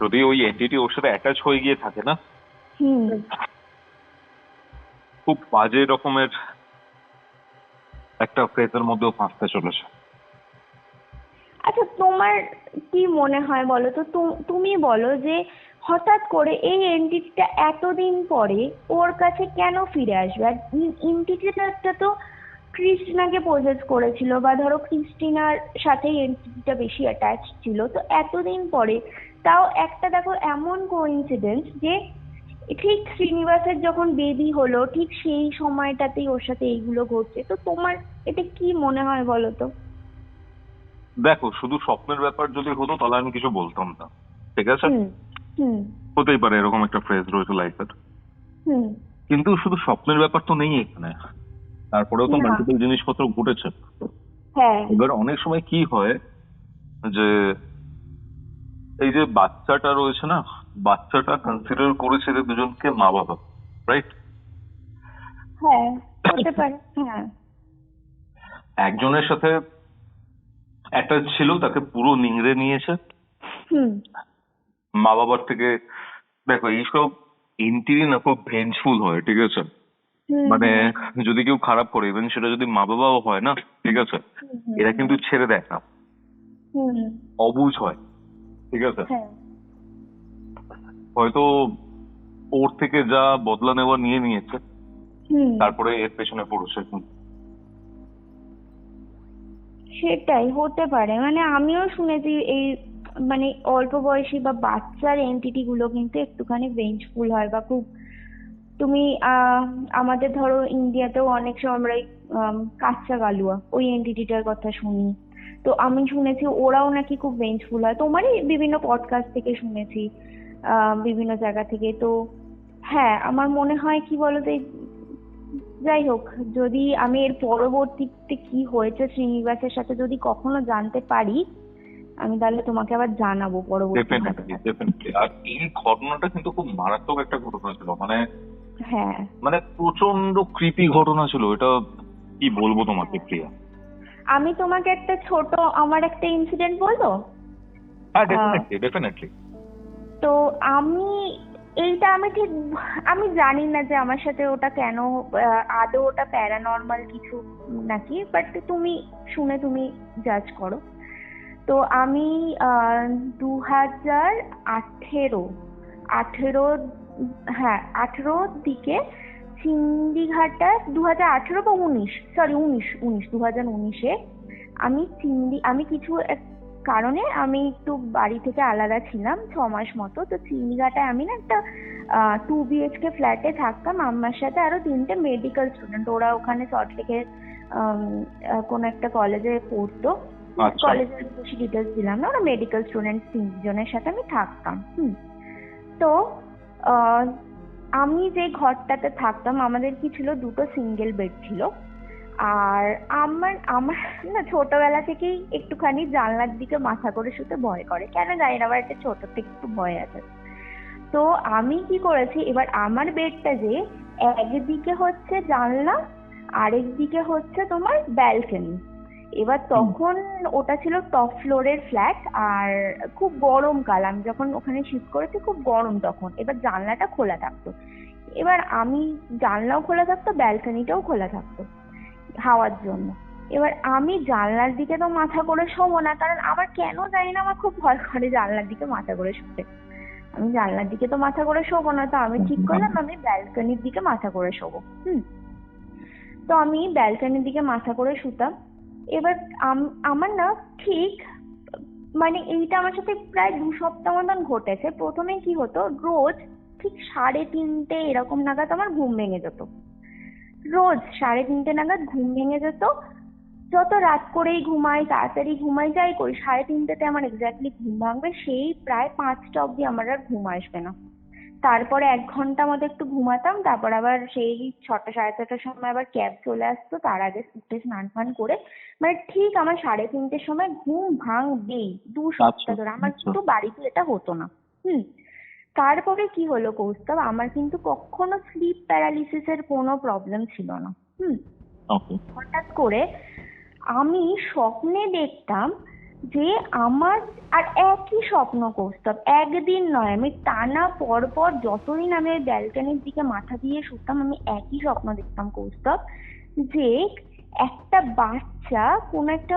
যদি ওই এন্টিটি ওর সাথে অ্যাটাচ হয়ে গিয়ে থাকে না, খুব বাজে রকমের একটা ফ্রেজের মধ্যেও ফাঁসতে চলেছে। আচ্ছা, তোমার কি মনে হয় বলো তো, তুমি বলো যে হঠাৎ করে এই এন্টিটিটা এতদিন পরে ওর কাছে কেন ফিরে আসবে? আর এন্টিটিটা তো ক্রিস্টিনাকে পজেস করেছিল, বা ধরো ক্রিস্টিনার সাথে এন্টিটিটা বেশি অ্যাটাচ ছিল, তো এতদিন পরে তাও একটা দেখো এমন কোইন্সিডেন্স যে ঠিক শ্রীনিবাসের যখন বেবি হলো ঠিক সেই সময়টাতেই ওর সাথে এইগুলো ঘটছে। তো তোমার এটা কি মনে হয় বলো তো? দেখো, শুধু স্বপ্নের ব্যাপার যদি হতো তাহলে আমি কিছু বলতাম না, ঠিক আছে, হতেই পারে এরকম একটা ফ্রেজ রয়েছে লাইফের, কিন্তু শুধু স্বপ্নের ব্যাপার তো নেই এখানে। তারপরেও তো না। মাল্টিপল জিনিসপত্র ঘটেছে। হ্যাঁ। এবার অনেক সময় কি হয় যে এই যে বাচ্চাটা রয়েছে না, বাচ্চাটা কনসিডার করেছে এদের দুজনকে মা বাবা, রাইট? হ্যাঁ, হতে পারে। হ্যাঁ। একজনের সাথে একটা ছিল, তাকে পুরো নিংড়ে নিয়েছে হুম। মা বাবার থেকে। দেখো এইসব এন্টিরি না খুব ভেঞ্জফুল হয়, ঠিক আছে? হুম, মানে হুম, যদি কেউ খারাপ করে, ইভেন সেটা যদি মা বাবাও হয় না, ঠিক আছে, হুম, হুম, এরা কিন্তু ছেড়ে দেয় না, হুম, অবুঝ হয়, ঠিক আছে? হ্যাঁ। হয়তো ওর থেকে যা বদলা নেওয়া নিয়ে নিয়েছে, হুম। তারপরে এর পেছনে পড়েছে। সেটাই হতে পারে, মানে আমিও শুনেছি এই মানে অল্প বয়সী বা বাচ্চার এন্টিটি গুলো কিন্তু একটুখানি ভেঞ্জফুল হয় বা খুব, তুমি আমাদের ধরো ইন্ডিয়াতেও অনেক সময় আমরা এই, কাচ্চা গালুয়া ওই এন্টিটিটার কথা শুনি। তো আমি শুনেছি ওরাও নাকি খুব ভেঞ্জফুল হয়, তোমারই বিভিন্ন পডকাস্ট থেকে শুনেছি, বিভিন্ন জায়গা থেকে। তো হ্যাঁ, আমার মনে হয় কি বলতো, যাই হোক, যদি আমি এর পরবর্তীতে কি হয়েছে শ্রীনিবাসের সাথে যদি কখনো জানতে পারি, আমি তাহলে তোমাকে আবার জানাবো পরবর্তী ডেফিনেটলি, ঘটনা। ডেফিনেটলি। আর এই ঘটনাটা কিন্তু খুব মারাত্মক একটা ঘটনা ছিল, মানে হ্যাঁ। মানে প্রচন্ড ক্রিপি ঘটনা ছিল এটা। কি বলবো তোমাকে প্রিয়া? আমি তোমাকে একটা ছোট আমার একটা ইনসিডেন্ট বলবো। হ্যাঁ, আহ, ডেফিনেটলি, ডেফিনেটলি। তো আমি এইটা আমি ঠিক আমি জানি না যে আমার সাথে ওটা কেন, আদৌ ওটা প্যারানর্মাল কিছু নাকি, বাট তুমি শুনে তুমি জাজ করো। তো আমি 2018 আঠেরো, হ্যাঁ 18 দিকে চিংড়িঘাটা, 2018 বা 19, সরি 19 2019-এ আমি কিছু এক কারণে আমি একটু বাড়ি থেকে আলাদা ছিলাম 6 মাস মতো। তো চিংড়িঘাটায় আমি না একটা 2 BHK ফ্ল্যাটে থাকতাম আমার সাথে আরো 3টে মেডিকেল স্টুডেন্ট, ওরা ওখানে সল্টলেকের কোনো একটা কলেজে পড়তো। আচ্ছা। কলেজের বেশি ডিটেলস দিলাম না, ওরা মেডিকেল স্টুডেন্ট 3জনের সাথে আমি থাকতাম। তো আহ, আমি যে ঘরটাতে থাকতাম আমাদের কি ছিল, 2টো সিঙ্গেল বেড ছিল। আর আমার আমার না ছোটবেলা থেকেই একটুখানি জানলার দিকে মাথা করে শুতে ভয় করে, কেন জানি না, আমার একটা ছোট থেকে একটু ভয় আছে। তো আমি কি করেছি, এবার আমার বেডটা যে একদিকে হচ্ছে জানলা, আরেক দিকে হচ্ছে তোমার ব্যালকনি। এবার তখন ওটা ছিল টপ ফ্লোরের ফ্ল্যাট, আর খুব গরমকাল, আমি যখন ওখানে শিফট করেছি খুব গরম তখন। এবার জানলাটা খোলা থাকতো, এবার আমি জানলাও খোলা থাকতো ব্যালকনিটাও খোলা থাকতো হাওয়ার জন্য। এবার আমি জানলার দিকে তো মাথা করে শোবো না, কারণ আমার কেন জানি না আমার খুব ভয় করে জানলার দিকে মাথা করে শুতে। আমি জানলার দিকে তো মাথা করে শোবো না, তো আমি ঠিক করলাম আমি ব্যালকনির দিকে মাথা করে শোবো। তো আমি ব্যালকনির দিকে মাথা করে শুতাম। এবার আমার না ঠিক মানে এইটা আমার সাথে প্রায় 2 সপ্তাহ মতন ঘটেছে। প্রথমে কি হতো, রোজ ঠিক 3:30 এরকম নাগাদ আমার ঘুম ভেঙে যেত, রোজ 3:30 নাগাদ ঘুম ভেঙে যেত। যত রাত করেই ঘুমাই, তাড়াতাড়ি ঘুমাই, যাই করি, 3:30তে আমার এক্স্যাক্টলি ঘুম ভাঙবে, সেই প্রায় 5টা অব্দি আমার আর ঘুম আসবে না। তারপরে 1 ঘন্টা মতো একটু ঘুমাতাম, তারপর আবার সেই 6টা 6:30টার সময় আবার ক্যাব চলে আসতো, তার আগে উঠে স্নান ফান করে, মানে ঠিক আমার 3:30টের সময় ঘুম ভাঙবেই। 2 সপ্তাহ ধরে আমার আচ্ছা। কিন্তু বাড়িতে এটা হতো না। হুম তারপরে কি হলো কৌস্তব, আমার কিন্তু কখনো স্লিপ প্যারালিসিসের কোনো প্রবলেম ছিল না। হুম ওকে। হঠাৎ করে আমি স্বপ্নে দেখতাম যে আমার, আর একই স্বপ্ন কৌস্তব, একদিন নয়, আমি টানা পর পর যতদিন আমি ওই ব্যালকনির দিকে মাথা দিয়ে শুতাম আমি একই স্বপ্ন দেখতাম কৌস্তব, যে একটা বাচ্চা কোন একটা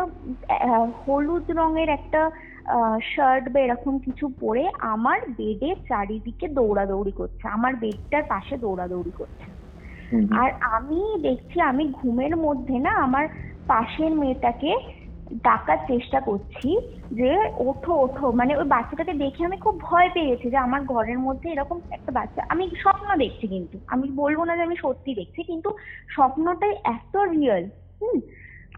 হলুদ রঙের একটা শার্ট বা এরকম কিছু পরে আমার বেডের চারিদিকে দৌড়াদৌড়ি করছে, আমার বেডটার পাশে দৌড়াদৌড়ি করছে। আর আমি দেখছি আমি ঘুমের মধ্যে না আমার পাশের মেয়েটাকে ডাকার চেষ্টা করছি যে ওঠো ওঠো, মানে ওই বাচ্চাটাকে দেখে আমি খুব ভয় পেয়ে গেছি যে আমার ঘরের মধ্যে এরকম একটা বাচ্চা, আমি স্বপ্ন দেখছি, কিন্তু আমি বলবো না যে আমি সত্যি দেখছি, কিন্তু স্বপ্নটাই এত রিয়েল।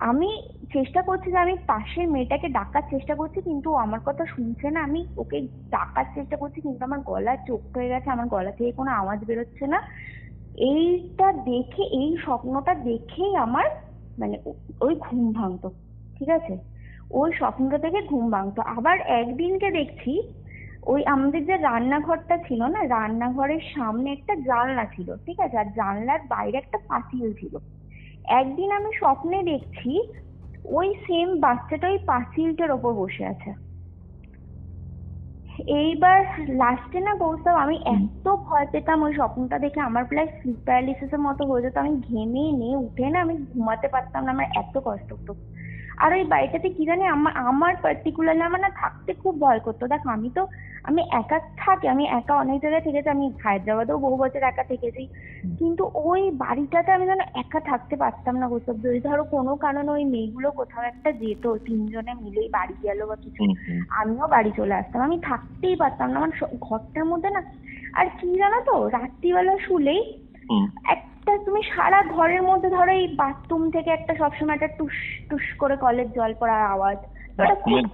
আমি চেষ্টা করছি যে আমি পাশের মেয়েটাকে ডাকার চেষ্টা করছি, কিন্তু ও আমার কথা শুনছে না। আমি ওকে ডাকার চেষ্টা করছি কিন্তু আমার গলা চোখ হয়ে গেছে, আমার গলা থেকে কোনো আওয়াজ বেরোচ্ছে না। এইটা দেখে, এই স্বপ্নটা দেখেই আমার মানে ওই ঘুম ভাঙতো, ঠিক আছে? ওই স্বপ্নটা দেখে ঘুম ভাঙতো। আবার একদিনকে দেখছি ওই আমাদের যে রান্নাঘরটা ছিল না, রান্নাঘরের সামনে একটা জানলা ছিল, ঠিক আছে, আর জানলার বাইরে একটা পাঁচিল ছিল। একদিন আমি স্বপ্নে দেখছি ওই সেম বাচ্চাটা ওই পাঁচিলটার ওপর বসে আছে। এইবার লাস্টে না কৌস্তব, আমি এত ভয় পেতাম ওই স্বপ্নটা দেখে, আমার প্রায় স্লিপ প্যারালিসিস এর মতো হয়ে যেত। আমি ঘেমে নিয়ে উঠে না আমি ঘুমাতে পারতাম না, আমার এত কষ্ট হতো। আর ওই বাড়িটাতে কি জানি আমার আমার পার্টিকুলারলি আমার না থাকতে খুব ভয় করতো। দেখো আমি একা থাকি, আমি একা অনেক জায়গায় থেকেছি, আমি হায়দ্রাবাদেও বহু বছর একা থেকেছি, কিন্তু ওই বাড়িটাতে আমি যেন একা থাকতে পারতাম না। বুঝতে, যদি ধরো কোনো কারণে ওই মেয়েগুলো কোথাও একটা যেত, তিনজনে মিলেই বাড়ি গেল বা কিছু, আমিও বাড়ি চলে আসতাম, আমি থাকতেই পারতাম না আমার ঘরটার মধ্যে না। আর কি জানো তো, রাত্রিবেলা শুলেই একটা, তুমি সারা ঘরের মধ্যে ধরো এই বাথরুম থেকে একটা সবসময় একটা টুস টুস করে কলের জল পড়ার আওয়াজ।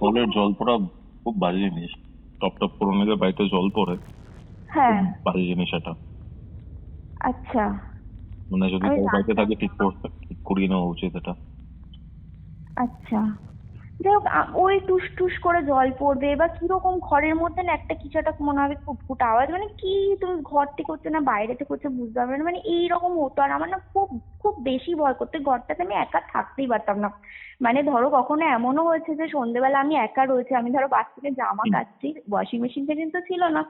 কলের জল পড়া খুব বাজে জিনিস। টপ টপ করে অনেকের বাড়িতে জল পড়ে, হ্যাঁ, বাজে জিনিস এটা। আচ্ছা, মানে যদি আমি কেউ বাড়িতে থাকে ঠিক করিয়ে নেওয়া উচিত এটা। আচ্ছা, যাই হোক, ওই টুস টুস করে জল পড়বে বা কিরকম ঘরের মধ্যে না একটা কিছু একটা মনে হবে ফুটফুট আওয়াজ, মানে কি তুমি ঘর থেকে করছো না বাইরেতে করছো বুঝতে পারবে না, মানে এইরকম হতো। আর আমার না খুব খুব বেশি ভয় করতো, ঘরটাতে আমি একা থাকতেই পারতাম না। মানে ধরো কখনো এমনও হয়েছে যে সন্ধ্যেবেলা আমি একা রয়েছে, আমি ধরো বাথরুমে জামা কাচছি, ওয়াশিং মেশিনটা কিন্তু ছিল না,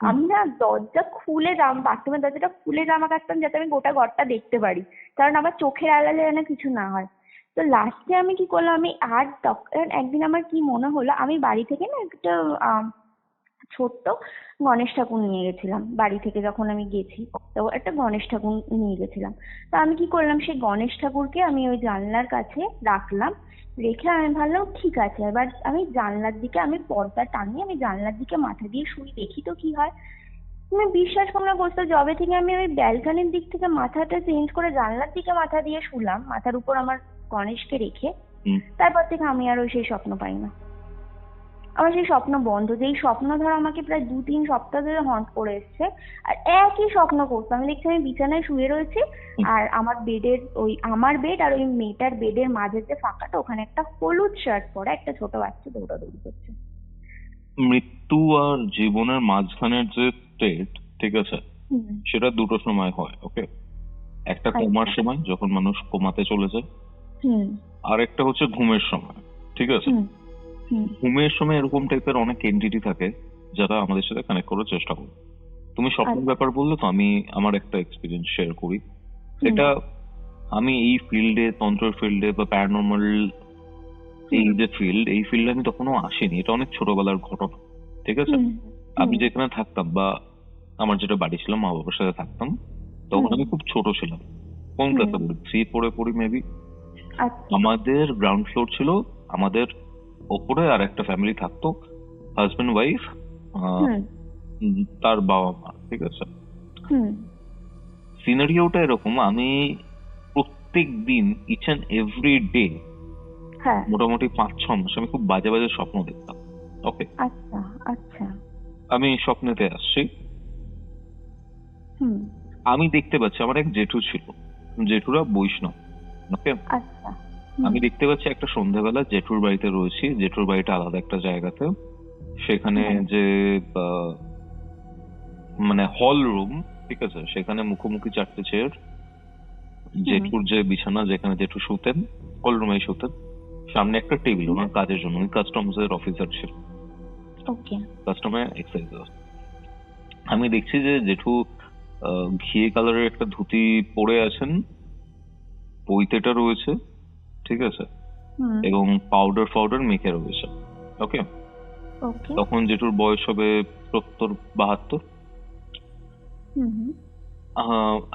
আমি না দরজা খুলে বাথরুমের দরজাটা খুলে জামা কাচতাম যাতে আমি গোটা ঘরটা দেখতে পারি, কারণ আমার চোখের আড়ালে যেন কিছু না হয়। তো লাস্টে আমি কি করলাম, আমি আর তখন একদিন আমার কি মনে হলো, আমি বাড়ি থেকে না একটা ছোট্ট গণেশ ঠাকুর নিয়ে গেছিলাম বাড়ি থেকে, যখন আমি গেছি তো একটা গণেশ ঠাকুর নিয়ে গেছিলাম। তো আমি কি করলাম, সেই গণেশ ঠাকুরকে আমি ওই জানলার কাছে রাখলাম, রেখে আমি ভাবলাম ঠিক আছে, এবার আমি জানলার দিকে আমি পর্দা টানিয়ে আমি জানলার দিকে মাথা দিয়ে শুই, দেখি তো কি হয়। তুমি বিশ্বাস করো না বলতো, যবে থেকে আমি ওই ব্যালকনির দিক থেকে মাথাটা চেঞ্জ করে জানলার দিকে মাথা দিয়ে শুলাম, মাথার উপর আমার গণেশকে রেখে, তারপর থেকে আমি আর ওই সেই স্বপ্ন পাই না। আমার সেই স্বপ্ন বন্ধ, যেই স্বপ্ন ধরো আমাকে প্রায় 2-3 সপ্তাহ ধরে হন্ট করে এসছে। আর একই স্বপ্ন করতো, আমি দেখছি আমি বিছানায় শুয়ে রয়েছি, আর আমার বেডের ওই আমার বেড আর ওই মেয়েটার বেডের মাঝের যে ফাঁকাটা, ওখানে একটা হলুদ শার্ট পরা একটা ছোট বাচ্চা দৌড়াদৌড়ি করছে। মৃত্যু আর জীবনের মাঝখানের যে স্টেট, ঠিক আছে, সেটা দুটো সময় হয়। ওকে, একটা কোমার সময় যখন মানুষ কোমাতে চলে যায়, আর একটা হচ্ছে ঘুমের সময়, ঠিক আছে। ঘুমের সময় এরকম টাইপের অনেক এন্টিটি থাকে যারা আমাদের সাথে কানেক্ট করার চেষ্টা করে। তুমি স্বপ্নের ব্যাপার বললে তো, আমি আমার একটা এক্সপিরিয়েন্স শেয়ার করি। এটা আমি এই ফিল্ডে, তন্ত্রের ফিল্ডে বা প্যারানর্মাল এই যে ফিল্ড, এই ফিল্ডে আমি তখনও আসিনি, এটা অনেক ছোটবেলার ঘটনা, ঠিক আছে। আমি যেখানে থাকতাম বা আমার যেটা বাড়ি ছিল, মা বাবার সাথে থাকতাম, তখন আমি খুব ছোট ছিলাম। কোন ক্লাসে পড়ি? 3 পড়ি মেবি। আমাদের গ্রাউন্ড ফ্লোর ছিল, আমাদের ওপরে আর একটা ফ্যামিলি থাকতো, হাজবেন্ড ওয়াইফ, তার বাবা মা, ঠিক আছে। সিনারিওটা এরকম, আমি প্রত্যেক দিন ইচ অ্যান্ড এভরি ডে মোটামুটি 5-6 মাস আমি খুব বাজে বাজে স্বপ্ন দেখতাম। ওকে, আচ্ছা আচ্ছা, আমি স্বপ্নেতে আসছি, আমি দেখতে পাচ্ছি আমার এক জেঠু ছিল, জেঠুরা বৈষ্ণব। ওকে, আচ্ছা, আমি দেখতে পাচ্ছি একটা সন্ধ্যাবেলা জেঠুর বাড়িতে রয়েছি, জেঠুর বাড়িটা আলাদা একটা জায়গাতে, সেখানে যে মানে হল রুম, ঠিক আছে, সেখানে মুখোমুখি 4টে চেয়ার, জেঠুর যে বিছানা যেখানে জেঠু শুতেন, হল রুমে শুতেন, সামনে একটা টেবিল, ওনার কাজের জন্য, উনি কাস্টমসের অফিসার ছিল, কাস্টমার এক্সাইজ। আমি দেখছি যে জেঠু ঘিয়ে কালারের একটা ধুতি পরে আছেন, পৈতেটা রয়েছে, ঠিক আছে, এবং পাউডার মেখে রয়েছে। ওকে, তখন জেঠুর বয়স হবে 70-72।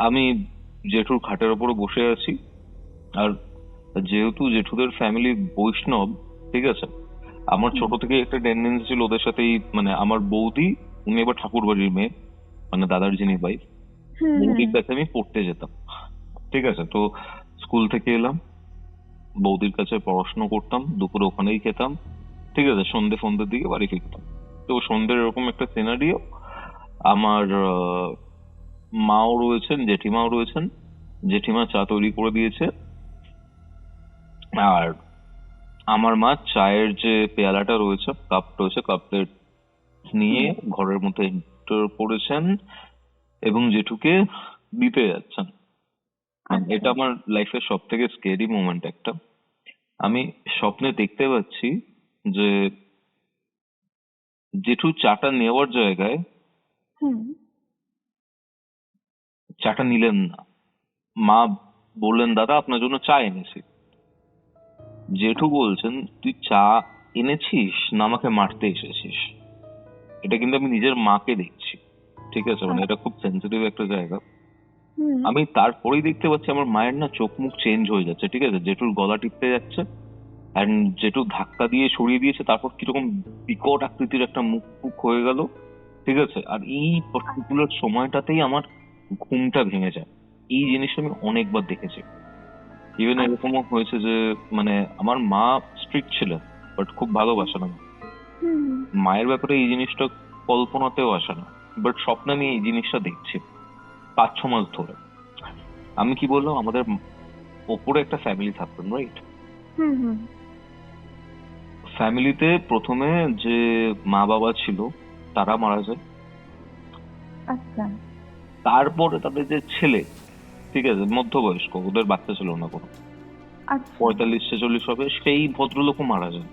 আমি জেঠুর খাটের ওপরে বসে আছি, আর যেহেতু জেঠুদের ফ্যামিলি বৈষ্ণব, ঠিক আছে, আমার ছোট থেকে একটা টেন্ডেন্সি ছিল ওদের সাথেই, মানে আমার বৌদি, উনি এবার ঠাকুর বাড়ির মেয়ে, মানে দাদার যিনি ওয়াইফ, বৌদির কাছে আমি পড়তে যেতাম, ঠিক আছে। তো স্কুল থেকে এলাম, বৌদির কাছে পড়াশোনা করতাম, দুপুরে ওখানেই খেতাম, ঠিক আছে, সন্ধ্যের দিকে বাড়ি ফিরতাম। তো সন্ধ্যের এরকম একটা সিনারিও, আমার মাও রয়েছেন, জেঠিমাও রয়েছেন। জেঠিমা চা তৈরি করে দিয়েছে, আর আমার মা চায়ের যে পেয়ালাটা রয়েছে, কাপ রয়েছে, কাপ প্লেট নিয়ে ঘরের মধ্যে এন্টার করেছেন এবং জেঠুকে দিতে যাচ্ছেন। মানে আচ্ছা। এটা আমার লাইফের সব থেকে স্কেরি মোমেন্ট একটা। আমি স্বপ্নে দেখতে পাচ্ছি যে জেঠু চাটা নেওয়ার জায়গায় হুম। চাটা নিলেন না। মা বললেন, দাদা আপনার জন্য চা এনেছি। জেঠু বলছেন, তুই চা এনেছিস না আমাকে মারতে এসেছিস? এটা কিন্তু আমি নিজের মাকে দেখছি, ঠিক আছে? মানে এটা খুব সেন্সিটিভ একটা জায়গা। হুম। আমি তারপরেই দেখতে পাচ্ছি আমার মায়ের না চোখ মুখ চেঞ্জ হয়ে যাচ্ছে, ঠিক আছে? জেঠুর গলা টিপতে যাচ্ছে, অ্যান্ড জেঠু ধাক্কা দিয়ে সরিয়ে দিয়েছে, তারপর কিরকম বিকট আকৃতির একটা মুখ ফুক হয়ে গেল, ঠিক আছে? আর এই পার্টিকুলার সময়টাতেই আমার ঘুমটা ভেঙে যায়। এই জিনিসটা আমি অনেকবার দেখেছি। ইভেন এরকমও হয়েছে যে মানে আমার মা স্ট্রিক্ট ছিলেন, বাট খুব ভালোবাসেন আমাকে। হুম। মায়ের ব্যাপারে এই জিনিসটা কল্পনাতেও আসে না, বাট স্বপ্নে আমি এই জিনিসটা দেখছি 5-6 মাস ধরে। আমি কি বললাম, আমাদের ওপরে একটা ফ্যামিলি থাকতেন, রাইট? হুম। হুম। ফ্যামিলিতে প্রথমে যে মা বাবা ছিল তারা মারা যায়, আচ্ছা। তারপরে তাদের যে ছেলে, ঠিক আছে, মধ্যবয়স্ক, ওদের বাচ্চা ছিল না কোনো, আচ্ছা। 45-46 হবে, সেই ভদ্রলোকও মারা যায়।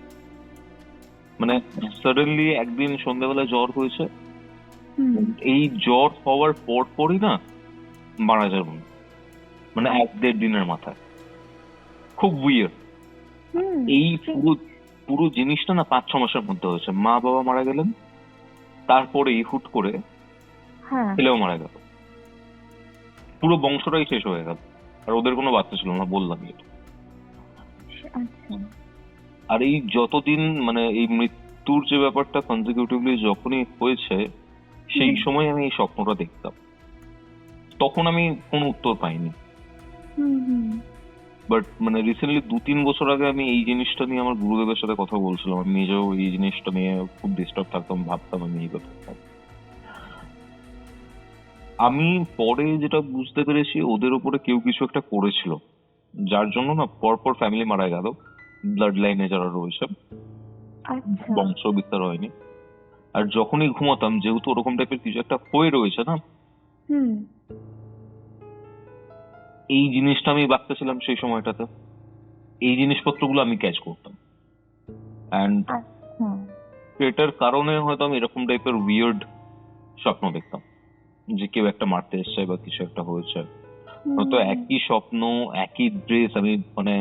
মানে সাডেনলি একদিন সন্ধ্যাবেলা জ্বর হয়েছে, হুম। এই জ্বর হওয়ার পরই না মারা যায় উনি। মানে 1-1.5 দিনের মাথায়। খুব উইয়ার্ড। হুম। এই পুরো পুরো জিনিসটা না 5-6 মাসের মধ্যে হয়েছে। মা বাবা মারা গেলেন, তারপরেই হুট করে হ্যাঁ। ছেলেও মারা গেল। পুরো বংশটাই শেষ হয়ে গেল, আর ওদের কোনো বাচ্চা ছিল না, বললাম এটা। আচ্ছা। আর এই যতদিন মানে এই মৃত্যুর যে ব্যাপারটা কনজিকিউটিভলি যখনই হয়েছে, সেই সময় আমি এই স্বপ্নটা দেখতাম। তখন আমি কোনো উত্তর পাইনি, হুম। হুম। বাট মানে রিসেন্টলি 2-3 বছর আগে আমি এই জিনিসটা নিয়ে আমার গুরুদেবের সাথে কথা বলছিলাম। আমি নিজেও এই জিনিসটা নিয়ে খুব ডিস্টার্ব থাকতাম, ভাবতাম আমি এই ব্যাপারটা। আমি পরে যেটা বুঝতে পেরেছি, ওদের উপরে কেউ কিছু একটা করেছিল, যার জন্য না পরপর ফ্যামিলি মারা গেল, ব্লাড লাইনে যারা রয়েছে, আচ্ছা। বংশ বিস্তার হয়নি। আর যখনই ঘুমাতাম, যেহেতু ওরকম টাইপের কিছু একটা হয়ে রয়েছে না, হুম। এই জিনিসটা আমি ভাবতেছিলাম সেই সময়টাতে, এই জিনিসপত্রগুলো আমি ক্যাচ করতাম। অ্যান্ড আচ্ছা। এটার কারণে হয়তো আমি এরকম টাইপের উইয়ার্ড স্বপ্ন দেখতাম, যে কেউ একটা মারতে এসছে বা কিছু একটা হয়েছে। হয়তো একই স্বপ্ন, একই ড্রেস। আমি মানে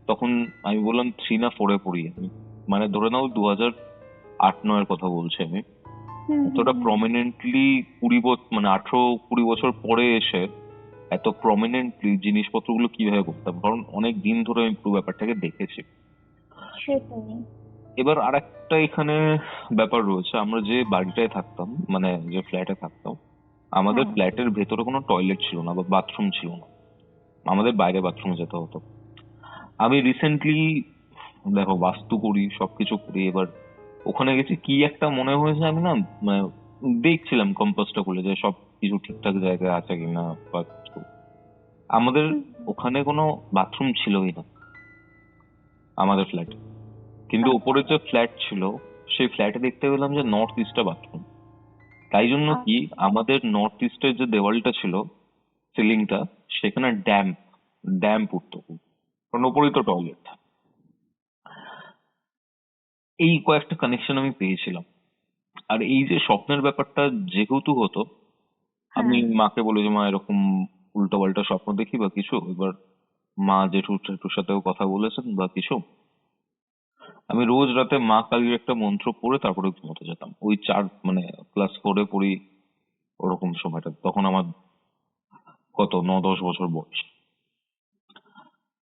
তখন আমি বললাম 3 না 4-এ পড়ি আমি, মানে ধরে নাও 2008-9-এর কথা বলছি আমি। এতটা প্রমিনেন্টলি 18-20 বছর পরে এসে এত প্রমিনেন্টলি জিনিসপত্রগুলো কিভাবে করতাম, কারণ অনেক দিন ধরে আমি পুরো ব্যাপারটাকে দেখেছি। সেটাই। এবার আরেকটা এখানে ব্যাপার রয়েছে, আমরা যে বাড়িটায় থাকতাম, মানে যে ফ্ল্যাটে থাকতাম, আমাদের ফ্ল্যাটের ভেতরে কোনো টয়লেট ছিল না বা বাথরুম ছিল না, আমাদের বাইরে বাথরুমে যেতে হতো। আমি রিসেন্টলি, দেখো, বাস্তু করি, সবকিছু করি, এবার ওখানে গেছি, কি একটা মনে হয়েছে, আমি না মানে দেখছিলাম কম্পাসটা খুলে যে সব কিছু ঠিকঠাক জায়গায় আছে কিনা বা কিছু। আমাদের ওখানে কোনো বাথরুম ছিলই না আমাদের ফ্ল্যাটে, কিন্তু উপরে যে ফ্ল্যাট ছিল সেই ফ্ল্যাটে দেখতে পেলাম যে নর্থ ইস্টে বাথরুম। তাই জন্য কি, আমাদের নর্থ ইস্টের যে দেওয়ালটা ছিল, সিলিংটা, সেখানে ড্যাম্প উঠতো খুব, কারণ ওপরেই তো টয়লেট। এই কয়েকটা কানেকশন আমি পেয়েছিলাম। আর এই যে স্বপ্নের ব্যাপারটা যেহেতু হতো, আমি মাকে বলি যে মা এরকম উল্টো পাল্টা স্বপ্ন দেখি বা কিছু। এবার মা জেঠুর সাথেও কথা বলেছেন বা কিছু। আমি রোজ রাতে মা কালীর একটা মন্ত্র পড়ে তারপরে ঘুমোতে যেতাম। ওই মানে ক্লাস 4-এ পড়ি, ওরকম সময়টা। তখন আমার কত 9-10 বছর বয়স।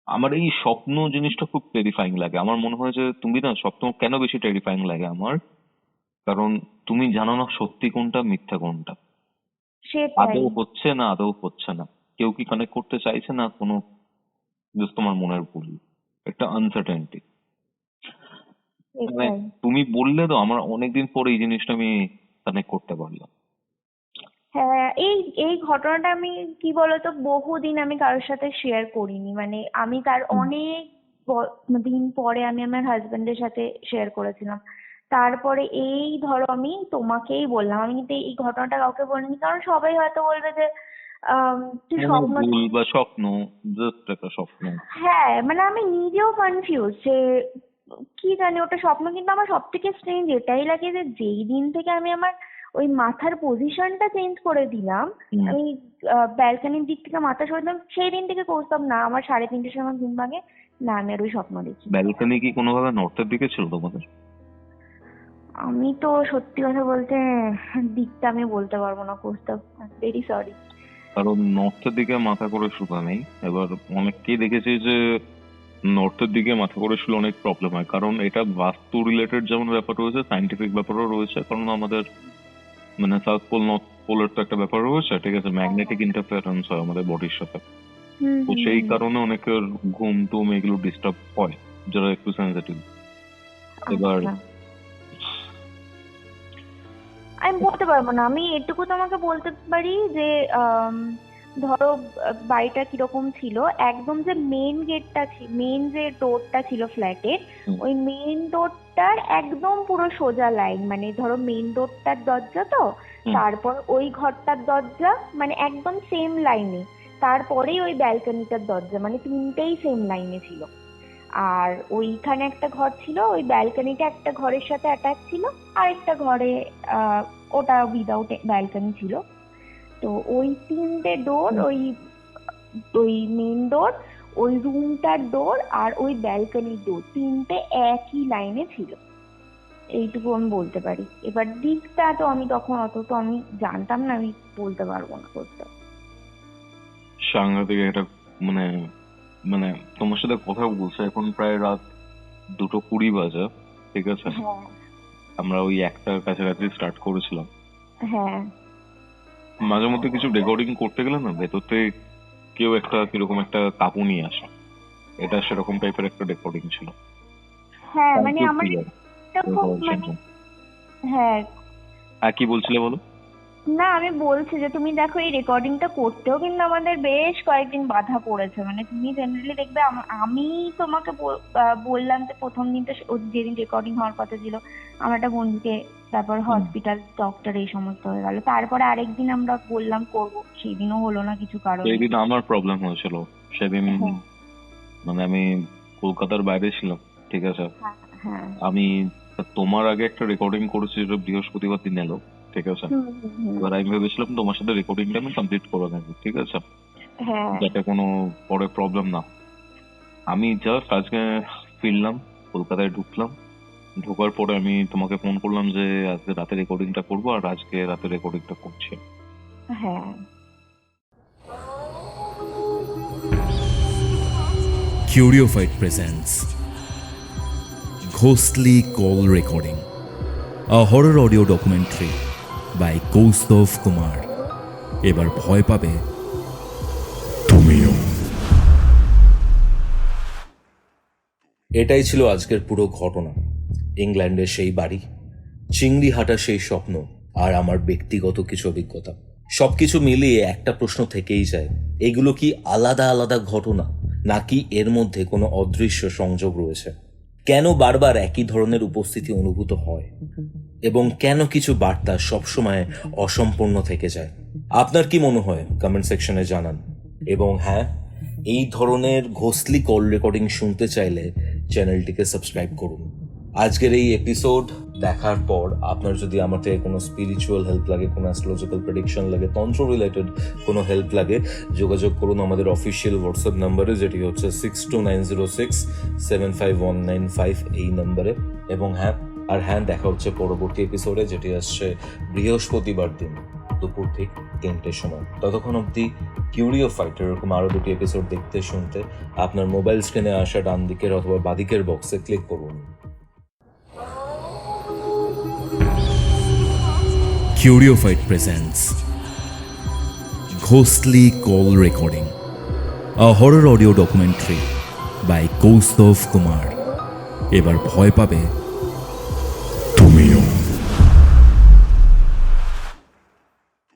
আমার এই স্বপ্ন জিনিসটা খুব টেরিফাইং লাগে। আমার মনে হয় যে তুমি না, স্বপ্ন কেন বেশি টেরিফাইং লাগে আমার, কারণ তুমি জানো না সত্যি কোনটা মিথ্যা কোনটা, সেটাই। আদৌ হচ্ছে না আদৌ হচ্ছে না, কেউ কি কানেক্ট করতে চাইছে না কোনো, জাস্ট তোমার মনের ভুল, একটা আনসার্টেনিটি। মানে সেটাই। তুমি বললে তো আমার অনেকদিন পরে এই জিনিসটা আমি কানেক্ট করতে পারলাম। হ্যাঁ, এই এই ঘটনাটা আমি কি বলতো বহুদিন আমি কারোর সাথে শেয়ার করিনি, মানে আমি অনেক দিন পরে আমি আমার হাজবেন্ডের সাথে শেয়ার করেছিলাম। তারপরে এই ধরো আমি তোমাকেই বললাম, আমি কিন্তু এই ঘটনাটা কাউকে বলিনি, কারণ সবাই হয়তো বলবে যে তুই স্বপ্ন। ভুল বা স্বপ্ন, জাস্ট একটা স্বপ্ন। হ্যাঁ, মানে আমি নিজেও কনফিউজ যে কি জানি ওটা স্বপ্ন, কিন্তু আমার সব থেকে স্ট্রেঞ্জ এটাই লাগে যে যেই দিন থেকে আমি আমার ওই মাথার পজিশনটা চেঞ্জ করে দিলাম, আমি ব্যালকনির দিক থেকে মাথা সরে দিলাম, সেই দিন থেকে কৌস্তব না আমার 3:30টার সময় ঘুম ভাঙে, না আমি আর ওই স্বপ্ন দেখি। ব্যালকনি কি কোনোভাবে নর্থের দিকে ছিল তোমাদের? আমি তো সত্যি কথা বলতে দিকটা আমি বলতে পারবো না কৌস্তব, ভেরি সরি। কারণ নর্থের দিকে মাথা করে শুকা নেই। এবার অনেককেই দেখেছি যে নর্থের দিকে মাথা করে শুলে অনেক প্রবলেম হয়, কারণ এটা বাস্তু রিলেটেড যেমন ব্যাপার রয়েছে, সাইন্টিফিক ব্যাপারও রয়েছে। কারণ আমাদের মানে সাউথ পোল নর্থ পোলের তো একটা ব্যাপার রয়েছে, ঠিক আছে, ম্যাগনেটিক ইন্টারফারেন্স হয় আমাদের বডির সাথে। তো সেই কারণে অনেকের ঘুম টুম এগুলো ডিস্টার্ব হয় যারা একটু সেন্সিটিভ। এবার আমি বলতে পারবো না, আমি এটুকু তোমাকে বলতে পারি যে ধরো বাড়িটা কিরকম ছিল, একদম যে মেন গেটটা মেন যে ডোরটা ছিল ফ্ল্যাটের, ওই মেন ডোরটার একদম পুরো সোজা লাইন, মানে ধরো মেন ডোরটার দরজা তো, তারপর ওই ঘরটার দরজা, মানে একদম সেম লাইনে, তারপরেই ওই ব্যালকনিটার দরজা, মানে তিনটেই সেম লাইনে ছিল। আর ওইখানে একটা ঘর ছিল, ওই ব্যালকনিটা একটা ঘরের সাথে অ্যাটাচ ছিল, আর একটা ঘরে ওটা উইদাউট ব্যালকনি ছিল। তো ওই তিনটে ডোর, ওই মেন ডোর, ওই রুমটার ডোর আর ওই ব্যালকনির ডোর, তিনটে একই লাইনে ছিল, এইটুকু আমি বলতে পারি। এবার দিকটা তো আমি তখন অত তো আমি জানতাম না, আমি বলতে পারবো না করতে। সাংঘাতিক একটা মানে মানে তোমার সাথে কথা বলছে এখন প্রায় রাত 2:20 বাজে, ঠিক আছে। আমরা ওই 1টার কাছাকাছি স্টার্ট করেছিলাম। হ্যাঁ, মাঝে মধ্যে কিছু রেকর্ডিং করতে গেলে না ভেতর থেকে কেউ একটা কিরকম একটা কাঁপুনি আসে, এটা সেরকম টাইপের একটা রেকর্ডিং ছিল। হ্যাঁ, মানে আমার এটা খুব মানে হ্যাঁ। কি বলছিলে বলো? না, আমি বলছি যে তুমি দেখো এই রেকর্ডিংটা করতেও কিন্তু আমাদের বেশ কয়েকদিন বাধা পড়েছে, মানে তুমি জেনারেলি দেখবে আমি তোমাকে বললাম যে প্রথম দিনটা যেদিন রেকর্ডিং হওয়ার কথা ছিল আমার একটা বন্ধুকে, তারপর হসপিটাল ডক্টর এই সমস্ত হয়ে গেল, তারপরে আরেকদিন আমরা বললাম করবো, সেদিনও হলো না কিছু কারণে। সেদিন আমার প্রবলেম হয়েছিল, সেদিন মানে আমি কলকাতার বাইরে ছিলাম, ঠিক আছে। আমি তোমার আগে একটা রেকর্ডিং করেছি যেটা বৃহস্পতিবার দিন এলো, ঠিক আছে। এবার আমি ভেবেছিলাম তোমার সাথে রেকর্ডিংটা আমি কমপ্লিট করে নেবো, ঠিক আছে, যাতে কোনো পরে প্রবলেম না। আমি জাস্ট আজকে ফিরলাম, কলকাতায় ঢুকলাম, ঢোকার পরে আমি তোমাকে ফোন করলাম যে আজকে রাতে রেকর্ডিংটা করবো, আর আজকে রাতে রেকর্ডিংটা করছি। হ্যাঁ, Curiophyte presents Ghostly Call Recording, a horror audio documentary by Kaustav Kumar. এবার ভয় পাবে তুমিও। এটাই ছিল আজকের পুরো ঘটনা। ইংল্যান্ডের সেই বাড়ি, চিংড়ি হাঁটা সেই স্বপ্ন, আর আমার ব্যক্তিগত কিছু অভিজ্ঞতা, সবকিছু মিলিয়ে একটা প্রশ্ন থেকেই যায়, এগুলো কি আলাদা আলাদা ঘটনা, নাকি এর মধ্যে কোনো অদৃশ্য সংযোগ রয়েছে? কেন বারবার একই ধরনের উপস্থিতি অনুভূত হয়, এবং কেন কিছু বার্তা সবসময় অসম্পূর্ণ থেকে যায়? আপনার কি মনে হয় কমেন্ট সেকশনে জানান। এবং হ্যাঁ, এই ধরনের ঘোস্টলি কল রেকর্ডিং শুনতে চাইলে চ্যানেলটিকে সাবস্ক্রাইব করুন। আজকের এই এপিসোড দেখার পর আপনার যদি আমার থেকে কোনো স্পিরিচুয়াল হেল্প লাগে, কোনো অ্যাস্ট্রোলজিক্যাল প্রেডিকশন লাগে, তন্ত্র রিলেটেড কোনো হেল্প লাগে, যোগাযোগ করুন আমাদের অফিসিয়াল হোয়াটসঅ্যাপ নাম্বারে, যেটি হচ্ছে 6290675195 এই নাম্বারে। এবং হ্যাঁ, দেখা হচ্ছে পরবর্তী এপিসোডে, যেটি আসছে বৃহস্পতিবার দিন দুপুর ঠিক 3টের সময়। ততক্ষণ অবধি কিউরিওফাইট এরকম আরও 2টি এপিসোড দেখতে শুনতে আপনার মোবাইল স্ক্রিনে আসা ডান দিকের অথবা বাদিকের বক্সে ক্লিক করুন। Curiophyte presents Ghostly Call Recording, a horror audio documentary by Kaustav Kumar. এবার ভয় পাবে